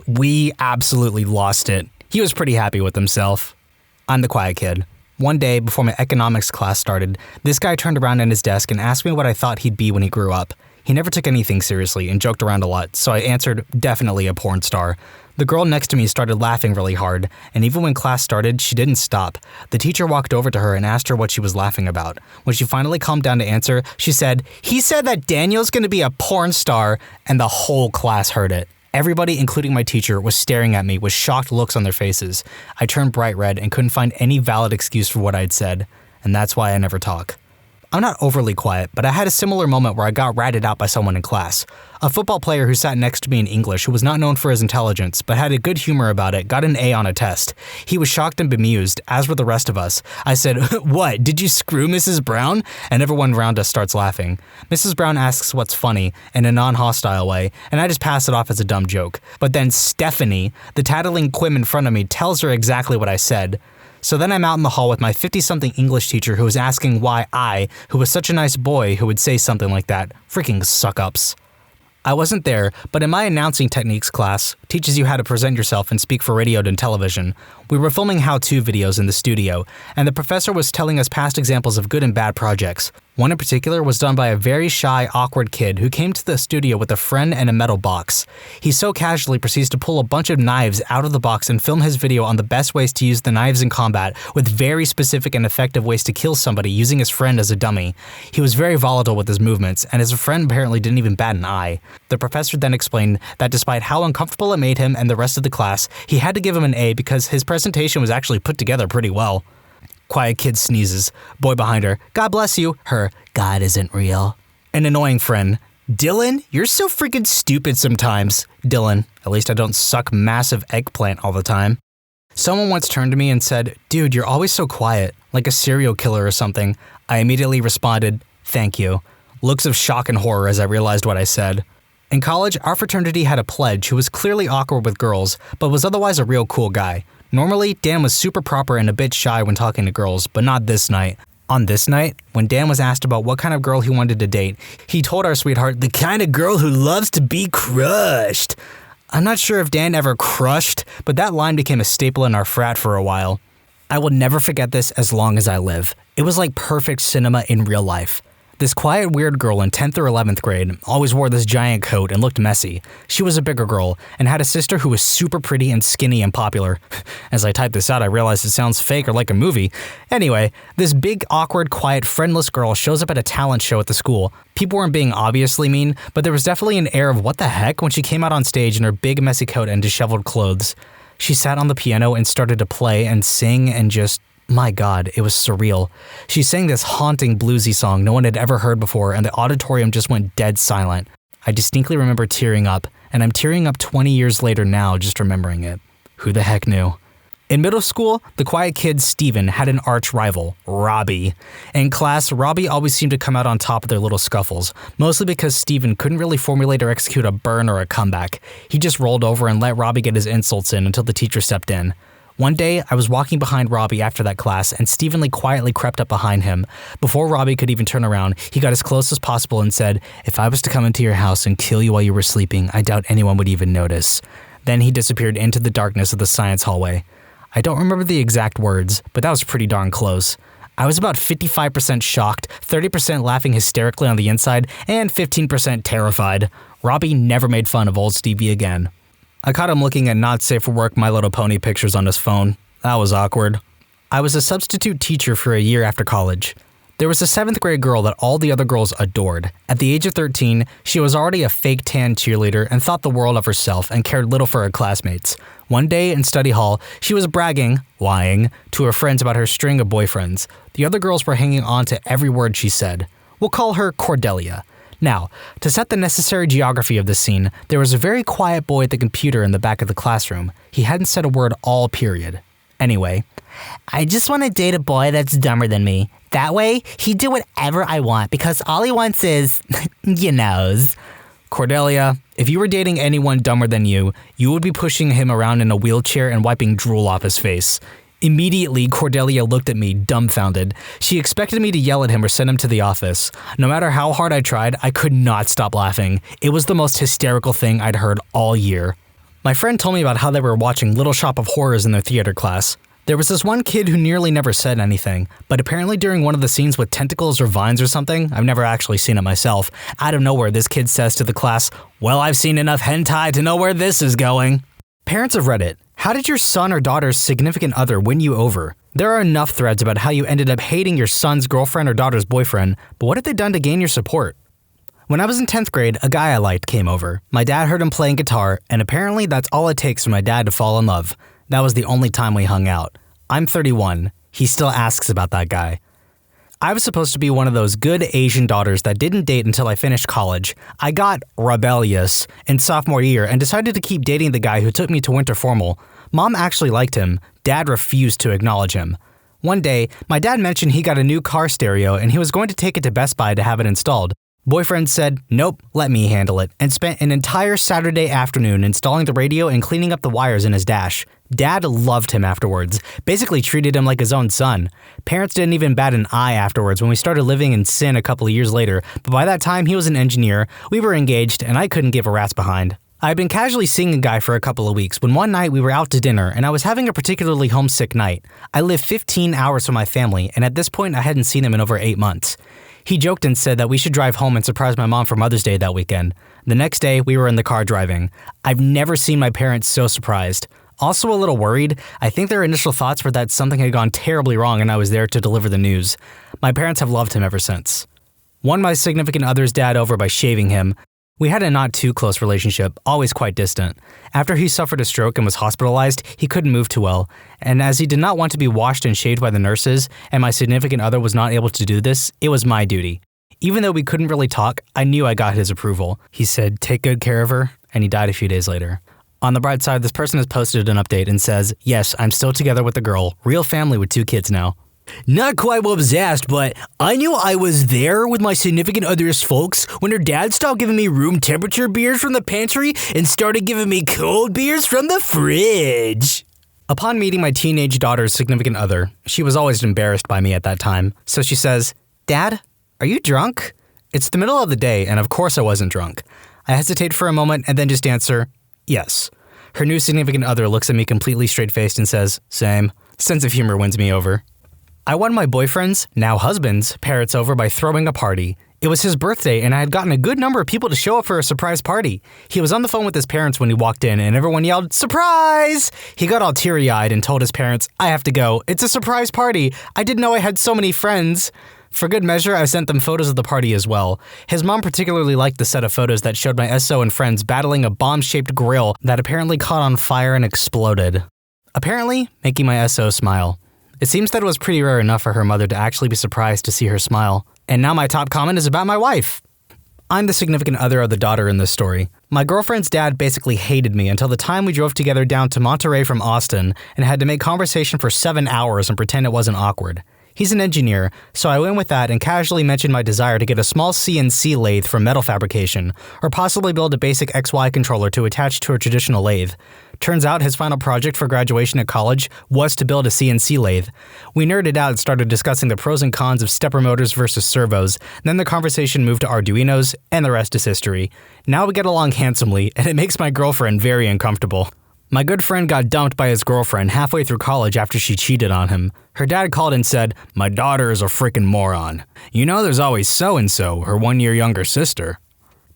We absolutely lost it. He was pretty happy with himself. I'm the quiet kid. One day, before my economics class started, this guy turned around in his desk and asked me what I thought he'd be when he grew up. He never took anything seriously and joked around a lot, so I answered, definitely a porn star. The girl next to me started laughing really hard, and even when class started, she didn't stop. The teacher walked over to her and asked her what she was laughing about. When she finally calmed down to answer, she said, "He said that Daniel's gonna be a porn star," and the whole class heard it. Everybody, including my teacher, was staring at me with shocked looks on their faces. I turned bright red and couldn't find any valid excuse for what I'd said, and that's why I never talk. I'm not overly quiet, but I had a similar moment where I got ratted out by someone in class. A football player who sat next to me in English, who was not known for his intelligence, but had a good humor about it, got an A on a test. He was shocked and bemused, as were the rest of us. I said, "What, did you screw Mrs. Brown?" And everyone around us starts laughing. Mrs. Brown asks what's funny, in a non-hostile way, and I just pass it off as a dumb joke. But then Stephanie, the tattling quim in front of me, tells her exactly what I said. So then I'm out in the hall with my 50-something English teacher who was asking why I, who was such a nice boy who would say something like that, freaking suck-ups. I wasn't there, but in my announcing techniques class, teaches you how to present yourself and speak for radio and television, we were filming how-to videos in the studio, and the professor was telling us past examples of good and bad projects. One in particular was done by a very shy, awkward kid who came to the studio with a friend and a metal box. He so casually proceeds to pull a bunch of knives out of the box and film his video on the best ways to use the knives in combat, with very specific and effective ways to kill somebody using his friend as a dummy. He was very volatile with his movements, and his friend apparently didn't even bat an eye. The professor then explained that despite how uncomfortable it made him and the rest of the class, he had to give him an A because his presentation was actually put together pretty well. Quiet kid sneezes. Boy behind her, "God bless you." Her, "God isn't real." An annoying friend, "Dylan, you're so freaking stupid sometimes." Dylan, "At least I don't suck massive eggplant all the time." Someone once turned to me and said, "Dude, you're always so quiet, like a serial killer or something." I immediately responded, "Thank you." Looks of shock and horror as I realized what I said. In college, our fraternity had a pledge who was clearly awkward with girls, but was otherwise a real cool guy. Normally, Dan was super proper and a bit shy when talking to girls, but not this night. On this night, when Dan was asked about what kind of girl he wanted to date, he told our sweetheart, "The kind of girl who loves to be crushed." I'm not sure if Dan ever crushed, but that line became a staple in our frat for a while. I will never forget this as long as I live. It was like perfect cinema in real life. This quiet, weird girl in 10th or 11th grade always wore this giant coat and looked messy. She was a bigger girl and had a sister who was super pretty and skinny and popular. As I type this out, I realize it sounds fake or like a movie. Anyway, this big, awkward, quiet, friendless girl shows up at a talent show at the school. People weren't being obviously mean, but there was definitely an air of what the heck when she came out on stage in her big, messy coat and disheveled clothes. She sat on the piano and started to play and sing and just... my God, it was surreal. She sang this haunting bluesy song no one had ever heard before, and the auditorium just went dead silent. I distinctly remember tearing up, and I'm tearing up 20 years later now just remembering it. Who the heck knew? In middle school, the quiet kid Steven had an arch rival, Robbie. In class, Robbie always seemed to come out on top of their little scuffles, mostly because Steven couldn't really formulate or execute a burn or a comeback. He just rolled over and let Robbie get his insults in until the teacher stepped in. One day, I was walking behind Robbie after that class, and Steven quietly crept up behind him. Before Robbie could even turn around, he got as close as possible and said, "If I was to come into your house and kill you while you were sleeping, I doubt anyone would even notice." Then he disappeared into the darkness of the science hallway. I don't remember the exact words, but that was pretty darn close. I was about 55% shocked, 30% laughing hysterically on the inside, and 15% terrified. Robbie never made fun of old Stevie again. I caught him looking at not safe for work My Little Pony pictures on his phone. That was awkward. I was a substitute teacher for a year after college. There was a 7th grade girl that all the other girls adored. At the age of 13, she was already a fake tan cheerleader and thought the world of herself and cared little for her classmates. One day in study hall, she was bragging, lying, to her friends about her string of boyfriends. The other girls were hanging on to every word she said. We'll call her Cordelia. Now, to set the necessary geography of this scene, there was a very quiet boy at the computer in the back of the classroom. He hadn't said a word all period. Anyway, "I just want to date a boy that's dumber than me. That way, he'd do whatever I want because all he wants is, you knows." Cordelia, if you were dating anyone dumber than you would be pushing him around in a wheelchair and wiping drool off his face. Immediately, Cordelia looked at me, dumbfounded. She expected me to yell at him or send him to the office. No matter how hard I tried, I could not stop laughing. It was the most hysterical thing I'd heard all year. My friend told me about how they were watching Little Shop of Horrors in their theater class. There was this one kid who nearly never said anything, but apparently during one of the scenes with tentacles or vines or something, I've never actually seen it myself, out of nowhere this kid says to the class, "Well, I've seen enough hentai to know where this is going." Parents of Reddit, how did your son or daughter's significant other win you over? There are enough threads about how you ended up hating your son's girlfriend or daughter's boyfriend, but what have they done to gain your support? When I was in 10th grade, a guy I liked came over. My dad heard him playing guitar, and apparently that's all it takes for my dad to fall in love. That was the only time we hung out. I'm 31. He still asks about that guy. I was supposed to be one of those good Asian daughters that didn't date until I finished college. I got rebellious in sophomore year and decided to keep dating the guy who took me to winter formal. Mom actually liked him. Dad refused to acknowledge him. One day, my dad mentioned he got a new car stereo and he was going to take it to Best Buy to have it installed. Boyfriend said, nope, let me handle it, and spent an entire Saturday afternoon installing the radio and cleaning up the wires in his dash. Dad loved him afterwards, basically treated him like his own son. Parents didn't even bat an eye afterwards when we started living in sin a couple of years later, but by that time he was an engineer, we were engaged, and I couldn't give a rat's behind. I had been casually seeing a guy for a couple of weeks when one night we were out to dinner and I was having a particularly homesick night. I live 15 hours from my family, and at this point I hadn't seen him in over 8 months. He joked and said that we should drive home and surprise my mom for Mother's Day that weekend. The next day, we were in the car driving. I've never seen my parents so surprised. Also a little worried. I think their initial thoughts were that something had gone terribly wrong and I was there to deliver the news. My parents have loved him ever since. Won my significant other's dad over by shaving him. We had a not too close relationship, always quite distant. After he suffered a stroke and was hospitalized, he couldn't move too well, and as he did not want to be washed and shaved by the nurses, and my significant other was not able to do this, it was my duty. Even though we couldn't really talk, I knew I got his approval. He said, take good care of her, and he died a few days later. On the bright side, this person has posted an update and says, yes, I'm still together with the girl, real family with 2 kids now. Not quite what was asked, but I knew I was there with my significant other's folks when her dad stopped giving me room temperature beers from the pantry and started giving me cold beers from the fridge. Upon meeting my teenage daughter's significant other, she was always embarrassed by me at that time, so she says, Dad, are you drunk? It's the middle of the day, and of course I wasn't drunk. I hesitate for a moment and then just answer, yes. Her new significant other looks at me completely straight-faced and says, same. Sense of humor wins me over. I won my boyfriend's, now husband's, parents over by throwing a party. It was his birthday and I had gotten a good number of people to show up for a surprise party. He was on the phone with his parents when he walked in and everyone yelled, surprise! He got all teary-eyed and told his parents, I have to go. It's a surprise party. I didn't know I had so many friends. For good measure, I sent them photos of the party as well. His mom particularly liked the set of photos that showed my SO and friends battling a bomb-shaped grill that apparently caught on fire and exploded. Apparently, making my SO smile. It seems that it was pretty rare enough for her mother to actually be surprised to see her smile. And now my top comment is about my wife. I'm the significant other of the daughter in this story. My girlfriend's dad basically hated me until the time we drove together down to Monterey from Austin and had to make conversation for 7 hours and pretend it wasn't awkward. He's an engineer, so I went with that and casually mentioned my desire to get a small CNC lathe for metal fabrication, or possibly build a basic XY controller to attach to a traditional lathe. Turns out his final project for graduation at college was to build a CNC lathe. We nerded out and started discussing the pros and cons of stepper motors versus servos, then the conversation moved to Arduinos, and the rest is history. Now we get along handsomely, and it makes my girlfriend very uncomfortable. My good friend got dumped by his girlfriend halfway through college after she cheated on him. Her dad called and said, my daughter is a freaking moron. You know there's always so-and-so, her 1-year younger sister.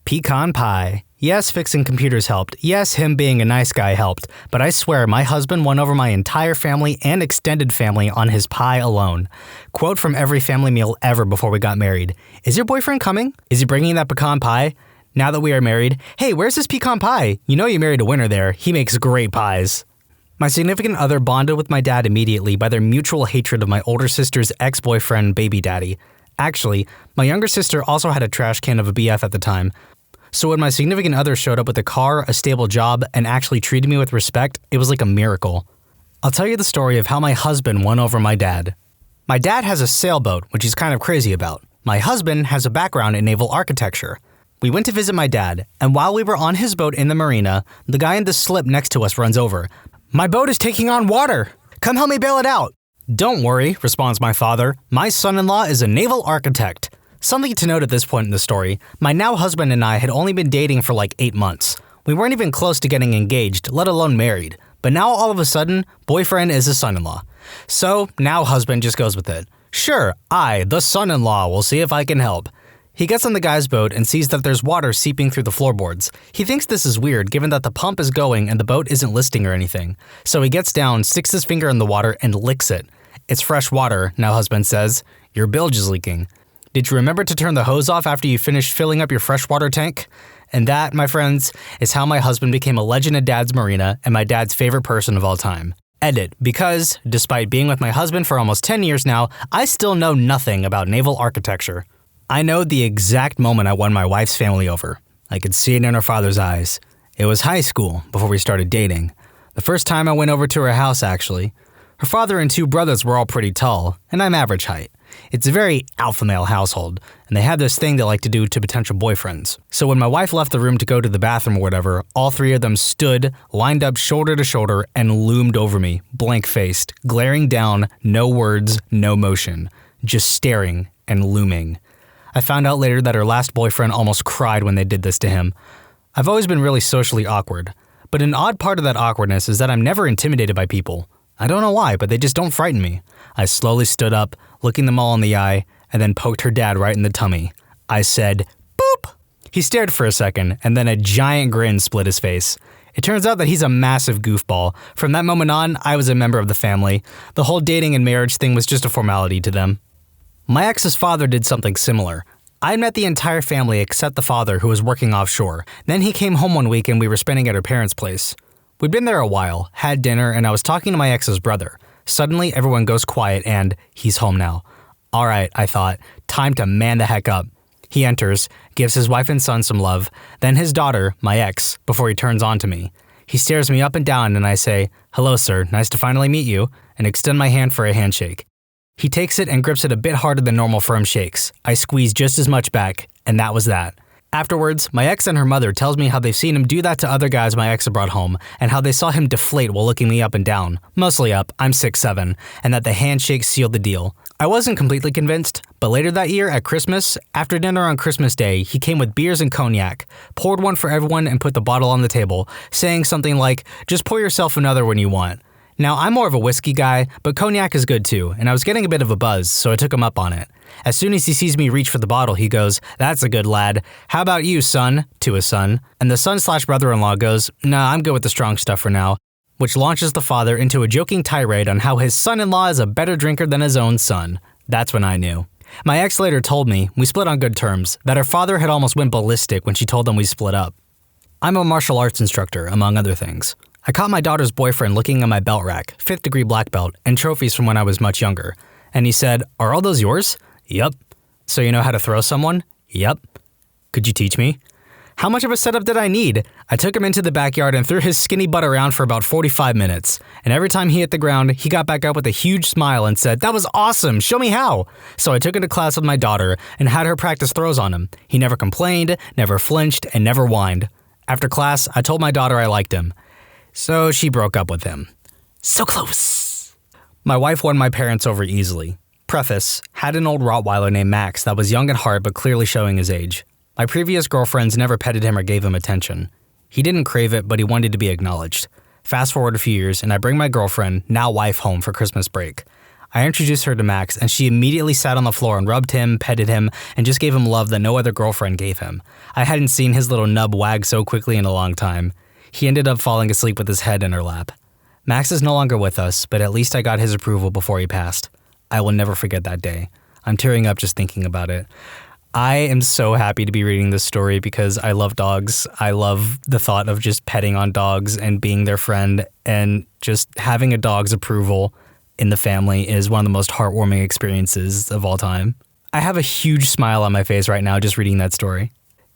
Pecan pie. Yes, fixing computers helped. Yes, him being a nice guy helped. But I swear my husband won over my entire family and extended family on his pie alone. Quote from every family meal ever before we got married. Is your boyfriend coming? Is he bringing that pecan pie? Now that we are married, hey, where's this pecan pie? You know you married a winner there. He makes great pies. My significant other bonded with my dad immediately by their mutual hatred of my older sister's ex-boyfriend, baby daddy. Actually, my younger sister also had a trash can of a BF at the time. So when my significant other showed up with a car, a stable job, and actually treated me with respect, it was like a miracle. I'll tell you the story of how my husband won over my dad. My dad has a sailboat, which he's kind of crazy about. My husband has a background in naval architecture. We went to visit my dad, and while we were on his boat in the marina, the guy in the slip next to us runs over. My boat is taking on water! Come help me bail it out! Don't worry, responds my father. My son-in-law is a naval architect. Something to note at this point in the story, my now husband and I had only been dating for like 8 months. We weren't even close to getting engaged, let alone married. But now all of a sudden, boyfriend is a son-in-law. So now husband just goes with it. Sure, I, the son-in-law, will see if I can help. He gets on the guy's boat and sees that there's water seeping through the floorboards. He thinks this is weird given that the pump is going and the boat isn't listing or anything. So he gets down, sticks his finger in the water, and licks it. It's fresh water, now husband says. Your bilge is leaking. Did you remember to turn the hose off after you finished filling up your freshwater tank? And that, my friends, is how my husband became a legend at Dad's Marina and my dad's favorite person of all time. edit because, despite being with my husband for almost 10 years now, I still know nothing about naval architecture. I know the exact moment I won my wife's family over. I could see it in her father's eyes. It was high school, before we started dating. The first time I went over to her house, actually. Her father and two brothers were all pretty tall, and I'm average height. It's a very alpha male household, and they had this thing they like to do to potential boyfriends. So when my wife left the room to go to the bathroom or whatever, all three of them stood, lined up shoulder to shoulder, and loomed over me, blank-faced, glaring down, no words, no motion, just staring and looming. I found out later that her last boyfriend almost cried when they did this to him. I've always been really socially awkward, but an odd part of that awkwardness is that I'm never intimidated by people. I don't know why, but they just don't frighten me. I slowly stood up, looking them all in the eye, and then poked her dad right in the tummy. I said, "Boop!" He stared for a second, and then a giant grin split his face. It turns out that he's a massive goofball. From that moment on, I was a member of the family. The whole dating and marriage thing was just a formality to them. My ex's father did something similar. I met the entire family except the father, who was working offshore. Then he came home one week and we were spending at her parents' place. We'd been there a while, had dinner, and I was talking to my ex's brother. Suddenly, everyone goes quiet and he's home now. All right, I thought, time to man the heck up. He enters, gives his wife and son some love, then his daughter, my ex, before he turns on to me. He stares me up and down and I say, "Hello, sir, nice to finally meet you," and extend my hand for a handshake. He takes it and grips it a bit harder than normal firm shakes. I squeeze just as much back, and that was that. Afterwards, my ex and her mother tells me how they've seen him do that to other guys my ex had brought home, and how they saw him deflate while looking me up and down. Mostly up, I'm 6'7", and that the handshake sealed the deal. I wasn't completely convinced, but later that year at Christmas, after dinner on Christmas Day, he came with beers and cognac, poured one for everyone and put the bottle on the table, saying something like, "Just pour yourself another when you want." Now, I'm more of a whiskey guy, but cognac is good too, and I was getting a bit of a buzz, so I took him up on it. As soon as he sees me reach for the bottle, he goes, "That's a good lad. How about you, son?" to his son. And the son/brother-in-law goes, "Nah, I'm good with the strong stuff for now," which launches the father into a joking tirade on how his son-in-law is a better drinker than his own son. That's when I knew. My ex later told me, we split on good terms, that her father had almost went ballistic when she told him we split up. I'm a martial arts instructor, among other things. I caught my daughter's boyfriend looking at my belt rack, 5th degree black belt, and trophies from when I was much younger. And he said, "Are all those yours?" "Yup." "So you know how to throw someone?" "Yup." "Could you teach me?" How much of a setup did I need? I took him into the backyard and threw his skinny butt around for about 45 minutes. And every time he hit the ground, he got back up with a huge smile and said, "That was awesome, show me how." So I took him to class with my daughter and had her practice throws on him. He never complained, never flinched, and never whined. After class, I told my daughter I liked him. So she broke up with him. So close. My wife won my parents over easily. Preface, had an old Rottweiler named Max that was young at heart but clearly showing his age. My previous girlfriends never petted him or gave him attention. He didn't crave it, but he wanted to be acknowledged. Fast forward a few years, and I bring my girlfriend, now wife, home for Christmas break. I introduced her to Max, and she immediately sat on the floor and rubbed him, petted him, and just gave him love that no other girlfriend gave him. I hadn't seen his little nub wag so quickly in a long time. He ended up falling asleep with his head in her lap. Max is no longer with us, but at least I got his approval before he passed. I will never forget that day. I'm tearing up just thinking about it. I am so happy to be reading this story because I love dogs. I love the thought of just petting on dogs and being their friend, and just having a dog's approval in the family is one of the most heartwarming experiences of all time. I have a huge smile on my face right now just reading that story.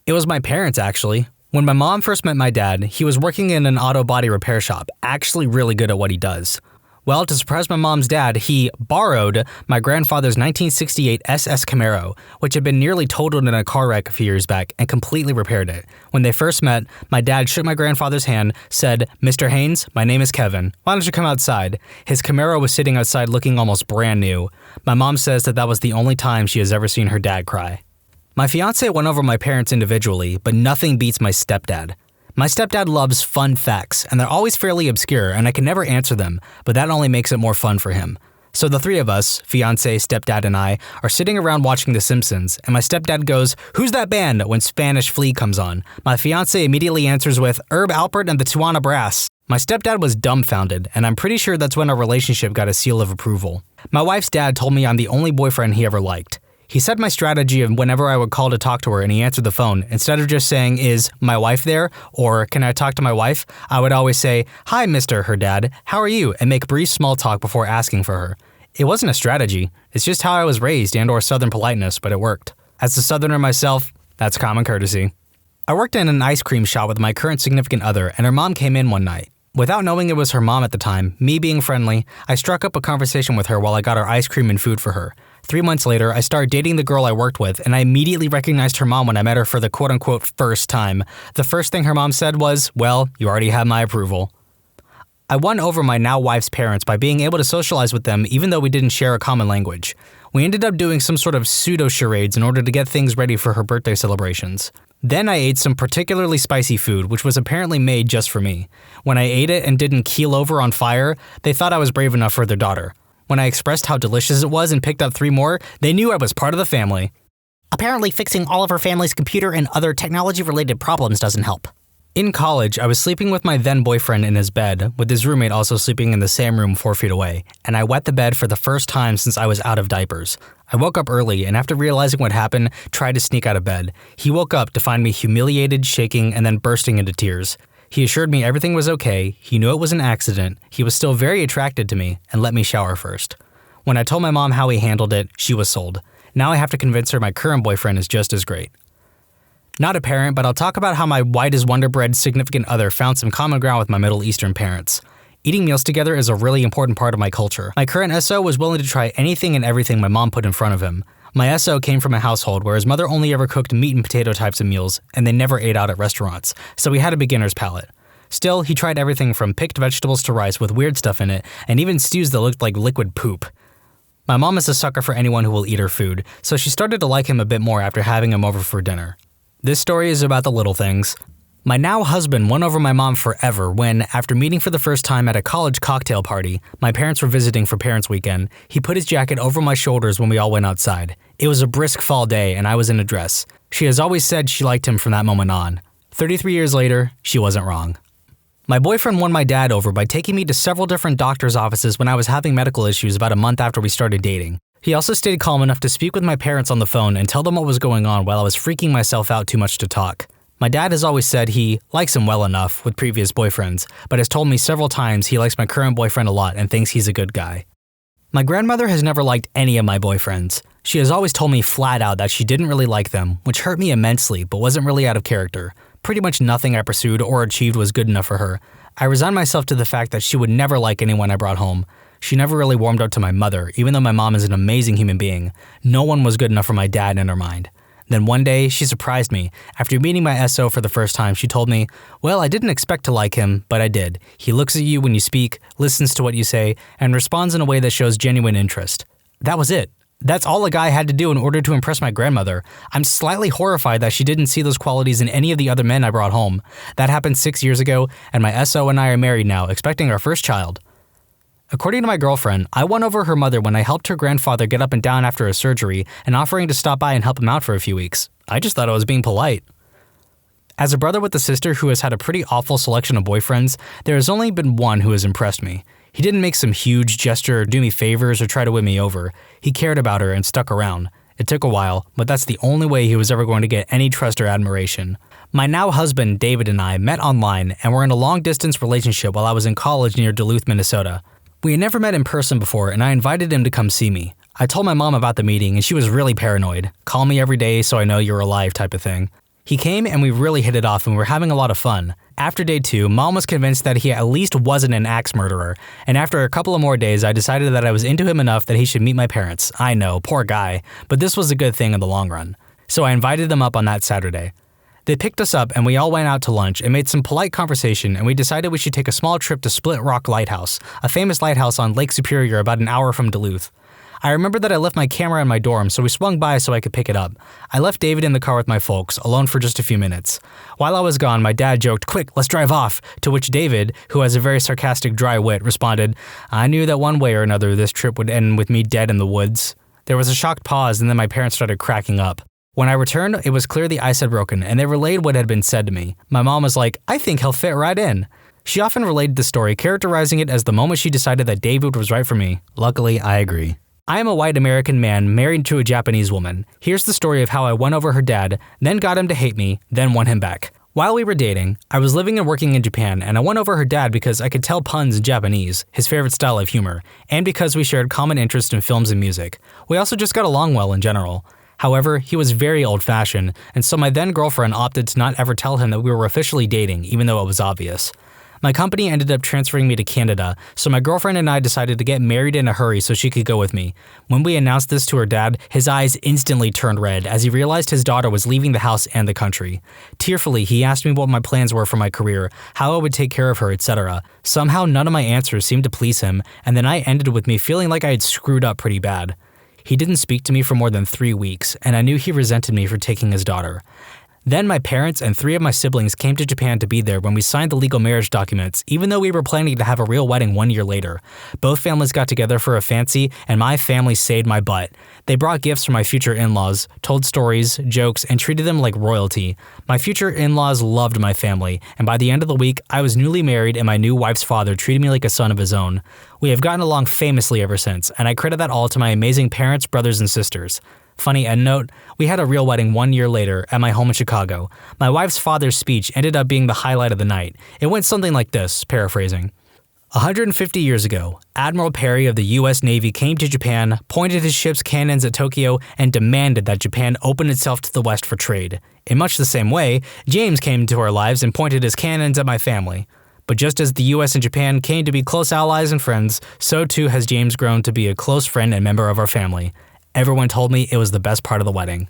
It was my parents, actually. When my mom first met my dad, he was working in an auto body repair shop, actually really good at what he does. Well, to surprise my mom's dad, he borrowed my grandfather's 1968 SS Camaro, which had been nearly totaled in a car wreck a few years back, and completely repaired it. When they first met, my dad shook my grandfather's hand, said, "Mr. Haynes, my name is Kevin. Why don't you come outside?" His Camaro was sitting outside looking almost brand new. My mom says that was the only time she has ever seen her dad cry. My fiance went over my parents individually, but nothing beats my stepdad. My stepdad loves fun facts, and they're always fairly obscure, and I can never answer them, but that only makes it more fun for him. So the three of us, fiance, stepdad, and I, are sitting around watching The Simpsons, and my stepdad goes, "Who's that band?" when Spanish Flea comes on. My fiance immediately answers with, "Herb Alpert and the Tijuana Brass." My stepdad was dumbfounded, and I'm pretty sure that's when our relationship got a seal of approval. My wife's dad told me I'm the only boyfriend he ever liked. He said my strategy of whenever I would call to talk to her and he answered the phone, instead of just saying, "Is my wife there?" or "Can I talk to my wife?" I would always say, "Hi, Mr. her dad, how are you?" and make brief small talk before asking for her. It wasn't a strategy, it's just how I was raised and/or Southern politeness, but it worked. As a Southerner myself, that's common courtesy. I worked in an ice cream shop with my current significant other, and her mom came in one night. Without knowing it was her mom at the time, me being friendly, I struck up a conversation with her while I got her ice cream and food for her. 3 months later, I started dating the girl I worked with, and I immediately recognized her mom when I met her for the quote-unquote first time. The first thing her mom said was, "Well, you already have my approval." I won over my now wife's parents by being able to socialize with them even though we didn't share a common language. We ended up doing some sort of pseudo-charades in order to get things ready for her birthday celebrations. Then I ate some particularly spicy food, which was apparently made just for me. When I ate it and didn't keel over on fire, they thought I was brave enough for their daughter. When I expressed how delicious it was and picked up 3 more, they knew I was part of the family. Apparently fixing all of her family's computer and other technology-related problems doesn't help. In college, I was sleeping with my then boyfriend in his bed, with his roommate also sleeping in the same room 4 feet away, and I wet the bed for the first time since I was out of diapers. I woke up early, and after realizing what happened, tried to sneak out of bed. He woke up to find me humiliated, shaking, and then bursting into tears. He assured me everything was okay, he knew it was an accident, he was still very attracted to me, and let me shower first. When I told my mom how he handled it, she was sold. Now I have to convince her my current boyfriend is just as great. Not a parent, but I'll talk about how my white as Wonder Bread significant other found some common ground with my Middle Eastern parents. Eating meals together is a really important part of my culture. My current SO was willing to try anything and everything my mom put in front of him. My SO came from a household where his mother only ever cooked meat and potato types of meals, and they never ate out at restaurants, so he had a beginner's palate. Still, he tried everything from picked vegetables to rice with weird stuff in it, and even stews that looked like liquid poop. My mom is a sucker for anyone who will eat her food, so she started to like him a bit more after having him over for dinner. This story is about the little things. My now husband won over my mom forever when, after meeting for the first time at a college cocktail party, my parents were visiting for Parents' Weekend, he put his jacket over my shoulders when we all went outside. It was a brisk fall day and I was in a dress. She has always said she liked him from that moment on. 33 years later, she wasn't wrong. My boyfriend won my dad over by taking me to several different doctor's offices when I was having medical issues about a month after we started dating. He also stayed calm enough to speak with my parents on the phone and tell them what was going on while I was freaking myself out too much to talk. My dad has always said he likes him well enough with previous boyfriends, but has told me several times he likes my current boyfriend a lot and thinks he's a good guy. My grandmother has never liked any of my boyfriends. She has always told me flat out that she didn't really like them, which hurt me immensely but wasn't really out of character. Pretty much nothing I pursued or achieved was good enough for her. I resigned myself to the fact that she would never like anyone I brought home. She never really warmed up to my mother, even though my mom is an amazing human being. No one was good enough for my dad in her mind. Then one day, she surprised me. After meeting my SO for the first time, she told me, "Well, I didn't expect to like him, but I did. He looks at you when you speak, listens to what you say, and responds in a way that shows genuine interest." That was it. That's all a guy had to do in order to impress my grandmother. I'm slightly horrified that she didn't see those qualities in any of the other men I brought home. That happened 6 years ago, and my SO and I are married now, expecting our first child. According to my girlfriend, I won over her mother when I helped her grandfather get up and down after a surgery and offering to stop by and help him out for a few weeks. I just thought I was being polite. As a brother with a sister who has had a pretty awful selection of boyfriends, there has only been one who has impressed me. He didn't make some huge gesture or do me favors or try to win me over. He cared about her and stuck around. It took a while, but that's the only way he was ever going to get any trust or admiration. My now husband, David, and I met online and were in a long-distance relationship while I was in college near Duluth, Minnesota. We had never met in person before, and I invited him to come see me. I told my mom about the meeting, and she was really paranoid. Call me every day so I know you're alive type of thing. He came, and we really hit it off, and we were having a lot of fun. After day 2, Mom was convinced that he at least wasn't an axe murderer, and after a couple of more days, I decided that I was into him enough that he should meet my parents. I know, poor guy, but this was a good thing in the long run. So I invited them up on that Saturday. They picked us up and we all went out to lunch and made some polite conversation, and we decided we should take a small trip to Split Rock Lighthouse, a famous lighthouse on Lake Superior about an hour from Duluth. I remember that I left my camera in my dorm, so we swung by so I could pick it up. I left David in the car with my folks, alone for just a few minutes. While I was gone, my dad joked, "Quick, let's drive off," to which David, who has a very sarcastic dry wit, responded, "I knew that one way or another this trip would end with me dead in the woods." There was a shocked pause and then my parents started cracking up. When I returned, it was clear the ice had broken, and they relayed what had been said to me. My mom was like, "I think he'll fit right in." She often related the story, characterizing it as the moment she decided that David was right for me. Luckily, I agree. I am a white American man married to a Japanese woman. Here's the story of how I won over her dad, then got him to hate me, then won him back. While we were dating, I was living and working in Japan, and I won over her dad because I could tell puns in Japanese, his favorite style of humor, and because we shared common interest in films and music. We also just got along well in general. However, he was very old-fashioned, and so my then-girlfriend opted to not ever tell him that we were officially dating, even though it was obvious. My company ended up transferring me to Canada, so my girlfriend and I decided to get married in a hurry so she could go with me. When we announced this to her dad, his eyes instantly turned red as he realized his daughter was leaving the house and the country. Tearfully, he asked me what my plans were for my career, how I would take care of her, etc. Somehow, none of my answers seemed to please him, and the night ended with me feeling like I had screwed up pretty bad. He didn't speak to me for more than 3 weeks, and I knew he resented me for taking his daughter. Then my parents and 3 of my siblings came to Japan to be there when we signed the legal marriage documents, even though we were planning to have a real wedding 1 year later. Both families got together for a fancy, and my family saved my butt. They brought gifts for my future in-laws, told stories, jokes, and treated them like royalty. My future in-laws loved my family, and by the end of the week, I was newly married and my new wife's father treated me like a son of his own. We have gotten along famously ever since, and I credit that all to my amazing parents, brothers, and sisters. Funny end note, we had a real wedding 1 year later at my home in Chicago. My wife's father's speech ended up being the highlight of the night. It went something like this, paraphrasing. 150 years ago, Admiral Perry of the U.S. Navy came to Japan, pointed his ship's cannons at Tokyo, and demanded that Japan open itself to the West for trade. In much the same way, James came into our lives and pointed his cannons at my family. But just as the U.S. and Japan came to be close allies and friends, so too has James grown to be a close friend and member of our family. Everyone told me it was the best part of the wedding.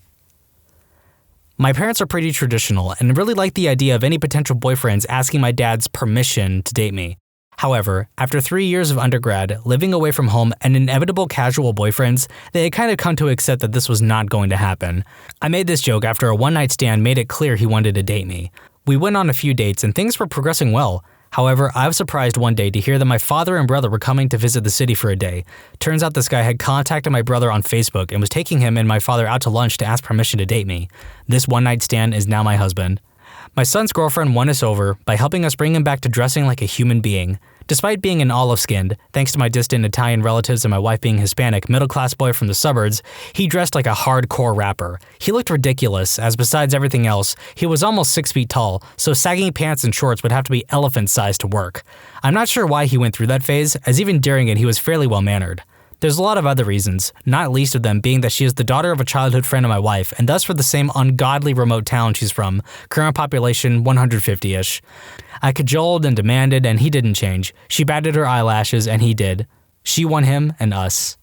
My parents are pretty traditional and really like the idea of any potential boyfriends asking my dad's permission to date me. However, after 3 years of undergrad, living away from home, and inevitable casual boyfriends, they had kind of come to accept that this was not going to happen. I made this joke after a one-night stand made it clear he wanted to date me. We went on a few dates and things were progressing well. However, I was surprised one day to hear that my father and brother were coming to visit the city for a day. Turns out this guy had contacted my brother on Facebook and was taking him and my father out to lunch to ask permission to date me. This one-night stand is now my husband. My son's girlfriend won us over by helping us bring him back to dressing like a human being. Despite being an olive-skinned, thanks to my distant Italian relatives and my wife being Hispanic, middle-class boy from the suburbs, he dressed like a hardcore rapper. He looked ridiculous, as besides everything else, he was almost 6 feet tall, so sagging pants and shorts would have to be elephant-sized to work. I'm not sure why he went through that phase, as even during it he was fairly well-mannered. There's a lot of other reasons, not least of them being that she is the daughter of a childhood friend of my wife, and thus for the same ungodly remote town she's from, current population 150-ish. I cajoled and demanded, and he didn't change. She batted her eyelashes, and he did. She won him and us.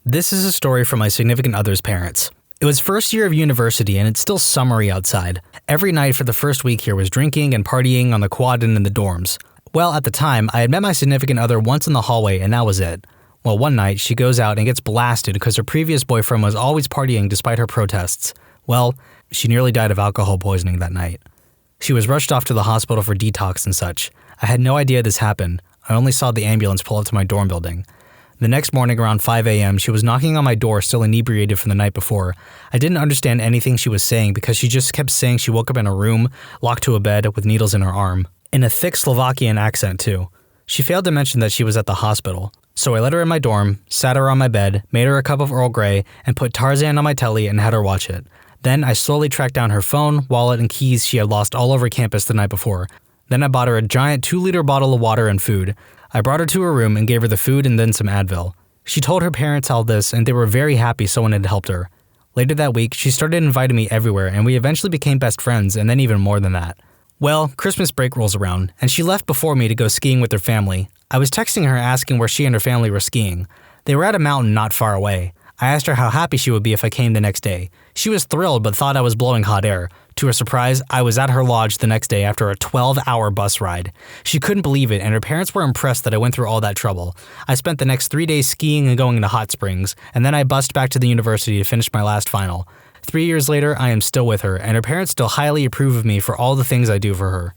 This is a story from my significant other's parents. It was first year of university, and it's still summery outside. Every night for the first week here was drinking and partying on the quad and in the dorms. Well, at the time, I had met my significant other once in the hallway, and that was it. Well, one night, she goes out and gets blasted because her previous boyfriend was always partying despite her protests. Well, she nearly died of alcohol poisoning that night. She was rushed off to the hospital for detox and such. I had no idea this happened. I only saw the ambulance pull up to my dorm building. The next morning around 5 a.m., she was knocking on my door still inebriated from the night before. I didn't understand anything she was saying because she just kept saying she woke up in a room, locked to a bed with needles in her arm. In a thick Slovakian accent, too. She failed to mention that she was at the hospital. So I let her in my dorm, sat her on my bed, made her a cup of Earl Grey, and put Tarzan on my telly and had her watch it. Then I slowly tracked down her phone, wallet, and keys she had lost all over campus the night before. Then I bought her a giant 2-liter bottle of water and food. I brought her to her room and gave her the food and then some Advil. She told her parents all this, and they were very happy someone had helped her. Later that week, she started inviting me everywhere, and we eventually became best friends, and then even more than that. Well, Christmas break rolls around, and she left before me to go skiing with her family. I was texting her asking where she and her family were skiing. They were at a mountain not far away. I asked her how happy she would be if I came the next day. She was thrilled but thought I was blowing hot air. To her surprise, I was at her lodge the next day after a 12-hour bus ride. She couldn't believe it, and her parents were impressed that I went through all that trouble. I spent the next 3 days skiing and going into hot springs, and then I bussed back to the university to finish my last final. 3 years later, I am still with her, and her parents still highly approve of me for all the things I do for her.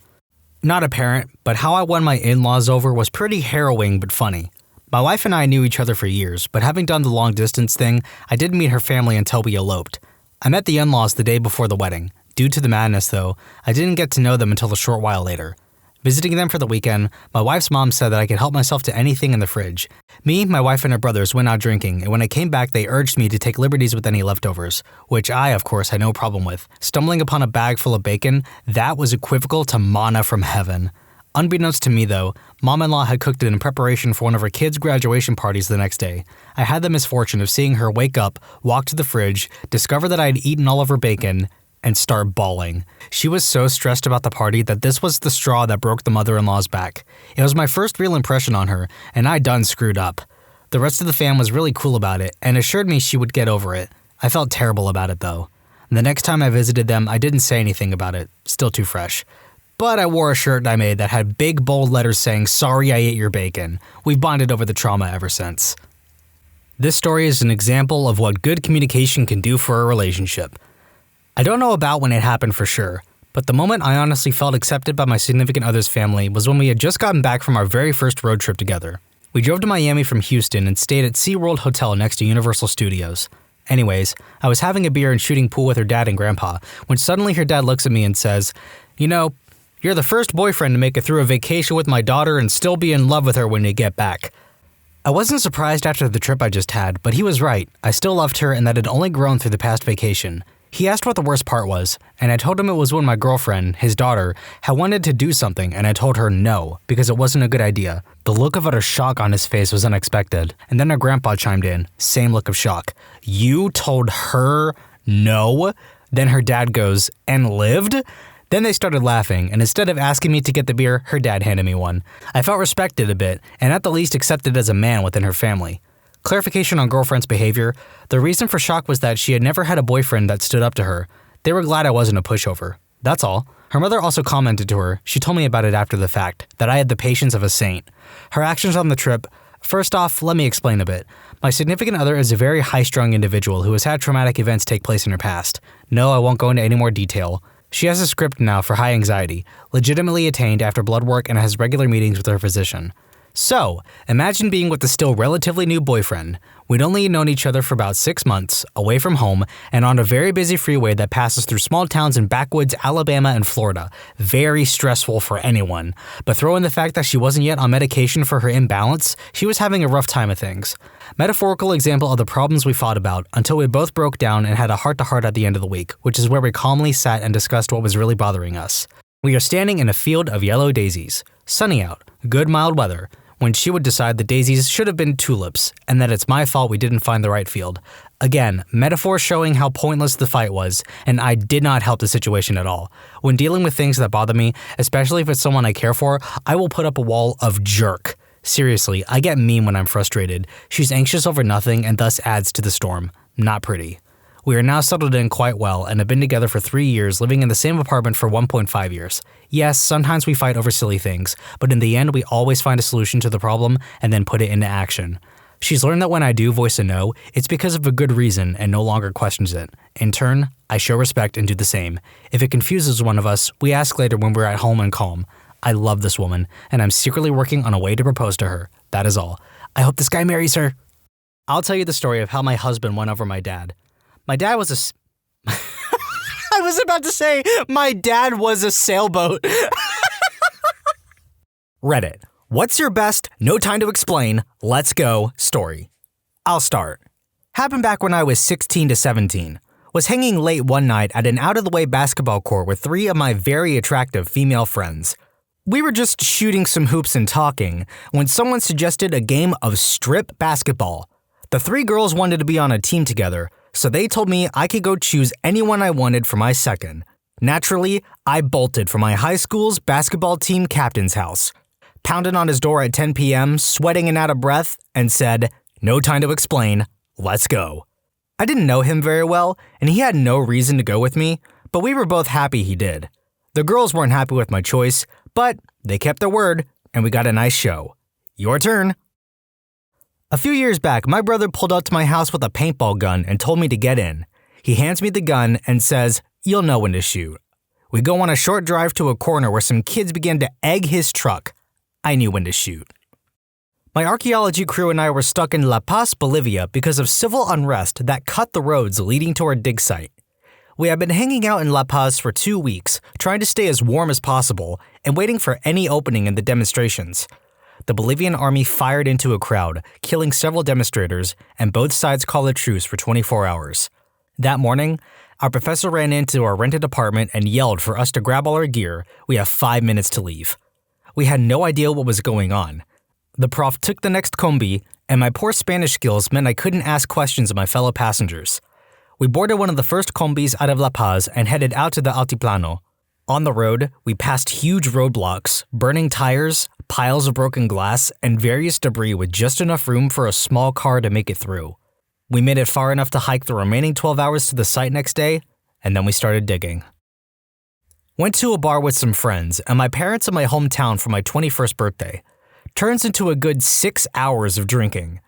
Not a parent, but how I won my in-laws over was pretty harrowing but funny. My wife and I knew each other for years, but having done the long-distance thing, I didn't meet her family until we eloped. I met the in-laws the day before the wedding. Due to the madness, though, I didn't get to know them until a short while later. Visiting them for the weekend, my wife's mom said that I could help myself to anything in the fridge. Me, my wife, and her brothers went out drinking, and when I came back, they urged me to take liberties with any leftovers, which I, of course, had no problem with. Stumbling upon a bag full of bacon, that was equivocal to manna from heaven. Unbeknownst to me, though, mom-in-law had cooked it in preparation for one of her kids' graduation parties the next day. I had the misfortune of seeing her wake up, walk to the fridge, discover that I had eaten all of her bacon, and start bawling. She was so stressed about the party that this was the straw that broke the mother-in-law's back. It was my first real impression on her, and I done screwed up. The rest of the fam was really cool about it and assured me she would get over it. I felt terrible about it, though. The next time I visited them, I didn't say anything about it. Still too fresh. But I wore a shirt I made that had big bold letters saying, "Sorry I ate your bacon." We've bonded over the trauma ever since. This story is an example of what good communication can do for a relationship. I don't know about when it happened for sure, but the moment I honestly felt accepted by my significant other's family was when we had just gotten back from our very first road trip together. We drove to Miami from Houston and stayed at SeaWorld Hotel next to Universal Studios. Anyways, I was having a beer and shooting pool with her dad and grandpa, when suddenly her dad looks at me and says, "You know, you're the first boyfriend to make it through a vacation with my daughter and still be in love with her when you get back." I wasn't surprised after the trip I just had, but he was right. I still loved her and that had only grown through the past vacation. He asked what the worst part was, and I told him it was when my girlfriend, his daughter, had wanted to do something and I told her no, because it wasn't a good idea. The look of utter shock on his face was unexpected, and then her grandpa chimed in, same look of shock. "You told her no?" Then her dad goes, "And lived?" Then they started laughing, and instead of asking me to get the beer, her dad handed me one. I felt respected a bit, and at the least accepted as a man within her family. Clarification on girlfriend's behavior. The reason for shock was that she had never had a boyfriend that stood up to her. They were glad I wasn't a pushover. That's all. Her mother also commented to her, she told me about it after the fact, that I had the patience of a saint. Her actions on the trip. First off, let me explain a bit. My significant other is a very high-strung individual who has had traumatic events take place in her past. No, I won't go into any more detail. She has a script now for high anxiety, legitimately attained after blood work, and has regular meetings with her physician. So, imagine being with a still relatively new boyfriend. We'd only known each other for about 6 months, away from home, and on a very busy freeway that passes through small towns in backwoods Alabama and Florida. Very stressful for anyone. But throw in the fact that she wasn't yet on medication for her imbalance, she was having a rough time of things. Metaphorical example of the problems we fought about until we both broke down and had a heart-to-heart at the end of the week, which is where we calmly sat and discussed what was really bothering us. We are standing in a field of yellow daisies. Sunny out. Good mild weather. When she would decide the daisies should have been tulips, and that it's my fault we didn't find the right field. Again, metaphor showing how pointless the fight was, and I did not help the situation at all. When dealing with things that bother me, especially if it's someone I care for, I will put up a wall of jerk. Seriously, I get mean when I'm frustrated. She's anxious over nothing and thus adds to the storm. Not pretty. We are now settled in quite well and have been together for 3 years, living in the same apartment for 1.5 years. Yes, sometimes we fight over silly things, but in the end we always find a solution to the problem and then put it into action. She's learned that when I do voice a no, it's because of a good reason and no longer questions it. In turn, I show respect and do the same. If it confuses one of us, we ask later when we're at home and calm. I love this woman, and I'm secretly working on a way to propose to her. That is all. I hope this guy marries her. I'll tell you the story of how my husband won over my dad. My dad was I was about to say, my dad was a sailboat. Reddit. What's your best, no time to explain, let's go story? I'll start. Happened back when I was 16 to 17. Was hanging late one night at an out-of-the-way basketball court with 3 of my very attractive female friends. We were just shooting some hoops and talking when someone suggested a game of strip basketball. The 3 girls wanted to be on a team together, so they told me I could go choose anyone I wanted for my second. Naturally, I bolted for my high school's basketball team captain's house, pounded on his door at 10 p.m., sweating and out of breath, and said, "No time to explain, let's go." I didn't know him very well, and he had no reason to go with me, but we were both happy he did. The girls weren't happy with my choice, but they kept their word, and we got a nice show. Your turn. A few years back, my brother pulled up to my house with a paintball gun and told me to get in. He hands me the gun and says, "You'll know when to shoot." We go on a short drive to a corner where some kids began to egg his truck. I knew when to shoot. My archaeology crew and I were stuck in La Paz, Bolivia because of civil unrest that cut the roads leading to our dig site. We had been hanging out in La Paz for 2 weeks, trying to stay as warm as possible and waiting for any opening in the demonstrations. The Bolivian army fired into a crowd, killing several demonstrators, and both sides called a truce for 24 hours. That morning, our professor ran into our rented apartment and yelled for us to grab all our gear. We have 5 minutes to leave. We had no idea what was going on. The prof took the next combi, and my poor Spanish skills meant I couldn't ask questions of my fellow passengers. We boarded one of the first combis out of La Paz and headed out to the Altiplano. On the road, we passed huge roadblocks, burning tires, piles of broken glass, and various debris with just enough room for a small car to make it through. We made it far enough to hike the remaining 12 hours to the site next day, and then we started digging. Went to a bar with some friends and my parents in my hometown for my 21st birthday. Turns into a good 6 hours of drinking.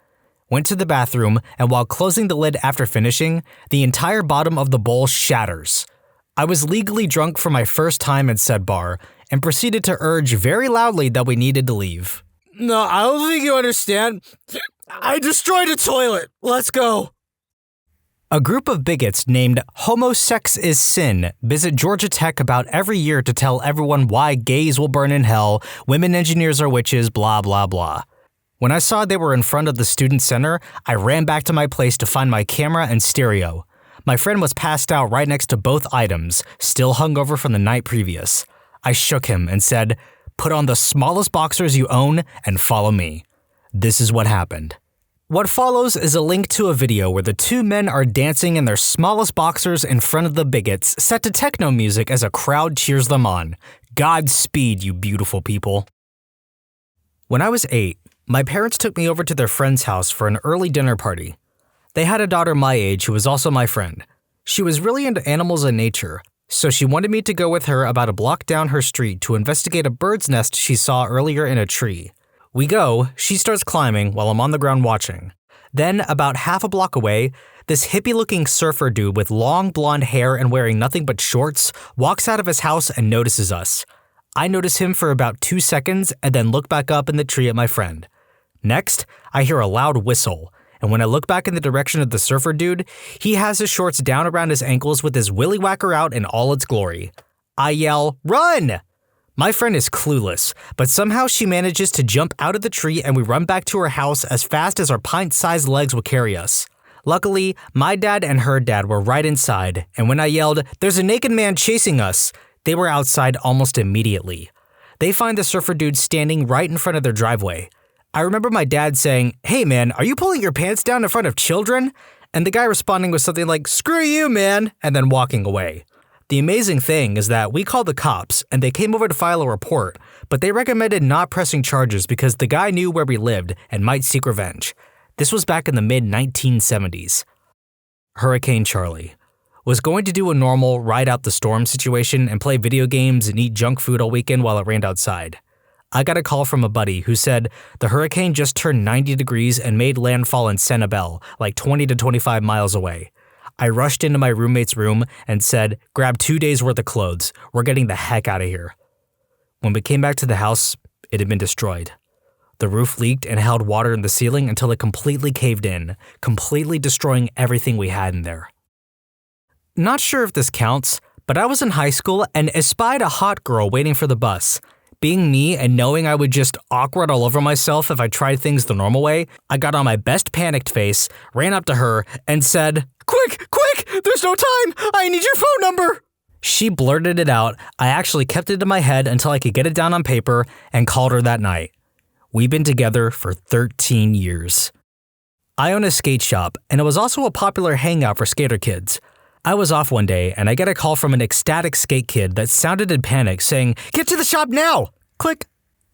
Went to the bathroom, and while closing the lid after finishing, the entire bottom of the bowl shatters. I was legally drunk for my first time at said bar, and proceeded to urge very loudly that we needed to leave. No, I don't think you understand. I destroyed a toilet. Let's go. A group of bigots named Homo Sex is Sin visit Georgia Tech about every year to tell everyone why gays will burn in hell, women engineers are witches, blah blah blah. When I saw they were in front of the student center, I ran back to my place to find my camera and stereo. My friend was passed out right next to both items, still hungover from the night previous. I shook him and said, "Put on the smallest boxers you own and follow me." This is what happened. What follows is a link to a video where the two men are dancing in their smallest boxers in front of the bigots, set to techno music as a crowd cheers them on. Godspeed, you beautiful people. When I was 8, my parents took me over to their friend's house for an early dinner party. They had a daughter my age who was also my friend. She was really into animals and nature, so she wanted me to go with her about a block down her street to investigate a bird's nest she saw earlier in a tree. We go, she starts climbing while I'm on the ground watching. Then, about half a block away, this hippie-looking surfer dude with long blonde hair and wearing nothing but shorts walks out of his house and notices us. I notice him for about 2 seconds and then look back up in the tree at my friend. Next, I hear a loud whistle, and when I look back in the direction of the surfer dude, he has his shorts down around his ankles with his willy whacker out in all its glory. I yell, "Run!" My friend is clueless, but somehow she manages to jump out of the tree and we run back to her house as fast as our pint-sized legs will carry us. Luckily, my dad and her dad were right inside, and when I yelled, "There's a naked man chasing us," they were outside almost immediately. They find the surfer dude standing right in front of their driveway. I remember my dad saying, "Hey man, are you pulling your pants down in front of children?" And the guy responding with something like, "Screw you, man," and then walking away. The amazing thing is that we called the cops and they came over to file a report, but they recommended not pressing charges because the guy knew where we lived and might seek revenge. This was back in the mid-1970s. Hurricane Charlie. Was going to do a normal ride out the storm situation and play video games and eat junk food all weekend while it rained outside. I got a call from a buddy who said the hurricane just turned 90 degrees and made landfall in Sanibel, like 20 to 25 miles away. I rushed into my roommate's room and said, "Grab 2 days worth of clothes. We're getting the heck out of here." When we came back to the house, it had been destroyed. The roof leaked and held water in the ceiling until it completely caved in, completely destroying everything we had in there. Not sure if this counts, but I was in high school and espied a hot girl waiting for the bus. Being me and knowing I would just awkward all over myself if I tried things the normal way, I got on my best panicked face, ran up to her, and said, "Quick, quick, there's no time, I need your phone number." She blurted it out. I actually kept it in my head until I could get it down on paper and called her that night. We've been together for 13 years. I own a skate shop, and it was also a popular hangout for skater kids. I was off one day, and I get a call from an ecstatic skate kid that sounded in panic saying, "Get to the shop now!" Click.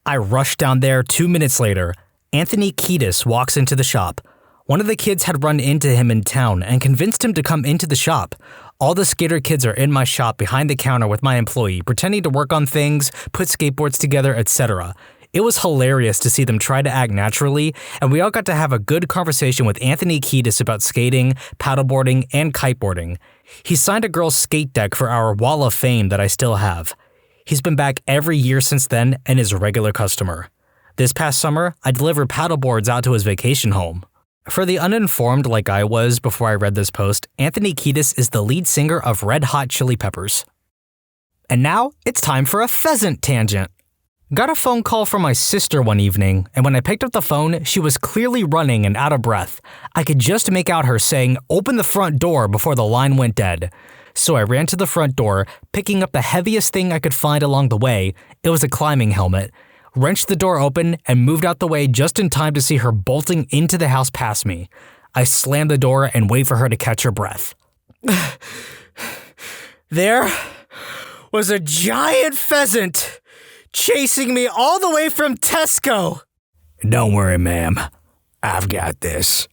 I rushed down there 2 minutes later. Anthony Kiedis walks into the shop. One of the kids had run into him in town and convinced him to come into the shop. All the skater kids are in my shop behind the counter with my employee, pretending to work on things, put skateboards together, etc. It was hilarious to see them try to act naturally, and we all got to have a good conversation with Anthony Kiedis about skating, paddleboarding, and kiteboarding. He signed a girl's skate deck for our Wall of Fame that I still have. He's been back every year since then and is a regular customer. This past summer, I delivered paddleboards out to his vacation home. For the uninformed like I was before I read this post, Anthony Kiedis is the lead singer of Red Hot Chili Peppers. And now, it's time for a pheasant tangent. Got a phone call from my sister one evening, and when I picked up the phone, she was clearly running and out of breath. I could just make out her saying, "Open the front door," before the line went dead. So I ran to the front door, picking up the heaviest thing I could find along the way. It was a climbing helmet. Wrenched the door open and moved out the way just in time to see her bolting into the house past me. I slammed the door and wait for her to catch her breath. There was a giant pheasant chasing me all the way from Tesco. Don't worry, ma'am. I've got this.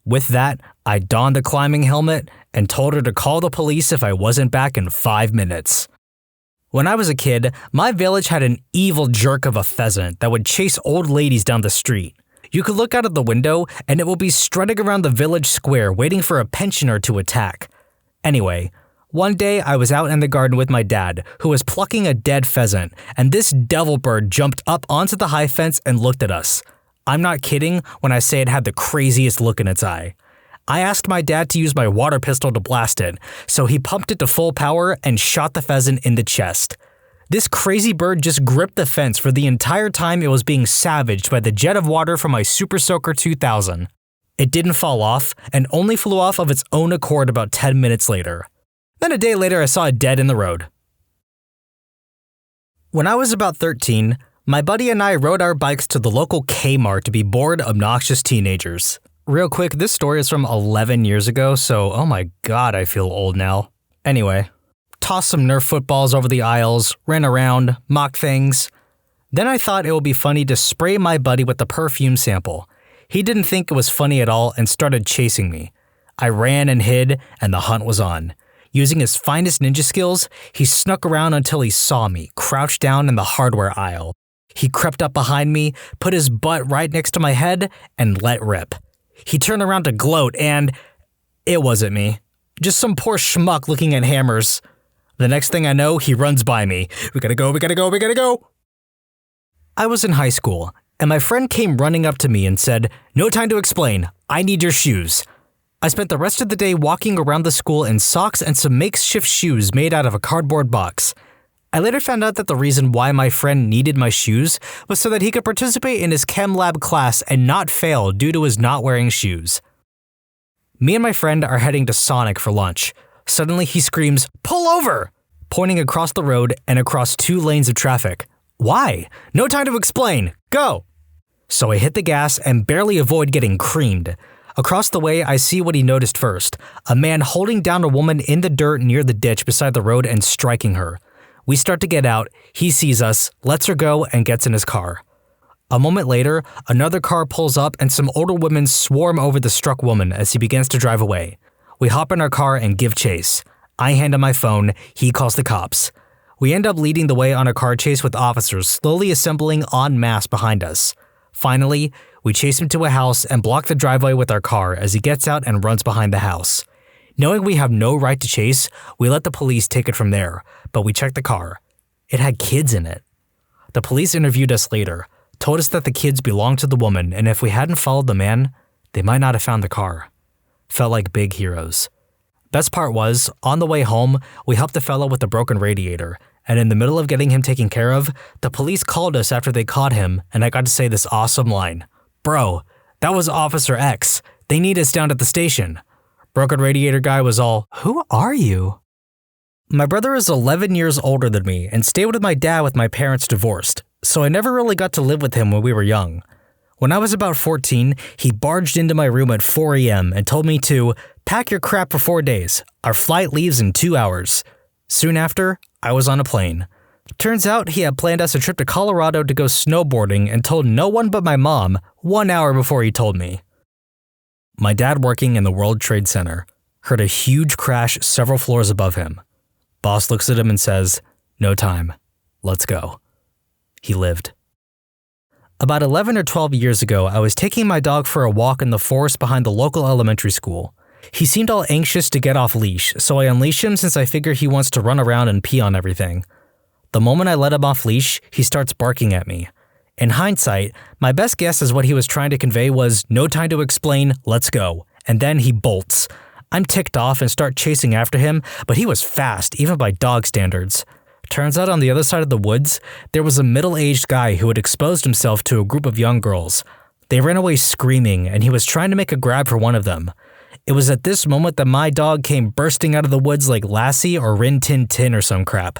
With that, I donned the climbing helmet and told her to call the police if I wasn't back in 5 minutes. When I was a kid, my village had an evil jerk of a pheasant that would chase old ladies down the street. You could look out of the window and it would be strutting around the village square waiting for a pensioner to attack. Anyway, one day I was out in the garden with my dad, who was plucking a dead pheasant, and this devil bird jumped up onto the high fence and looked at us. I'm not kidding when I say it had the craziest look in its eye. I asked my dad to use my water pistol to blast it, so he pumped it to full power and shot the pheasant in the chest. This crazy bird just gripped the fence for the entire time it was being savaged by the jet of water from my Super Soaker 2000. It didn't fall off, and only flew off of its own accord about 10 minutes later. Then a day later I saw it dead in the road. When I was about 13, my buddy and I rode our bikes to the local Kmart to be bored, obnoxious teenagers. Real quick, this story is from 11 years ago, so oh my god, I feel old now. Anyway, tossed some Nerf footballs over the aisles, ran around, mocked things. Then I thought it would be funny to spray my buddy with the perfume sample. He didn't think it was funny at all and started chasing me. I ran and hid, and the hunt was on. Using his finest ninja skills, he snuck around until he saw me, crouched down in the hardware aisle. He crept up behind me, put his butt right next to my head, and let rip. He turned around to gloat and it wasn't me. Just some poor schmuck looking at hammers. The next thing I know, he runs by me. We gotta go, we gotta go, we gotta go. I was in high school, and my friend came running up to me and said, "No time to explain. I need your shoes." I spent the rest of the day walking around the school in socks and some makeshift shoes made out of a cardboard box. I later found out that the reason why my friend needed my shoes was so that he could participate in his chem lab class and not fail due to his not wearing shoes. Me and my friend are heading to Sonic for lunch. Suddenly he screams, "Pull over!" pointing across the road and across 2 lanes of traffic. Why? No time to explain. Go! So I hit the gas and barely avoid getting creamed. Across the way, I see what he noticed first, a man holding down a woman in the dirt near the ditch beside the road and striking her. We start to get out, he sees us, lets her go, and gets in his car. A moment later, another car pulls up and some older women swarm over the struck woman as he begins to drive away. We hop in our car and give chase. I hand him my phone, he calls the cops. We end up leading the way on a car chase with officers slowly assembling en masse behind us. Finally, we chase him to a house and block the driveway with our car as he gets out and runs behind the house. Knowing we have no right to chase, we let the police take it from there, but we checked the car. It had kids in it. The police interviewed us later, told us that the kids belonged to the woman, and if we hadn't followed the man, they might not have found the car. Felt like big heroes. Best part was, on the way home, we helped the fellow with the broken radiator, and in the middle of getting him taken care of, the police called us after they caught him, and I got to say this awesome line. "Bro, that was Officer X. They need us down at the station." Broken radiator guy was all, "Who are you?" My brother is 11 years older than me and stayed with my dad with my parents divorced, so I never really got to live with him when we were young. When I was about 14, he barged into my room at 4 a.m. and told me to pack your crap for 4 days. Our flight leaves in 2 hours. Soon after, I was on a plane. Turns out he had planned us a trip to Colorado to go snowboarding and told no one but my mom 1 hour before he told me. My dad working in the World Trade Center heard a huge crash several floors above him. Boss looks at him and says, "No time. Let's go." He lived. About 11 or 12 years ago, I was taking my dog for a walk in the forest behind the local elementary school. He seemed all anxious to get off leash, so I unleash him since I figure he wants to run around and pee on everything. The moment I let him off leash, he starts barking at me. In hindsight, my best guess is what he was trying to convey was no time to explain, let's go. And then he bolts. I'm ticked off and start chasing after him, but he was fast, even by dog standards. Turns out on the other side of the woods, there was a middle-aged guy who had exposed himself to a group of young girls. They ran away screaming, and he was trying to make a grab for one of them. It was at this moment that my dog came bursting out of the woods like Lassie or Rin Tin Tin or some crap.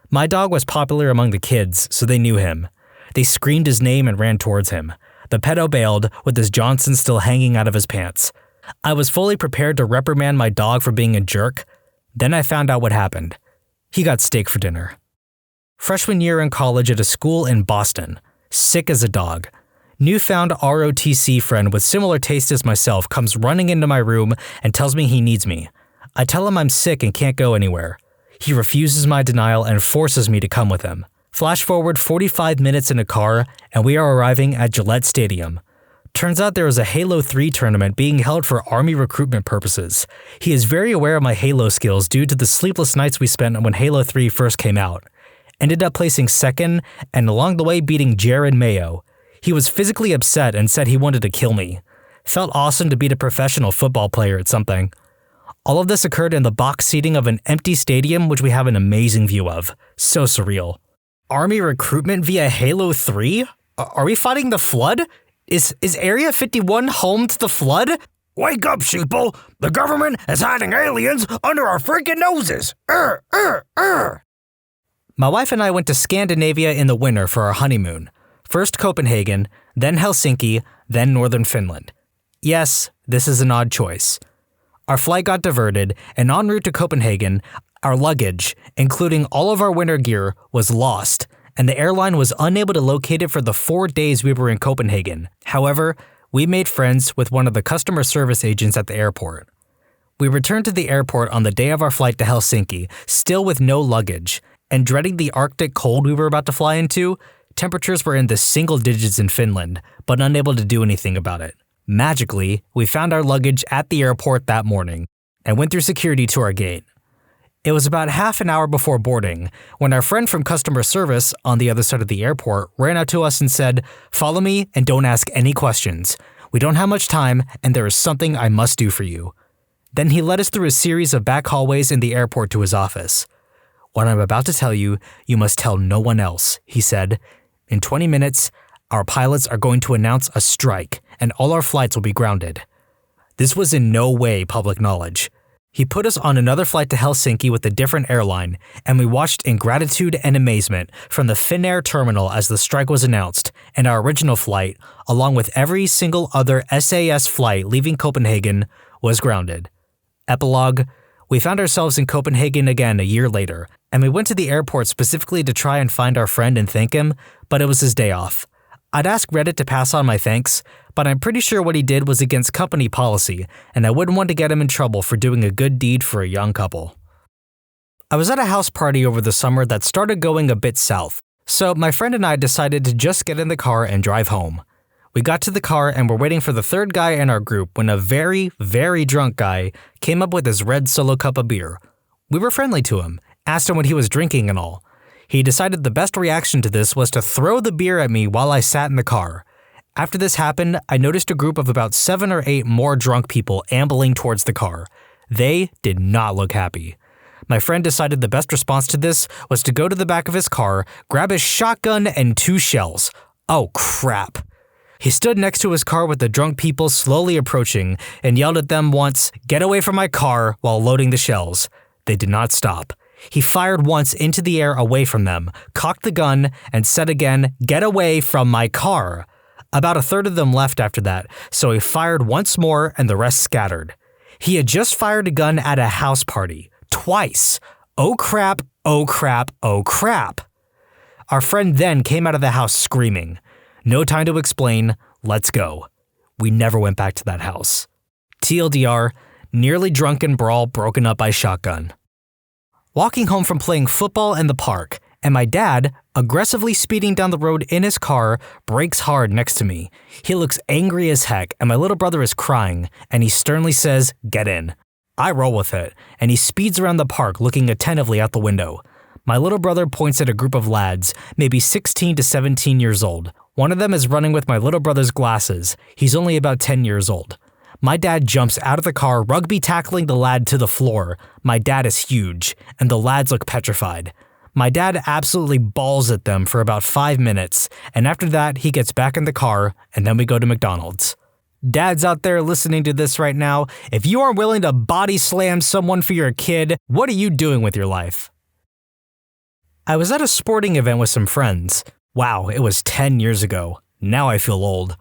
My dog was popular among the kids, so they knew him. They screamed his name and ran towards him. The pedo bailed, with his Johnson still hanging out of his pants. I was fully prepared to reprimand my dog for being a jerk. Then I found out what happened. He got steak for dinner. Freshman year in college at a school in Boston. Sick as a dog. Newfound ROTC friend with similar taste as myself comes running into my room and tells me he needs me. I tell him I'm sick and can't go anywhere. He refuses my denial and forces me to come with him. Flash forward 45 minutes in a car, and we are arriving at Gillette Stadium. Turns out there is a Halo 3 tournament being held for Army recruitment purposes. He is very aware of my Halo skills due to the sleepless nights we spent when Halo 3 first came out. Ended up placing second, and along the way beating Jared Mayo. He was physically upset and said he wanted to kill me. Felt awesome to beat a professional football player at something. All of this occurred in the box seating of an empty stadium, which we have an amazing view of. So surreal. Army recruitment via Halo 3? Are we fighting the Flood? Is Area 51 home to the Flood? Wake up, sheeple! The government is hiding aliens under our freaking noses! My wife and I went to Scandinavia in the winter for our honeymoon. First Copenhagen, then Helsinki, then northern Finland. Yes, this is an odd choice. Our flight got diverted, and en route to Copenhagen, our luggage, including all of our winter gear, was lost, and the airline was unable to locate it for the 4 days we were in Copenhagen. However, we made friends with one of the customer service agents at the airport. We returned to the airport on the day of our flight to Helsinki, still with no luggage, and dreading the Arctic cold we were about to fly into. Temperatures were in the single digits in Finland, but unable to do anything about it. Magically, we found our luggage at the airport that morning and went through security to our gate. It was about half an hour before boarding when our friend from customer service on the other side of the airport ran out to us and said, "Follow me and don't ask any questions. We don't have much time and there is something I must do for you." Then he led us through a series of back hallways in the airport to his office. "What I'm about to tell you, you must tell no one else," he said. "In 20 minutes, our pilots are going to announce a strike, and all our flights will be grounded." This was in no way public knowledge. He put us on another flight to Helsinki with a different airline, and we watched in gratitude and amazement from the Finnair terminal as the strike was announced, and our original flight, along with every single other SAS flight leaving Copenhagen, was grounded. Epilogue: we found ourselves in Copenhagen again a year later, and we went to the airport specifically to try and find our friend and thank him, but it was his day off. I'd ask Reddit to pass on my thanks, but I'm pretty sure what he did was against company policy, and I wouldn't want to get him in trouble for doing a good deed for a young couple. I was at a house party over the summer that started going a bit south, so my friend and I decided to just get in the car and drive home. We got to the car and were waiting for the third guy in our group when a very, very drunk guy came up with his red Solo cup of beer. We were friendly to him, asked him what he was drinking and all. He decided the best reaction to this was to throw the beer at me while I sat in the car. After this happened, I noticed a group of about 7 or 8 more drunk people ambling towards the car. They did not look happy. My friend decided the best response to this was to go to the back of his car, grab his shotgun and 2 shells. Oh crap. He stood next to his car with the drunk people slowly approaching and yelled at them once, "Get away from my car," while loading the shells. They did not stop. He fired once into the air away from them, cocked the gun, and said again, "Get away from my car." About a third of them left after that, so he fired once more and the rest scattered. He had just fired a gun at a house party. Twice. Oh crap, oh crap, oh crap. Our friend then came out of the house screaming. No time to explain, let's go. We never went back to that house. TLDR, nearly drunken brawl broken up by shotgun. Walking home from playing football in the park, and my dad, aggressively speeding down the road in his car, brakes hard next to me. He looks angry as heck, and my little brother is crying, and he sternly says, "Get in." I roll with it, and he speeds around the park looking attentively out the window. My little brother points at a group of lads, maybe 16 to 17 years old, One of them is running with my little brother's glasses. He's only about 10 years old. My dad jumps out of the car, rugby tackling the lad to the floor. My dad is huge, and the lads look petrified. My dad absolutely bawls at them for about 5 minutes, and after that, he gets back in the car, and then we go to McDonald's. Dads out there listening to this right now, if you aren't willing to body slam someone for your kid, what are you doing with your life? I was at a sporting event with some friends. Wow, it was 10 years ago. Now I feel old.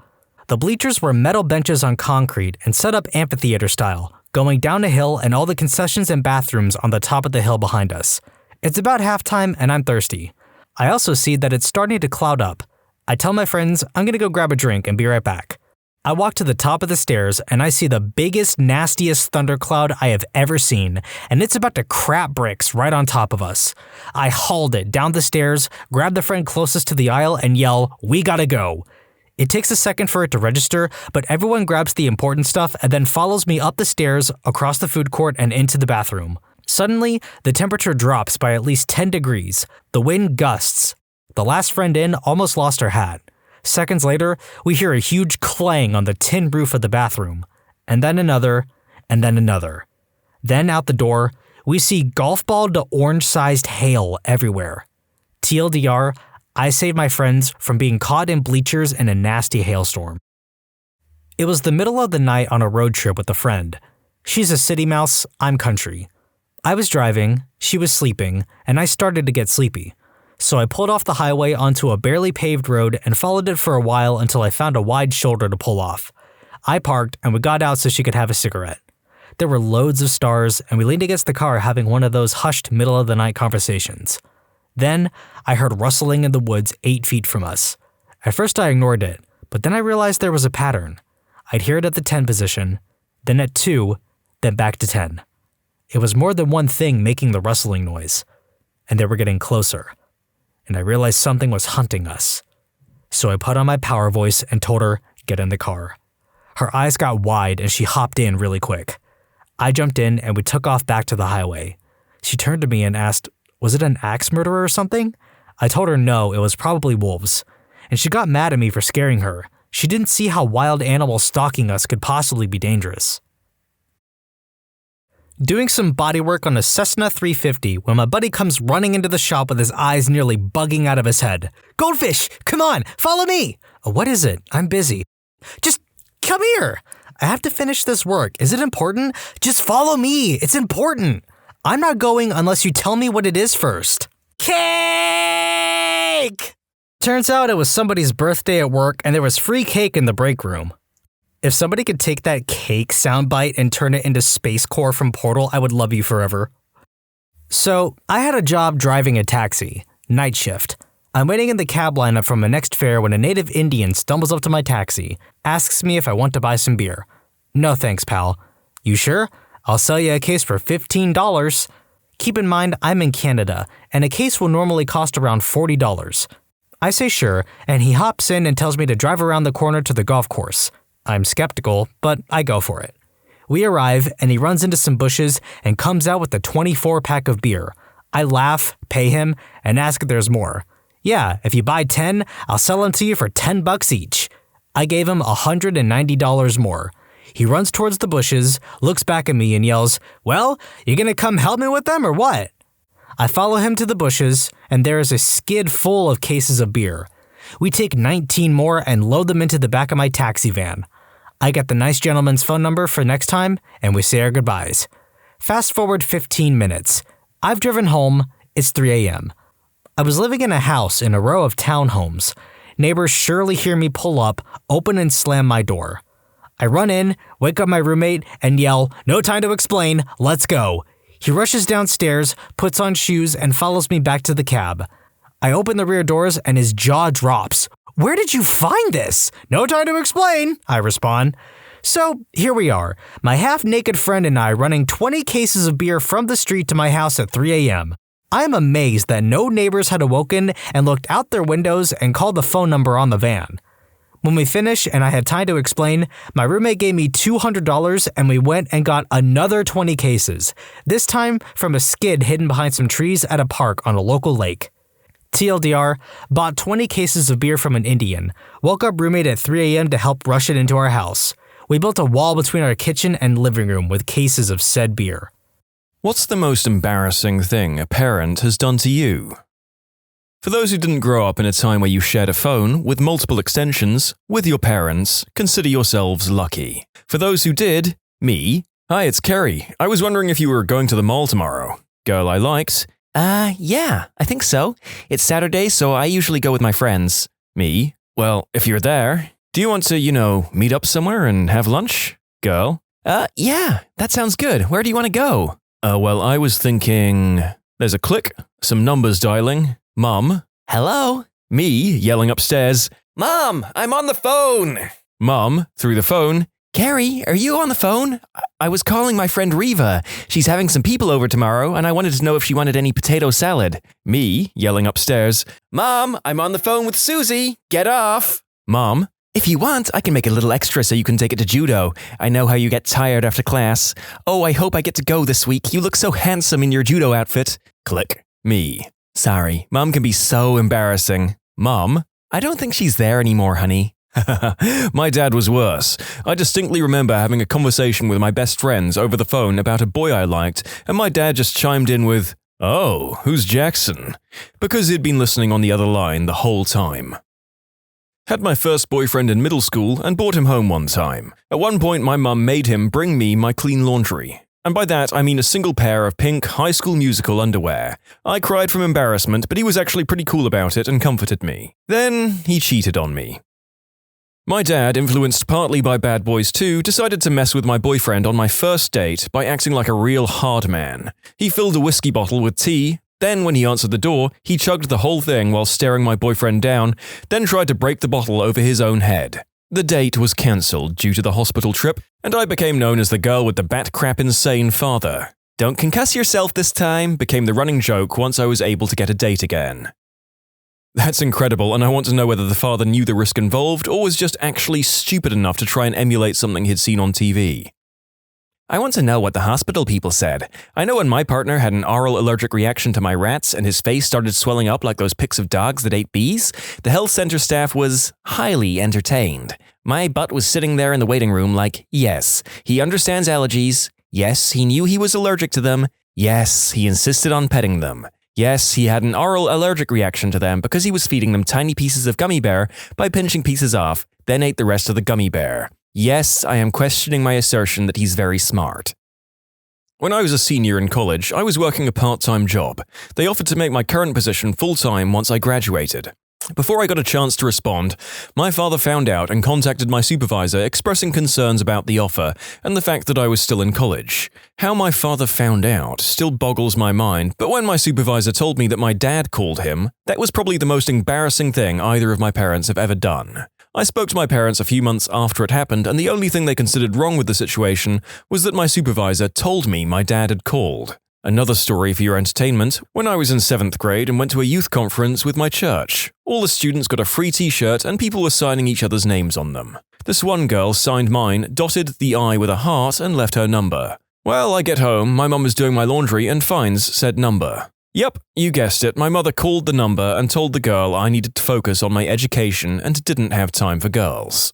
The bleachers were metal benches on concrete and set up amphitheater style, going down a hill and all the concessions and bathrooms on the top of the hill behind us. It's about halftime and I'm thirsty. I also see that it's starting to cloud up. I tell my friends I'm gonna go grab a drink and be right back. I walk to the top of the stairs and I see the biggest, nastiest thundercloud I have ever seen, and it's about to crap bricks right on top of us. I hauled it down the stairs, grab the friend closest to the aisle, and yell, "We gotta go." It takes a second for it to register, but everyone grabs the important stuff and then follows me up the stairs, across the food court, and into the bathroom. Suddenly, the temperature drops by at least 10 degrees. The wind gusts. The last friend in almost lost her hat. Seconds later, we hear a huge clang on the tin roof of the bathroom, and then another, and then another. Then out the door, we see golf ball to orange-sized hail everywhere. TLDR, I saved my friends from being caught in bleachers in a nasty hailstorm. It was the middle of the night on a road trip with a friend. She's a city mouse, I'm country. I was driving, she was sleeping, and I started to get sleepy. So I pulled off the highway onto a barely paved road and followed it for a while until I found a wide shoulder to pull off. I parked and we got out so she could have a cigarette. There were loads of stars and we leaned against the car having one of those hushed middle-of-the-night conversations. Then I heard rustling in the woods 8 feet from us. At first I ignored it, but then I realized there was a pattern. I'd hear it at the 10 position, then at 2, then back to 10. It was more than one thing making the rustling noise, and they were getting closer. And I realized something was hunting us. So I put on my power voice and told her, get in the car. Her eyes got wide and she hopped in really quick. I jumped in and we took off back to the highway. She turned to me and asked, was it an axe murderer or something? I told her no, it was probably wolves. And she got mad at me for scaring her. She didn't see how wild animals stalking us could possibly be dangerous. Doing some bodywork on a Cessna 350 when my buddy comes running into the shop with his eyes nearly bugging out of his head. Goldfish, come on, follow me. What is it? I'm busy. Just come here. I have to finish this work. Is it important? Just follow me. It's important. I'm not going unless you tell me what it is first. Cake! Turns out it was somebody's birthday at work and there was free cake in the break room. If somebody could take that cake soundbite and turn it into Space Core from Portal, I would love you forever. So, I had a job driving a taxi, night shift. I'm waiting in the cab lineup from my next fare when a native Indian stumbles up to my taxi, asks me if I want to buy some beer. No thanks, pal. You sure? I'll sell you a case for $15. Keep in mind, I'm in Canada, and a case will normally cost around $40. I say sure, and he hops in and tells me to drive around the corner to the golf course. I'm skeptical, but I go for it. We arrive, and he runs into some bushes and comes out with a 24-pack of beer. I laugh, pay him, and ask if there's more. Yeah, if you buy 10, I'll sell them to you for $10 each. I gave him $190 more. He runs towards the bushes, looks back at me, and yells, "Well, you gonna come help me with them or what?" I follow him to the bushes, and there is a skid full of cases of beer. We take 19 more and load them into the back of my taxi van. I get the nice gentleman's phone number for next time, and we say our goodbyes. Fast forward 15 minutes. I've driven home. It's 3 a.m. I was living in a house in a row of townhomes. Neighbors surely hear me pull up, open and slam my door. I run in, wake up my roommate, and yell, "No time to explain, let's go." He rushes downstairs, puts on shoes, and follows me back to the cab. I open the rear doors and his jaw drops. "Where did you find this?" "No time to explain," I respond. So, here we are, my half-naked friend and I running 20 cases of beer from the street to my house at 3 a.m. I am amazed that no neighbors had awoken and looked out their windows and called the phone number on the van. When we finished and I had time to explain, my roommate gave me $200 and we went and got another 20 cases, this time from a skid hidden behind some trees at a park on a local lake. TLDR, bought 20 cases of beer from an Indian, woke up roommate at 3 a.m. to help rush it into our house. We built a wall between our kitchen and living room with cases of said beer. What's the most embarrassing thing a parent has done to you? For those who didn't grow up in a time where you shared a phone with multiple extensions with your parents, consider yourselves lucky. For those who did, me. Hi, it's Kerry. I was wondering if you were going to the mall tomorrow. Girl I liked. Yeah, I think so. It's Saturday, so I usually go with my friends. Me. Well, if you're there, do you want to, meet up somewhere and have lunch? Girl. Yeah, that sounds good. Where do you want to go? Well, I was thinking… There's a click, some numbers dialing. Mum. Hello? Me yelling upstairs. Mom, I'm on the phone! Mum, through the phone. Carrie, are you on the phone? I was calling my friend Reva. She's having some people over tomorrow, and I wanted to know if she wanted any potato salad. Me yelling upstairs. Mom, I'm on the phone with Susie. Get off! Mom. If you want, I can make a little extra so you can take it to judo. I know how you get tired after class. Oh, I hope I get to go this week. You look so handsome in your judo outfit. Click. Me. Sorry, Mom can be so embarrassing. Mom. I don't think she's there anymore, honey. My dad was worse. I distinctly remember having a conversation with my best friends over the phone about a boy I liked, and my dad just chimed in with, "Oh, who's Jackson?" because he'd been listening on the other line the whole time. Had my first boyfriend in middle school and brought him home one time. At one point, my mum made him bring me my clean laundry. And by that, I mean a single pair of pink High School Musical underwear. I cried from embarrassment, but he was actually pretty cool about it and comforted me. Then, he cheated on me. My dad, influenced partly by Bad Boys 2, decided to mess with my boyfriend on my first date by acting like a real hard man. He filled a whiskey bottle with tea, then when he answered the door, he chugged the whole thing while staring my boyfriend down, then tried to break the bottle over his own head. The date was cancelled due to the hospital trip, and I became known as the girl with the bat crap insane father. "Don't concuss yourself this time," became the running joke once I was able to get a date again. That's incredible, and I want to know whether the father knew the risk involved or was just actually stupid enough to try and emulate something he'd seen on TV. I want to know what the hospital people said. I know when my partner had an oral allergic reaction to my rats and his face started swelling up like those pics of dogs that ate bees, the health center staff was highly entertained. My butt was sitting there in the waiting room like, yes, he understands allergies. Yes, he knew he was allergic to them. Yes, he insisted on petting them. Yes, he had an oral allergic reaction to them because he was feeding them tiny pieces of gummy bear by pinching pieces off, then ate the rest of the gummy bear. Yes, I am questioning my assertion that he's very smart. When I was a senior in college, I was working a part-time job. They offered to make my current position full-time once I graduated. Before I got a chance to respond, my father found out and contacted my supervisor expressing concerns about the offer and the fact that I was still in college. How my father found out still boggles my mind, but when my supervisor told me that my dad called him, that was probably the most embarrassing thing either of my parents have ever done. I spoke to my parents a few months after it happened, and the only thing they considered wrong with the situation was that my supervisor told me my dad had called. Another story for your entertainment, when I was in 7th grade and went to a youth conference with my church. All the students got a free t-shirt and people were signing each other's names on them. This one girl signed mine, dotted the I with a heart and left her number. Well, I get home, my mum is doing my laundry and finds said number. Yep, you guessed it, my mother called the number and told the girl I needed to focus on my education and didn't have time for girls.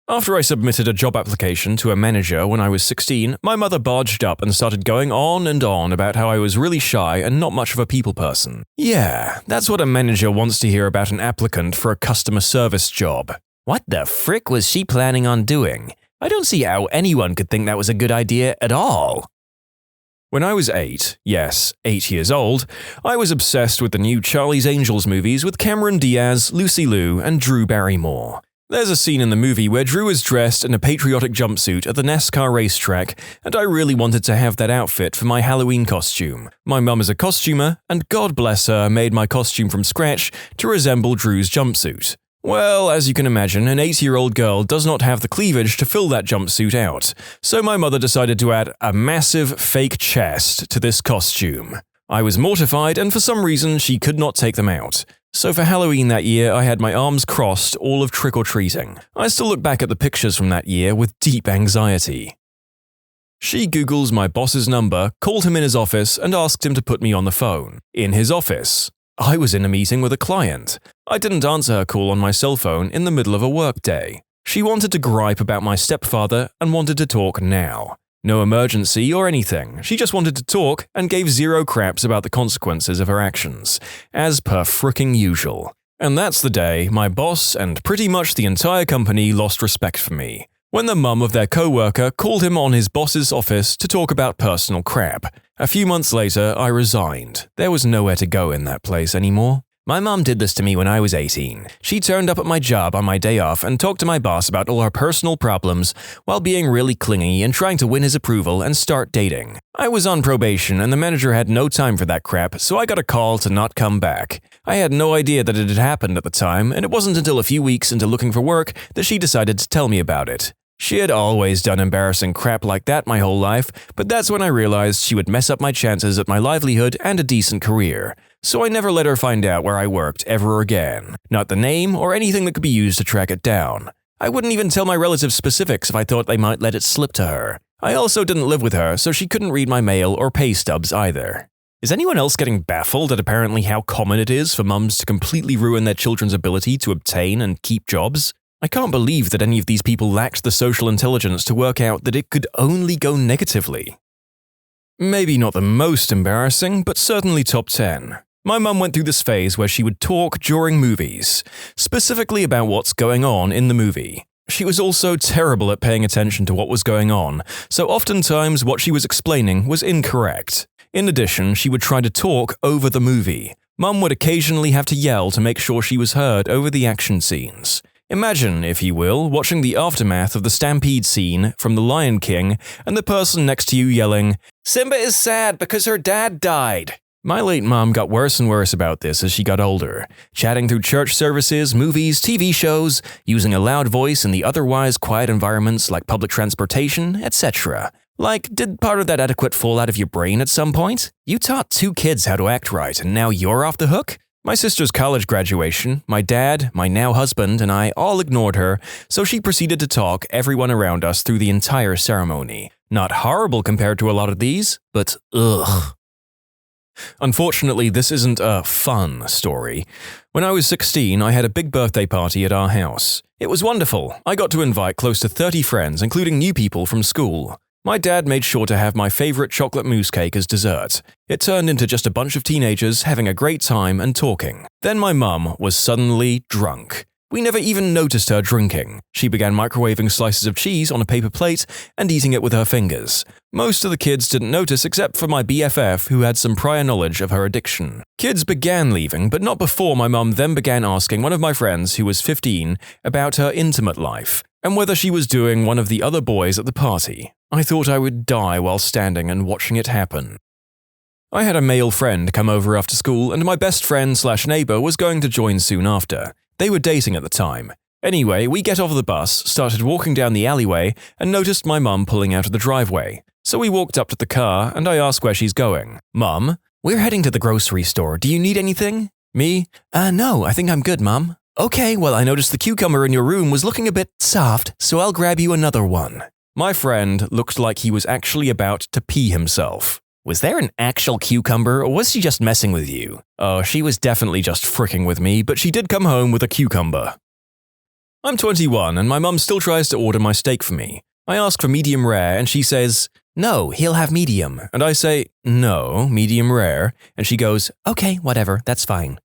After I submitted a job application to a manager when I was 16, my mother barged up and started going on and on about how I was really shy and not much of a people person. Yeah, that's what a manager wants to hear about an applicant for a customer service job. What the frick was she planning on doing? I don't see how anyone could think that was a good idea at all. When I was 8 years old, I was obsessed with the new Charlie's Angels movies with Cameron Diaz, Lucy Liu, and Drew Barrymore. There's a scene in the movie where Drew is dressed in a patriotic jumpsuit at the NASCAR racetrack, and I really wanted to have that outfit for my Halloween costume. My mum is a costumer, and God bless her, made my costume from scratch to resemble Drew's jumpsuit. Well, as you can imagine, an 8-year-old girl does not have the cleavage to fill that jumpsuit out, so my mother decided to add a massive fake chest to this costume. I was mortified, and for some reason she could not take them out. So for Halloween that year, I had my arms crossed all of trick-or-treating. I still look back at the pictures from that year with deep anxiety. She Googles my boss's number, called him in his office, and asked him to put me on the phone. In his office. I was in a meeting with a client. I didn't answer her call on my cell phone in the middle of a workday. She wanted to gripe about my stepfather and wanted to talk now. No emergency or anything, she just wanted to talk and gave zero craps about the consequences of her actions, as per fricking usual. And that's the day my boss and pretty much the entire company lost respect for me, when the mum of their co-worker called him on his boss's office to talk about personal crap. A few months later, I resigned. There was nowhere to go in that place anymore. My mom did this to me when I was 18. She turned up at my job on my day off and talked to my boss about all her personal problems while being really clingy and trying to win his approval and start dating. I was on probation and the manager had no time for that crap, so I got a call to not come back. I had no idea that it had happened at the time, and it wasn't until a few weeks into looking for work that she decided to tell me about it. She had always done embarrassing crap like that my whole life, but that's when I realized she would mess up my chances at my livelihood and a decent career. So I never let her find out where I worked ever again. Not the name or anything that could be used to track it down. I wouldn't even tell my relatives specifics if I thought they might let it slip to her. I also didn't live with her, so she couldn't read my mail or pay stubs either. Is anyone else getting baffled at apparently how common it is for mums to completely ruin their children's ability to obtain and keep jobs? I can't believe that any of these people lacked the social intelligence to work out that it could only go negatively. Maybe not the most embarrassing, but certainly top 10. My mum went through this phase where she would talk during movies, specifically about what's going on in the movie. She was also terrible at paying attention to what was going on, so oftentimes what she was explaining was incorrect. In addition, she would try to talk over the movie. Mum would occasionally have to yell to make sure she was heard over the action scenes. Imagine, if you will, watching the aftermath of the stampede scene from The Lion King and the person next to you yelling, "Simba is sad because her dad died." My late mom got worse and worse about this as she got older, chatting through church services, movies, TV shows, using a loud voice in the otherwise quiet environments like public transportation, etc. Like, did part of that etiquette fall out of your brain at some point? You taught 2 kids how to act right and now you're off the hook? My sister's college graduation, my dad, my now husband, and I all ignored her, so she proceeded to talk everyone around us through the entire ceremony. Not horrible compared to a lot of these, but ugh. Unfortunately, this isn't a fun story. When I was 16, I had a big birthday party at our house. It was wonderful. I got to invite close to 30 friends, including new people from school. My dad made sure to have my favorite chocolate mousse cake as dessert. It turned into just a bunch of teenagers having a great time and talking. Then my mum was suddenly drunk. We never even noticed her drinking. She began microwaving slices of cheese on a paper plate and eating it with her fingers. Most of the kids didn't notice except for my BFF, who had some prior knowledge of her addiction. Kids began leaving, but not before my mum then began asking one of my friends, who was 15, about her intimate life and whether she was doing one of the other boys at the party. I thought I would die while standing and watching it happen. I had a male friend come over after school, and my best friend/neighbor was going to join soon after. They were dating at the time. Anyway, we get off the bus, started walking down the alleyway, and noticed my mum pulling out of the driveway. So we walked up to the car, and I asked where she's going. "Mum, we're heading to the grocery store. Do you need anything?" Me? No, I think I'm good, Mum." "Okay, well, I noticed the cucumber in your room was looking a bit soft, so I'll grab you another one." My friend looked like he was actually about to pee himself. "Was there an actual cucumber, or was she just messing with you?" Oh, she was definitely just fricking with me, but she did come home with a cucumber. I'm 21, and my mum still tries to order my steak for me. I ask for medium rare, and she says, "No, he'll have medium." And I say, "No, medium rare." And she goes, "Okay, whatever, that's fine."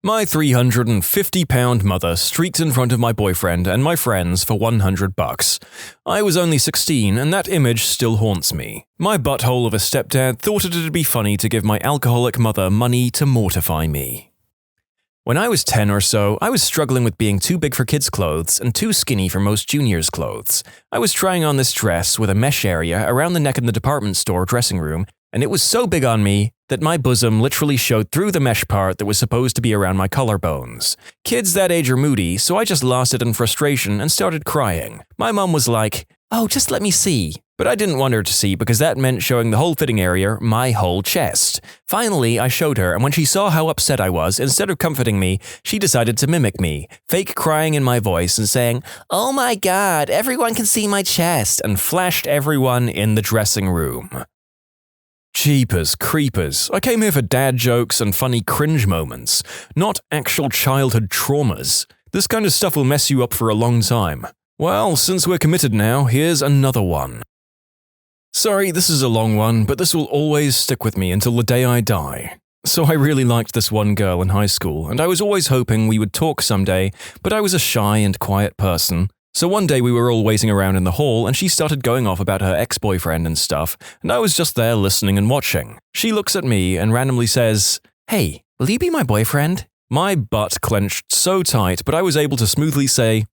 My 350-pound mother streaked in front of my boyfriend and my friends for $100. I was only 16, and that image still haunts me. My butthole of a stepdad thought it'd be funny to give my alcoholic mother money to mortify me. When I was 10 or so, I was struggling with being too big for kids' clothes and too skinny for most juniors' clothes. I was trying on this dress with a mesh area around the neck in the department store dressing room, and it was so big on me that my bosom literally showed through the mesh part that was supposed to be around my collarbones. Kids that age are moody, so I just lost it in frustration and started crying. My mom was like, "Oh, just let me see." But I didn't want her to see because that meant showing the whole fitting area, my whole chest. Finally, I showed her, and when she saw how upset I was, instead of comforting me, she decided to mimic me, fake crying in my voice and saying, "Oh my God, everyone can see my chest," and flashed everyone in the dressing room. Jeepers creepers, I came here for dad jokes and funny cringe moments, not actual childhood traumas. This kind of stuff will mess you up for a long time. Well, since we're committed now, here's another one. Sorry, this is a long one, but this will always stick with me until the day I die. So I really liked this one girl in high school, and I was always hoping we would talk someday, but I was a shy and quiet person. So one day we were all waiting around in the hall, and she started going off about her ex-boyfriend and stuff, and I was just there listening and watching. She looks at me and randomly says, "Hey, will you be my boyfriend?" My butt clenched so tight, but I was able to smoothly say,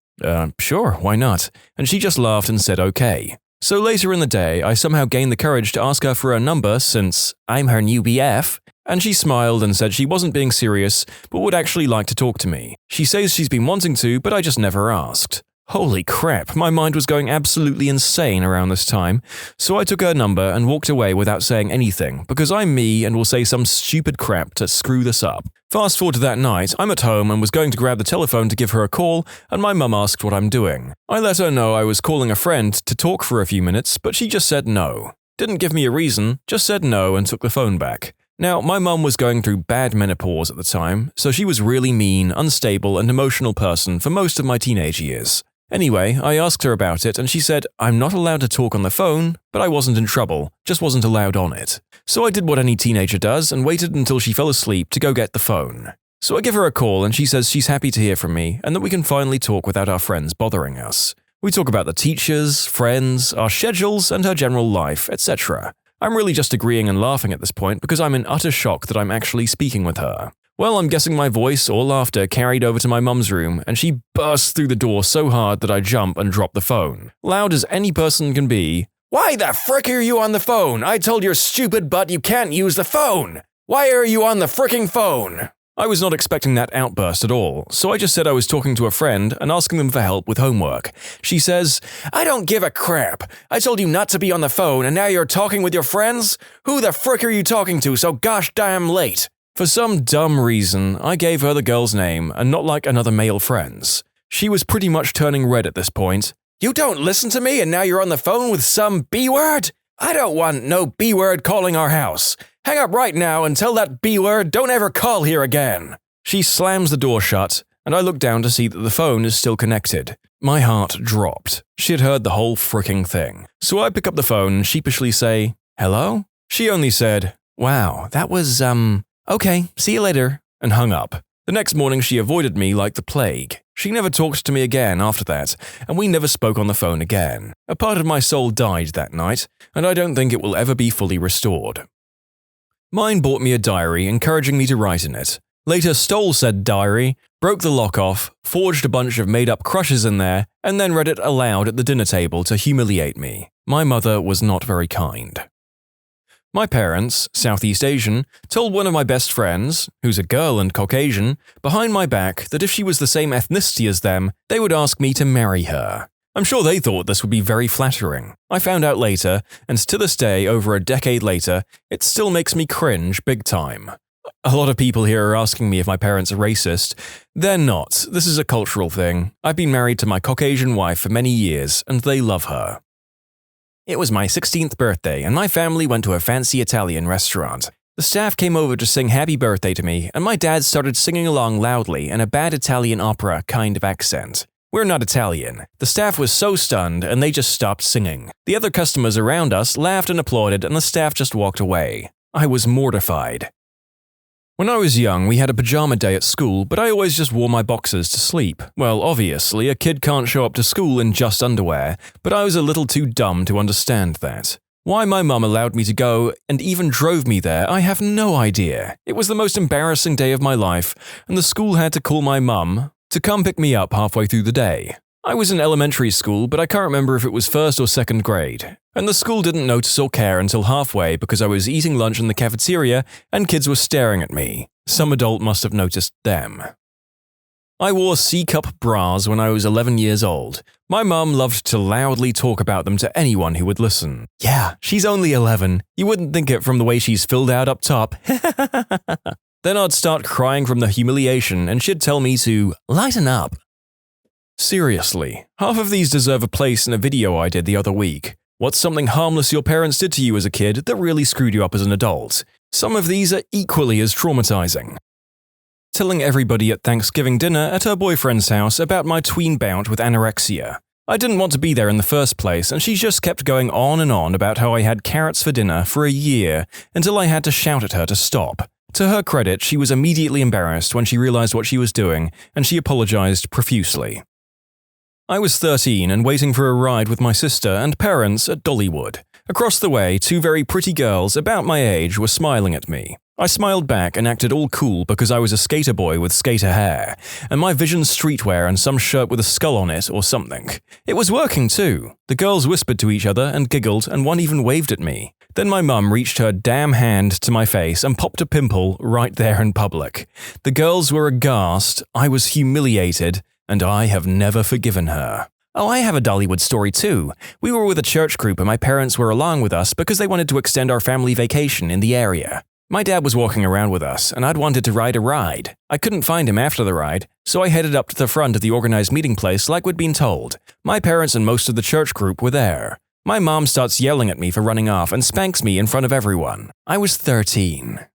sure, why not? And she just laughed and said okay. So later in the day, I somehow gained the courage to ask her for her number since I'm her new BF, and she smiled and said she wasn't being serious, but would actually like to talk to me. She says she's been wanting to, but I just never asked. Holy crap, my mind was going absolutely insane around this time, so I took her number and walked away without saying anything, because I'm me and will say some stupid crap to screw this up. Fast forward to that night, I'm at home and was going to grab the telephone to give her a call, and my mum asked what I'm doing. I let her know I was calling a friend to talk for a few minutes, but she just said no. Didn't give me a reason, just said no and took the phone back. Now, my mum was going through bad menopause at the time, so she was really mean, unstable, and emotional person for most of my teenage years. Anyway, I asked her about it and she said, I'm not allowed to talk on the phone, but I wasn't in trouble, just wasn't allowed on it. So I did what any teenager does and waited until she fell asleep to go get the phone. So I give her a call and she says she's happy to hear from me and that we can finally talk without our friends bothering us. We talk about the teachers, friends, our schedules, and her general life, etc. I'm really just agreeing and laughing at this point because I'm in utter shock that I'm actually speaking with her. Well, I'm guessing my voice or laughter carried over to my mum's room, and she bursts through the door so hard that I jump and drop the phone. Loud as any person can be, "Why the frick are you on the phone? I told your stupid butt you can't use the phone! Why are you on the fricking phone?" I was not expecting that outburst at all, so I just said I was talking to a friend and asking them for help with homework. She says, "I don't give a crap. I told you not to be on the phone, and now you're talking with your friends? Who the frick are you talking to so gosh damn late?" For some dumb reason, I gave her the girl's name and not like another male friend's. She was pretty much turning red at this point. "You don't listen to me and now you're on the phone with some B-word? I don't want no B-word calling our house. Hang up right now and tell that B-word don't ever call here again." She slams the door shut, and I look down to see that the phone is still connected. My heart dropped. She had heard the whole fricking thing. So I pick up the phone and sheepishly say, "Hello?" She only said, "Wow, that was, okay, see you later," and hung up. The next morning she avoided me like the plague. She never talked to me again after that, and we never spoke on the phone again. A part of my soul died that night, and I don't think it will ever be fully restored. Mine bought me a diary encouraging me to write in it. Later stole said diary, broke the lock off, forged a bunch of made-up crushes in there, and then read it aloud at the dinner table to humiliate me. My mother was not very kind. My parents, Southeast Asian, told one of my best friends, who's a girl and Caucasian, behind my back that if she was the same ethnicity as them, they would ask me to marry her. I'm sure they thought this would be very flattering. I found out later, and to this day, over a decade later, it still makes me cringe big time. A lot of people here are asking me if my parents are racist. They're not. This is a cultural thing. I've been married to my Caucasian wife for many years, and they love her. It was my 16th birthday, and my family went to a fancy Italian restaurant. The staff came over to sing happy birthday to me, and my dad started singing along loudly in a bad Italian opera kind of accent. We're not Italian. The staff was so stunned, and they just stopped singing. The other customers around us laughed and applauded, and the staff just walked away. I was mortified. When I was young, we had a pajama day at school, but I always just wore my boxers to sleep. Well, obviously, a kid can't show up to school in just underwear, but I was a little too dumb to understand that. Why my mum allowed me to go and even drove me there, I have no idea. It was the most embarrassing day of my life, and the school had to call my mum to come pick me up halfway through the day. I was in elementary school, but I can't remember if it was first or second grade. And the school didn't notice or care until halfway because I was eating lunch in the cafeteria and kids were staring at me. Some adult must have noticed them. I wore C-cup bras when I was 11 years old. My mum loved to loudly talk about them to anyone who would listen. Yeah, she's only 11. You wouldn't think it from the way she's filled out up top. Then I'd start crying from the humiliation and she'd tell me to lighten up. Seriously, half of these deserve a place in a video I did the other week. What's something harmless your parents did to you as a kid that really screwed you up as an adult? Some of these are equally as traumatizing. Telling everybody at Thanksgiving dinner at her boyfriend's house about my tween bout with anorexia. I didn't want to be there in the first place, and she just kept going on and on about how I had carrots for dinner for a year until I had to shout at her to stop. To her credit, she was immediately embarrassed when she realized what she was doing, and she apologized profusely. I was 13 and waiting for a ride with my sister and parents at Dollywood. Across the way, two very pretty girls about my age were smiling at me. I smiled back and acted all cool because I was a skater boy with skater hair, and my Vision streetwear and some shirt with a skull on it or something. It was working too. The girls whispered to each other and giggled, and one even waved at me. Then my mum reached her damn hand to my face and popped a pimple right there in public. The girls were aghast, I was humiliated, and I have never forgiven her. Oh, I have a Dollywood story too. We were with a church group and my parents were along with us because they wanted to extend our family vacation in the area. My dad was walking around with us, and I'd wanted to ride a ride. I couldn't find him after the ride, so I headed up to the front of the organized meeting place like we'd been told. My parents and most of the church group were there. My mom starts yelling at me for running off and spanks me in front of everyone. I was 13.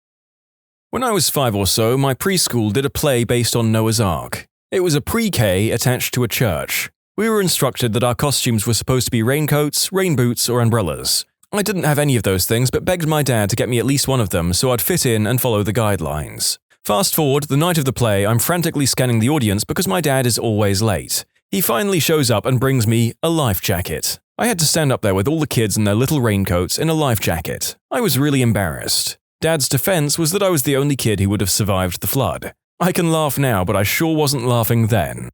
When I was 5 or so, my preschool did a play based on Noah's Ark. It was a pre-K attached to a church. We were instructed that our costumes were supposed to be raincoats, rain boots, or umbrellas. I didn't have any of those things, but begged my dad to get me at least one of them so I'd fit in and follow the guidelines. Fast forward, the night of the play, I'm frantically scanning the audience because my dad is always late. He finally shows up and brings me a life jacket. I had to stand up there with all the kids in their little raincoats in a life jacket. I was really embarrassed. Dad's defense was that I was the only kid who would have survived the flood. I can laugh now, but I sure wasn't laughing then.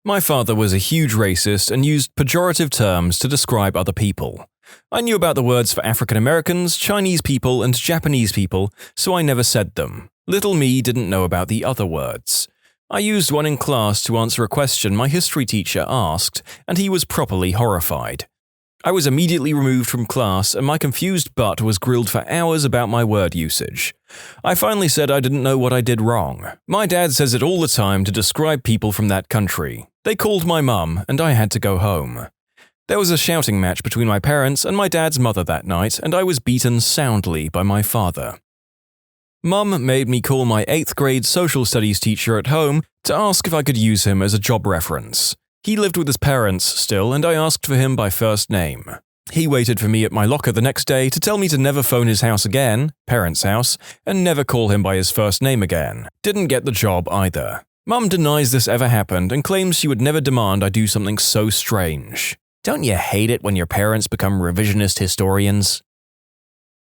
My father was a huge racist and used pejorative terms to describe other people. I knew about the words for African Americans, Chinese people, and Japanese people, so I never said them. Little me didn't know about the other words. I used one in class to answer a question my history teacher asked, and he was properly horrified. I was immediately removed from class, and my confused butt was grilled for hours about my word usage. I finally said I didn't know what I did wrong. My dad says it all the time to describe people from that country. They called my mum, and I had to go home. There was a shouting match between my parents and my dad's mother that night, and I was beaten soundly by my father. Mum made me call my 8th grade social studies teacher at home to ask if I could use him as a job reference. He lived with his parents still, and I asked for him by first name. He waited for me at my locker the next day to tell me to never phone his house again, parents' house, and never call him by his first name again. Didn't get the job either. Mum denies this ever happened and claims she would never demand I do something so strange. Don't you hate it when your parents become revisionist historians?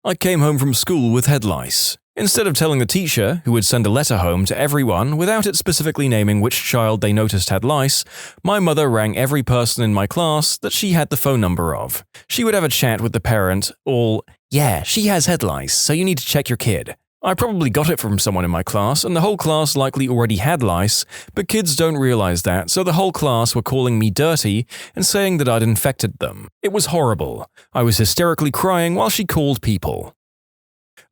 I came home from school with head lice. Instead of telling the teacher, who would send a letter home to everyone without it specifically naming which child they noticed had lice, my mother rang every person in my class that she had the phone number of. She would have a chat with the parent, all, "Yeah, she has head lice, so you need to check your kid." I probably got it from someone in my class, and the whole class likely already had lice, but kids don't realize that, so the whole class were calling me dirty and saying that I'd infected them. It was horrible. I was hysterically crying while she called people.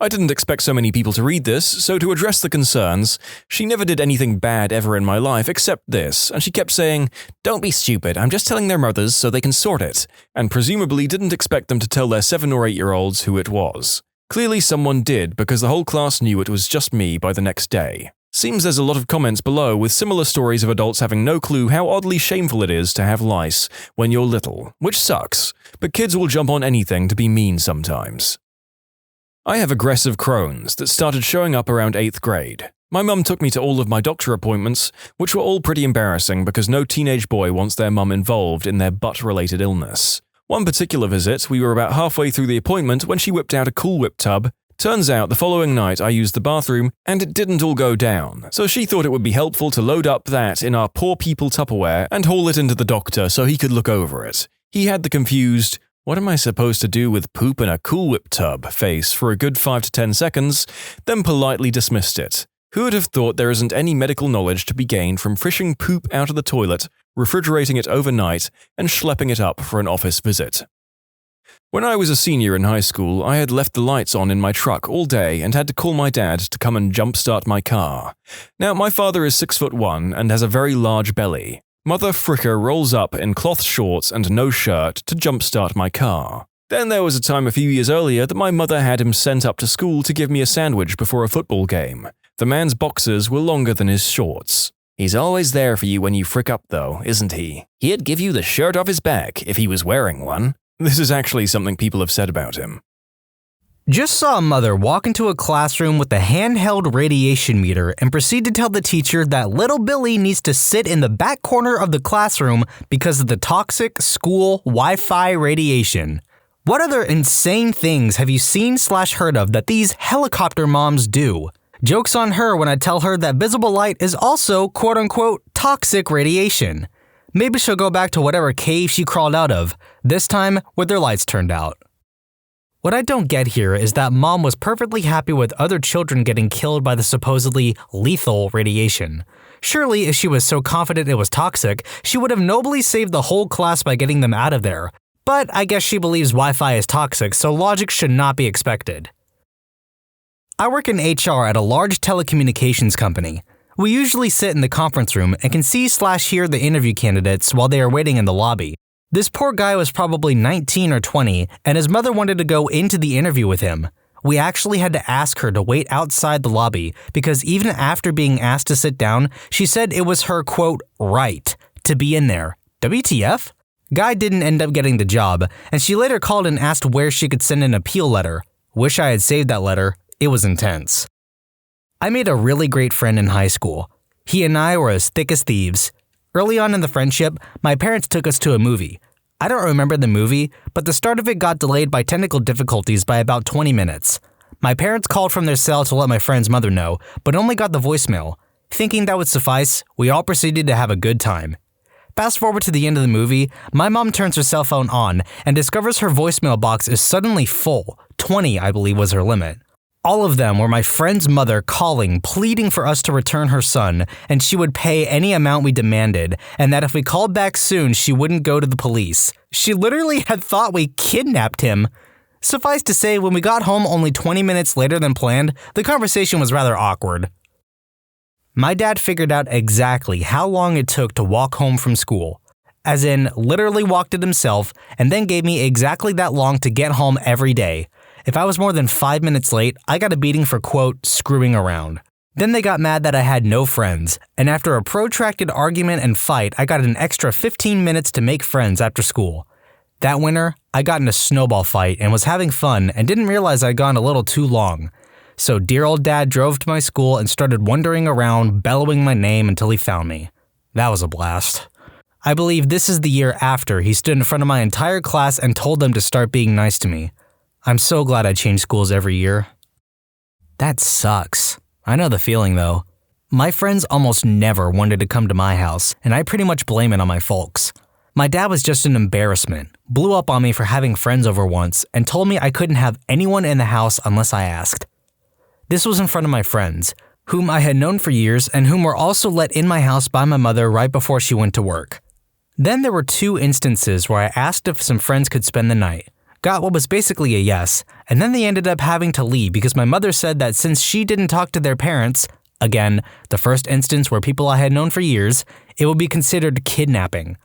I didn't expect so many people to read this, so to address the concerns, she never did anything bad ever in my life except this, and she kept saying, "Don't be stupid, I'm just telling their mothers so they can sort it," and presumably didn't expect them to tell their 7 or 8-year-olds who it was. Clearly someone did, because the whole class knew it was just me by the next day. Seems there's a lot of comments below with similar stories of adults having no clue how oddly shameful it is to have lice when you're little, which sucks, but kids will jump on anything to be mean sometimes. I have aggressive Crohn's that started showing up around 8th grade. My mum took me to all of my doctor appointments, which were all pretty embarrassing because no teenage boy wants their mum involved in their butt-related illness. One particular visit, we were about halfway through the appointment when she whipped out a Cool Whip tub. Turns out the following night I used the bathroom and it didn't all go down, so she thought it would be helpful to load up that in our poor people Tupperware and haul it into the doctor so he could look over it. He had the confused, "What am I supposed to do with poop in a Cool Whip tub?" face for a good 5 to 10 seconds, then politely dismissed it. Who would have thought there isn't any medical knowledge to be gained from fishing poop out of the toilet, refrigerating it overnight, and schlepping it up for an office visit? When I was a senior in high school, I had left the lights on in my truck all day and had to call my dad to come and jumpstart my car. Now, my father is 6'1" and has a very large belly. Mother Fricker rolls up in cloth shorts and no shirt to jumpstart my car. Then there was a time a few years earlier that my mother had him sent up to school to give me a sandwich before a football game. The man's boxers were longer than his shorts. He's always there for you when you frick up though, isn't he? He'd give you the shirt off his back if he was wearing one. This is actually something people have said about him. Just saw a mother walk into a classroom with a handheld radiation meter and proceed to tell the teacher that little Billy needs to sit in the back corner of the classroom because of the toxic school Wi-Fi radiation. What other insane things have you seen/heard of that these helicopter moms do? Joke's on her when I tell her that visible light is also quote-unquote toxic radiation. Maybe she'll go back to whatever cave she crawled out of, this time with their lights turned out. What I don't get here is that mom was perfectly happy with other children getting killed by the supposedly lethal radiation. Surely, if she was so confident it was toxic, she would have nobly saved the whole class by getting them out of there. But I guess she believes Wi-Fi is toxic, so logic should not be expected. I work in HR at a large telecommunications company. We usually sit in the conference room and can see/hear the interview candidates while they are waiting in the lobby. This poor guy was probably 19 or 20, and his mother wanted to go into the interview with him. We actually had to ask her to wait outside the lobby because even after being asked to sit down, she said it was her, quote, right to be in there. WTF? Guy didn't end up getting the job, and she later called and asked where she could send an appeal letter. Wish I had saved that letter. It was intense. I made a really great friend in high school. He and I were as thick as thieves. Early on in the friendship, my parents took us to a movie. I don't remember the movie, but the start of it got delayed by technical difficulties by about 20 minutes. My parents called from their cell to let my friend's mother know, but only got the voicemail. Thinking that would suffice, we all proceeded to have a good time. Fast forward to the end of the movie, my mom turns her cell phone on and discovers her voicemail box is suddenly full. 20, I believe, was her limit. All of them were my friend's mother calling, pleading for us to return her son, and she would pay any amount we demanded, and that if we called back soon, she wouldn't go to the police. She literally had thought we kidnapped him. Suffice to say, when we got home only 20 minutes later than planned, the conversation was rather awkward. My dad figured out exactly how long it took to walk home from school. As in, literally walked it himself, and then gave me exactly that long to get home every day. If I was more than 5 minutes late, I got a beating for, quote, screwing around. Then they got mad that I had no friends, and after a protracted argument and fight, I got an extra 15 minutes to make friends after school. That winter, I got in a snowball fight and was having fun and didn't realize I'd gone a little too long. So dear old dad drove to my school and started wandering around, bellowing my name until he found me. That was a blast. I believe this is the year after he stood in front of my entire class and told them to start being nice to me. I'm so glad I change schools every year. That sucks. I know the feeling though. My friends almost never wanted to come to my house, and I pretty much blame it on my folks. My dad was just an embarrassment, blew up on me for having friends over once, and told me I couldn't have anyone in the house unless I asked. This was in front of my friends, whom I had known for years and whom were also let in my house by my mother right before she went to work. Then there were 2 instances where I asked if some friends could spend the night. Got what was basically a yes, and then they ended up having to leave because my mother said that since she didn't talk to their parents, again, the first instance where people I had known for years, it would be considered kidnapping.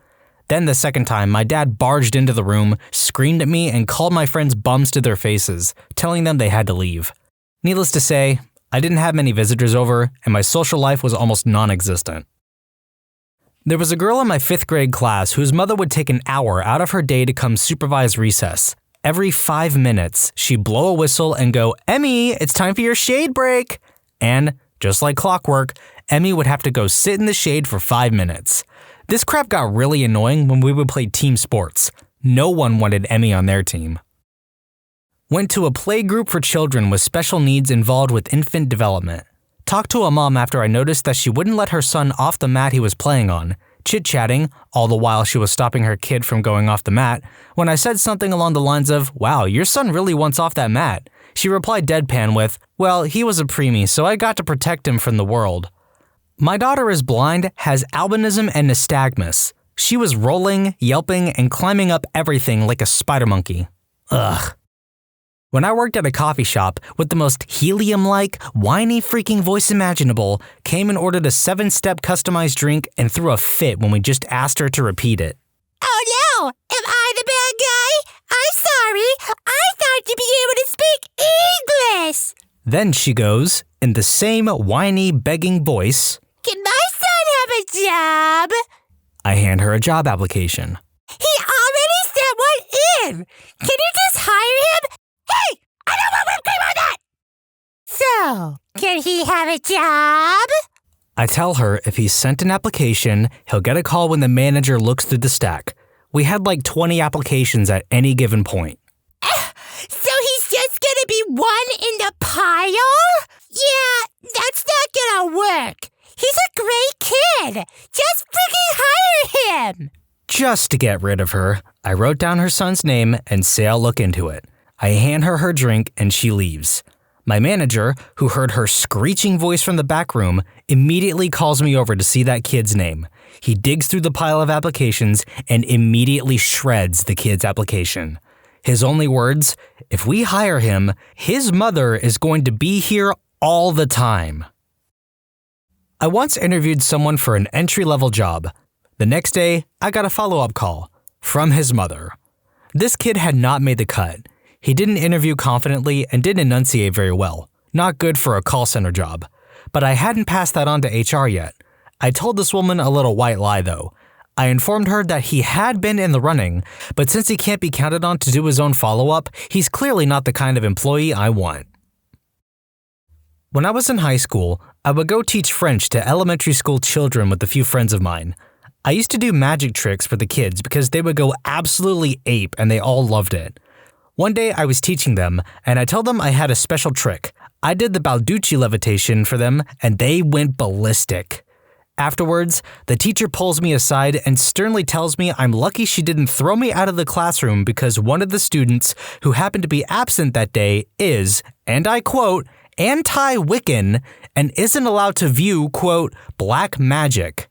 Then the second time, my dad barged into the room, screamed at me, and called my friends bums to their faces, telling them they had to leave. Needless to say, I didn't have many visitors over, and my social life was almost non-existent. There was a girl in my 5th grade class whose mother would take an hour out of her day to come supervise recess. Every 5 minutes, she'd blow a whistle and go, "Emmy, it's time for your shade break." And, just like clockwork, Emmy would have to go sit in the shade for 5 minutes. This crap got really annoying when we would play team sports. No one wanted Emmy on their team. Went to a play group for children with special needs involved with infant development. Talked to a mom after I noticed that she wouldn't let her son off the mat he was playing on, chit-chatting, all the while she was stopping her kid from going off the mat. When I said something along the lines of, "Wow, your son really wants off that mat," she replied deadpan with, "Well, he was a preemie, so I got to protect him from the world." My daughter is blind, has albinism and nystagmus. She was rolling, yelping, and climbing up everything like a spider monkey. Ugh. When I worked at a coffee shop with the most helium-like, whiny freaking voice imaginable, came and ordered a 7-step customized drink and threw a fit when we just asked her to repeat it. Oh no! Am I the bad guy? I'm sorry! I thought you'd be able to speak English! Then she goes, in the same whiny, begging voice, Can my son have a job? I hand her a job application. He already sent one in! Can you just hire him? Hey! I don't want whipped cream on that! So, can he have a job? I tell her if he's sent an application, he'll get a call when the manager looks through the stack. We had like 20 applications at any given point. So he's just gonna be one in the pile? Yeah, that's not gonna work. He's a great kid. Just freaking hire him. Just to get rid of her, I wrote down her son's name and say I'll look into it. I hand her her drink and she leaves. My manager, who heard her screeching voice from the back room, immediately calls me over to see that kid's name. He digs through the pile of applications and immediately shreds the kid's application. His only words, if we hire him, his mother is going to be here all the time. I once interviewed someone for an entry-level job. The next day, I got a follow-up call from his mother. This kid had not made the cut. He didn't interview confidently and didn't enunciate very well. Not good for a call center job. But I hadn't passed that on to HR yet. I told this woman a little white lie though. I informed her that he had been in the running, but since he can't be counted on to do his own follow-up, he's clearly not the kind of employee I want. When I was in high school, I would go teach French to elementary school children with a few friends of mine. I used to do magic tricks for the kids because they would go absolutely ape and they all loved it. One day I was teaching them, and I told them I had a special trick. I did the Balducci levitation for them, and they went ballistic. Afterwards, the teacher pulls me aside and sternly tells me I'm lucky she didn't throw me out of the classroom because one of the students who happened to be absent that day is, and I quote, anti-Wiccan and isn't allowed to view, quote, black magic.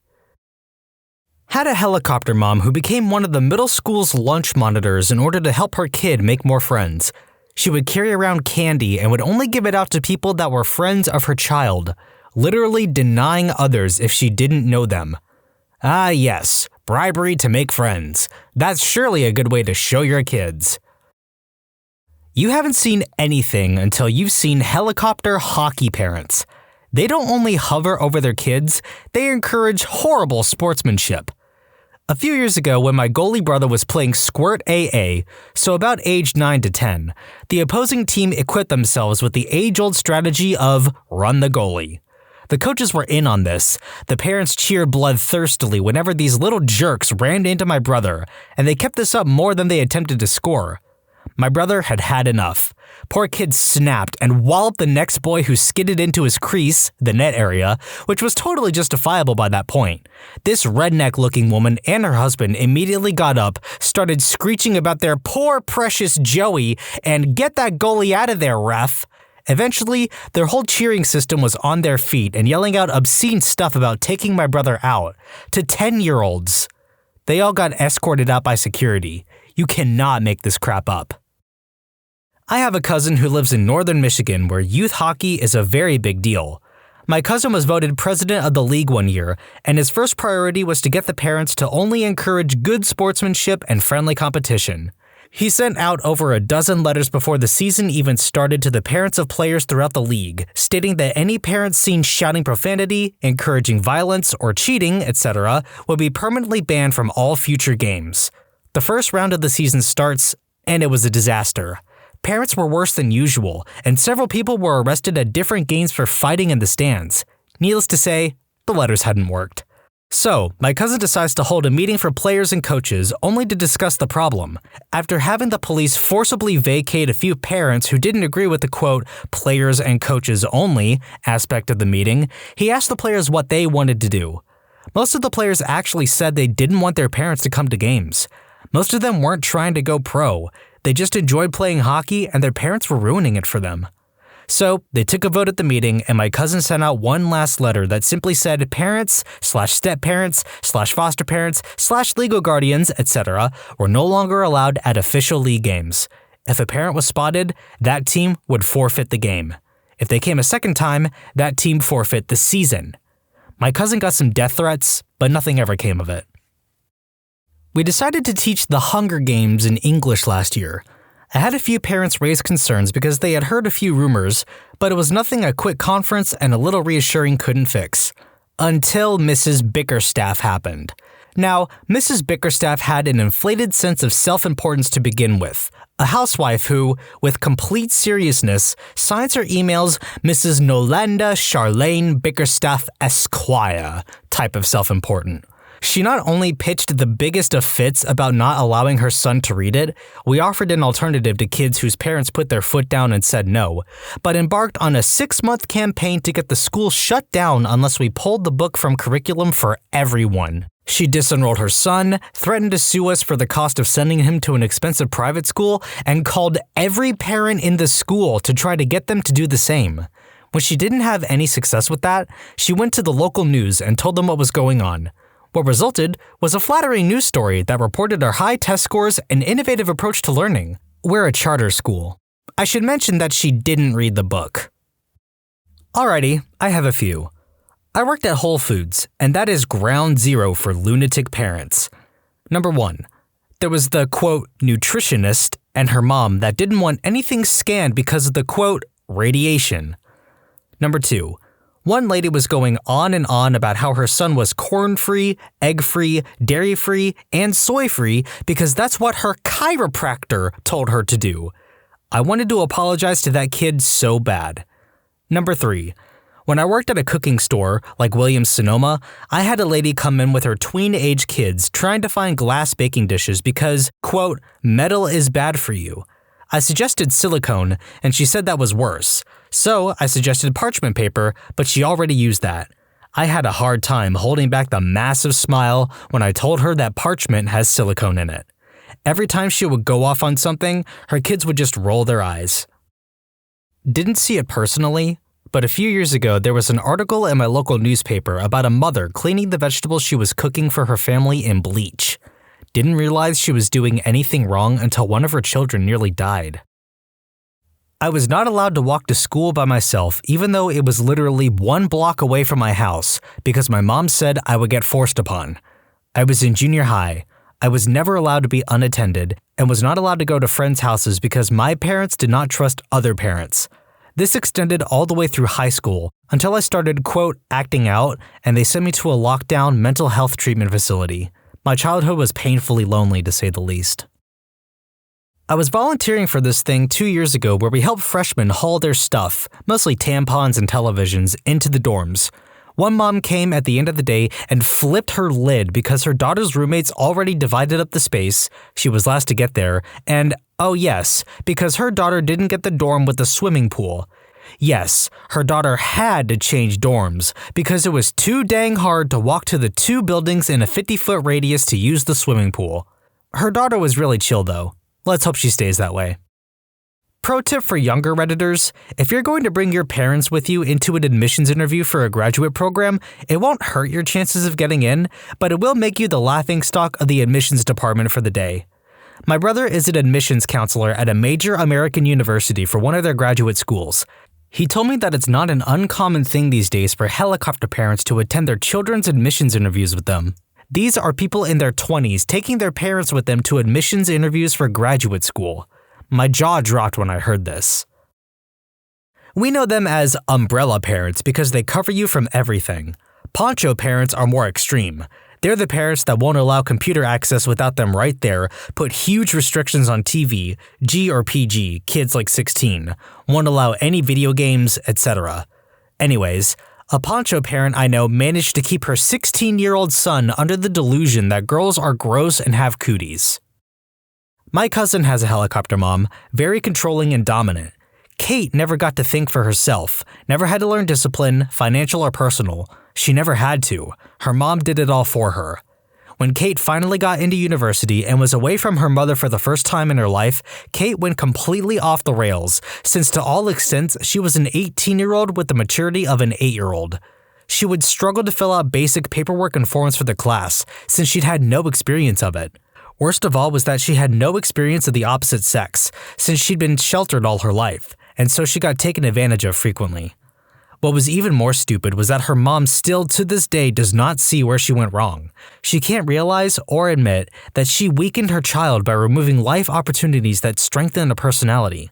Had a helicopter mom who became one of the middle school's lunch monitors in order to help her kid make more friends. She would carry around candy and would only give it out to people that were friends of her child, literally denying others if she didn't know them. Ah yes, bribery to make friends. That's surely a good way to show your kids. You haven't seen anything until you've seen helicopter hockey parents. They don't only hover over their kids, they encourage horrible sportsmanship. A few years ago, when my goalie brother was playing Squirt AA, so about age 9 to 10, the opposing team equipped themselves with the age-old strategy of run the goalie. The coaches were in on this. The parents cheered bloodthirstily whenever these little jerks ran into my brother, and they kept this up more than they attempted to score. My brother had had enough. Poor kid snapped and walloped the next boy who skidded into his crease, the net area, which was totally justifiable by that point. This redneck-looking woman and her husband immediately got up, started screeching about their poor precious Joey and get that goalie out of there, ref. Eventually, their whole cheering system was on their feet and yelling out obscene stuff about taking my brother out to 10-year-olds. They all got escorted out by security. You cannot make this crap up. I have a cousin who lives in northern Michigan where youth hockey is a very big deal. My cousin was voted president of the league one year, and his first priority was to get the parents to only encourage good sportsmanship and friendly competition. He sent out over a dozen letters before the season even started to the parents of players throughout the league, stating that any parents seen shouting profanity, encouraging violence, or cheating, etc., would be permanently banned from all future games. The first round of the season starts, and it was a disaster. Parents were worse than usual, and several people were arrested at different games for fighting in the stands. Needless to say, the letters hadn't worked. So, my cousin decides to hold a meeting for players and coaches only to discuss the problem. After having the police forcibly vacate a few parents who didn't agree with the quote, players and coaches only aspect of the meeting, he asked the players what they wanted to do. Most of the players actually said they didn't want their parents to come to games. Most of them weren't trying to go pro. They just enjoyed playing hockey and their parents were ruining it for them. So, they took a vote at the meeting and my cousin sent out one last letter that simply said parents/step-parents/foster parents/legal guardians, etc. were no longer allowed at official league games. If a parent was spotted, that team would forfeit the game. If they came a second time, that team forfeit the season. My cousin got some death threats, but nothing ever came of it. We decided to teach the Hunger Games in English last year. I had a few parents raise concerns because they had heard a few rumors, but it was nothing a quick conference and a little reassuring couldn't fix. Until Mrs. Bickerstaff happened. Now, Mrs. Bickerstaff had an inflated sense of self-importance to begin with. A housewife who, with complete seriousness, signs her emails Mrs. Nolanda Charlene Bickerstaff Esquire type of self-important. She not only pitched the biggest of fits about not allowing her son to read it, we offered an alternative to kids whose parents put their foot down and said no, but embarked on a 6-month campaign to get the school shut down unless we pulled the book from curriculum for everyone. She disenrolled her son, threatened to sue us for the cost of sending him to an expensive private school, and called every parent in the school to try to get them to do the same. When she didn't have any success with that, she went to the local news and told them what was going on. What resulted was a flattering news story that reported our high test scores and innovative approach to learning. We're a charter school. I should mention that she didn't read the book. Alrighty, I have a few. I worked at Whole Foods, and that is ground zero for lunatic parents. Number 1. There was the, quote, nutritionist and her mom that didn't want anything scanned because of the, quote, radiation. Number 2. One lady was going on and on about how her son was corn-free, egg-free, dairy-free, and soy-free because that's what her chiropractor told her to do. I wanted to apologize to that kid so bad. Number 3. When I worked at a cooking store, like Williams-Sonoma, I had a lady come in with her tween-age kids trying to find glass baking dishes because, quote, metal is bad for you. I suggested silicone, and she said that was worse. So I suggested parchment paper, but she already used that. I had a hard time holding back the massive smile when I told her that parchment has silicone in it. Every time she would go off on something, her kids would just roll their eyes. Didn't see it personally, but a few years ago there was an article in my local newspaper about a mother cleaning the vegetables she was cooking for her family in bleach. Didn't realize she was doing anything wrong until one of her children nearly died. I was not allowed to walk to school by myself even though it was literally 1 block away from my house because my mom said I would get forced upon. I was in junior high. I was never allowed to be unattended and was not allowed to go to friends' houses because my parents did not trust other parents. This extended all the way through high school until I started, quote, acting out, and they sent me to a lockdown mental health treatment facility. My childhood was painfully lonely, to say the least. I was volunteering for this thing 2 years ago where we helped freshmen haul their stuff, mostly tampons and televisions, into the dorms. One mom came at the end of the day and flipped her lid because her daughter's roommates already divided up the space, she was last to get there, and, oh yes, because her daughter didn't get the dorm with the swimming pool. Yes, her daughter had to change dorms because it was too dang hard to walk to the 2 buildings in a 50-foot radius to use the swimming pool. Her daughter was really chill though. Let's hope she stays that way. Pro tip for younger Redditors, if you're going to bring your parents with you into an admissions interview for a graduate program, it won't hurt your chances of getting in, but it will make you the laughingstock of the admissions department for the day. My brother is an admissions counselor at a major American university for one of their graduate schools. He told me that it's not an uncommon thing these days for helicopter parents to attend their children's admissions interviews with them. These are people in their 20s taking their parents with them to admissions interviews for graduate school. My jaw dropped when I heard this. We know them as umbrella parents because they cover you from everything. Poncho parents are more extreme. They're the parents that won't allow computer access without them right there, put huge restrictions on TV, G or PG, kids like 16, won't allow any video games, etc. Anyways, a Poncho parent I know managed to keep her 16-year-old son under the delusion that girls are gross and have cooties. My cousin has a helicopter mom, very controlling and dominant. Kate never got to think for herself, never had to learn discipline, financial or personal. She never had to. Her mom did it all for her. When Kate finally got into university and was away from her mother for the first time in her life, Kate went completely off the rails, since to all extents she was an 18-year-old with the maturity of an 8-year-old. She would struggle to fill out basic paperwork and forms for the class, since she'd had no experience of it. Worst of all was that she had no experience of the opposite sex, since she'd been sheltered all her life, and so she got taken advantage of frequently. What was even more stupid was that her mom still to this day does not see where she went wrong. She can't realize or admit that she weakened her child by removing life opportunities that strengthen a personality.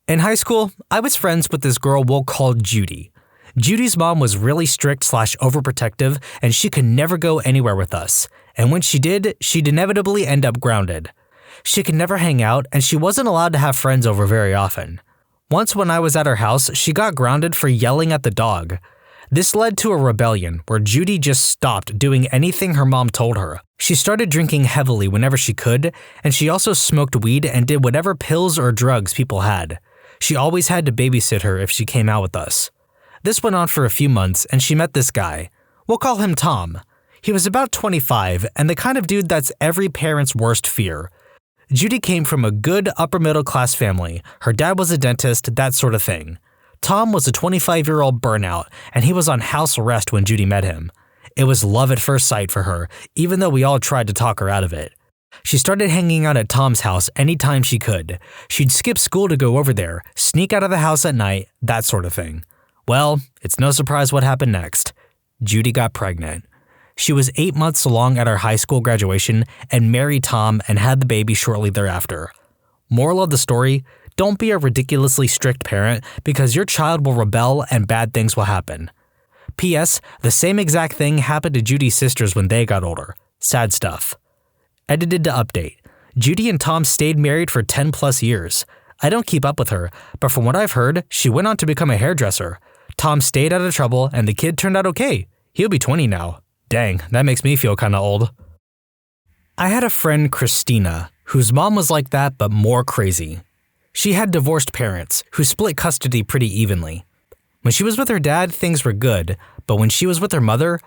In high school, I was friends with this girl we'll call Judy. Judy's mom was really strict/overprotective, and she could never go anywhere with us. And when she did, she'd inevitably end up grounded. She could never hang out, and she wasn't allowed to have friends over very often. Once when I was at her house, she got grounded for yelling at the dog. This led to a rebellion where Judy just stopped doing anything her mom told her. She started drinking heavily whenever she could, and she also smoked weed and did whatever pills or drugs people had. She always had to babysit her if she came out with us. This went on for a few months, and she met this guy. We'll call him Tom. He was about 25, and the kind of dude that's every parent's worst fear. Judy came from a good upper-middle-class family. Her dad was a dentist, that sort of thing. Tom was a 25-year-old burnout, and he was on house arrest when Judy met him. It was love at first sight for her, even though we all tried to talk her out of it. She started hanging out at Tom's house anytime she could. She'd skip school to go over there, sneak out of the house at night, that sort of thing. Well, it's no surprise what happened next. Judy got pregnant. She was 8 months along at our high school graduation and married Tom and had the baby shortly thereafter. Moral of the story, don't be a ridiculously strict parent because your child will rebel and bad things will happen. P.S. The same exact thing happened to Judy's sisters when they got older. Sad stuff. Edited to update. Judy and Tom stayed married for 10 plus years. I don't keep up with her, but from what I've heard, she went on to become a hairdresser. Tom stayed out of trouble and the kid turned out okay. He'll be 20 now. Dang, that makes me feel kinda old. I had a friend, Christina, whose mom was like that but more crazy. She had divorced parents who split custody pretty evenly. When she was with her dad, things were good, but when she was with her mother,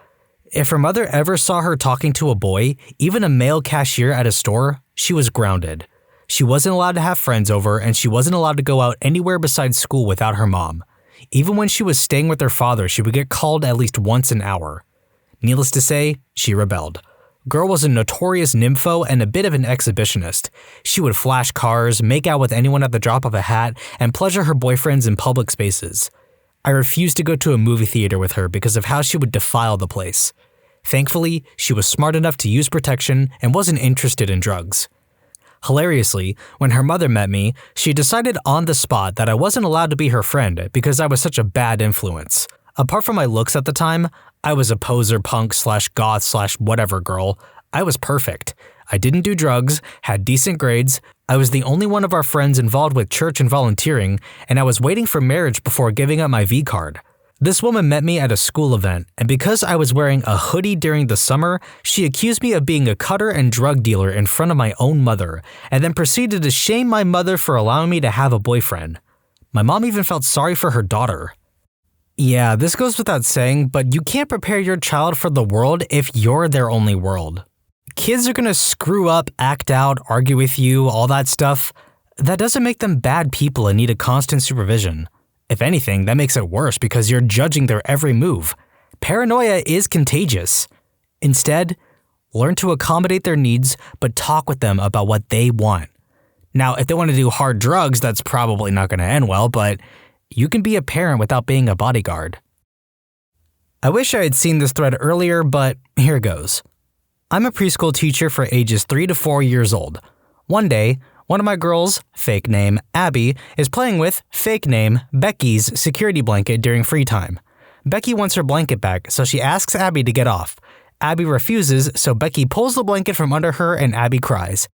if her mother ever saw her talking to a boy, even a male cashier at a store, she was grounded. She wasn't allowed to have friends over, and she wasn't allowed to go out anywhere besides school without her mom. Even when she was staying with her father, she would get called at least once an hour. Needless to say, she rebelled. Girl was a notorious nympho and a bit of an exhibitionist. She would flash cars, make out with anyone at the drop of a hat, and pleasure her boyfriends in public spaces. I refused to go to a movie theater with her because of how she would defile the place. Thankfully, she was smart enough to use protection and wasn't interested in drugs. Hilariously, when her mother met me, she decided on the spot that I wasn't allowed to be her friend because I was such a bad influence. Apart from my looks at the time, I was a poser punk/goth/whatever girl. I was perfect. I didn't do drugs, had decent grades, I was the only one of our friends involved with church and volunteering, and I was waiting for marriage before giving up my V card. This woman met me at a school event, and because I was wearing a hoodie during the summer, she accused me of being a cutter and drug dealer in front of my own mother, and then proceeded to shame my mother for allowing me to have a boyfriend. My mom even felt sorry for her daughter. Yeah, this goes without saying, but you can't prepare your child for the world if you're their only world. Kids are gonna screw up, act out, argue with you, all that stuff. That doesn't make them bad people and need a constant supervision. If anything, that makes it worse because you're judging their every move. Paranoia is contagious. Instead, learn to accommodate their needs, but talk with them about what they want. Now, if they want to do hard drugs, that's probably not going to end well, but you can be a parent without being a bodyguard. I wish I had seen this thread earlier, but here goes. I'm a preschool teacher for ages 3 to 4 years old. One day, one of my girls, fake name Abby, is playing with, fake name, Becky's security blanket during free time. Becky wants her blanket back, so she asks Abby to get off. Abby refuses, so Becky pulls the blanket from under her and Abby cries.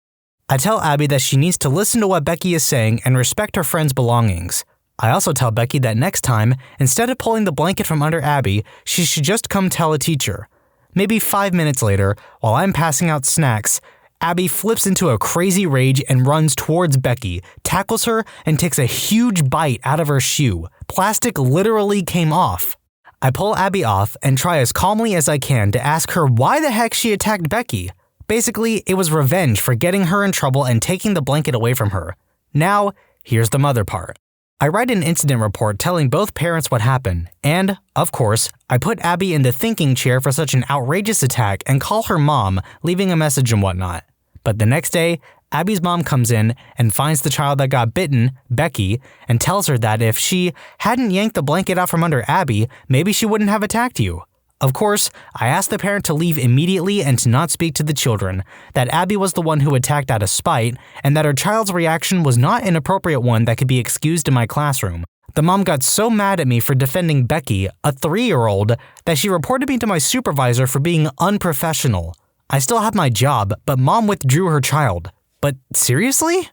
I tell Abby that she needs to listen to what Becky is saying and respect her friend's belongings. I also tell Becky that next time, instead of pulling the blanket from under Abby, she should just come tell a teacher. Maybe 5 minutes later, while I'm passing out snacks, Abby flips into a crazy rage and runs towards Becky, tackles her, and takes a huge bite out of her shoe. Plastic literally came off. I pull Abby off and try as calmly as I can to ask her why the heck she attacked Becky. Basically, it was revenge for getting her in trouble and taking the blanket away from her. Now, here's the mother part. I write an incident report telling both parents what happened, and, of course, I put Abby in the thinking chair for such an outrageous attack and call her mom, leaving a message and whatnot. But the next day, Abby's mom comes in and finds the child that got bitten, Becky, and tells her that if she hadn't yanked the blanket out from under Abby, maybe she wouldn't have attacked you. Of course, I asked the parent to leave immediately and to not speak to the children, that Abby was the one who attacked out of spite, and that her child's reaction was not an appropriate one that could be excused in my classroom. The mom got so mad at me for defending Becky, a 3-year-old, that she reported me to my supervisor for being unprofessional. I still have my job, but mom withdrew her child. But seriously?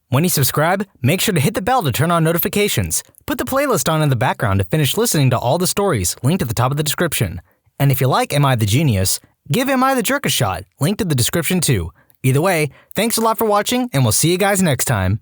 When you subscribe, make sure to hit the bell to turn on notifications. Put the playlist on in the background to finish listening to all the stories, linked at the top of the description. And if you like Am I the Genius, give Am I the Jerk a shot, linked in the description too. Either way, thanks a lot for watching, and we'll see you guys next time.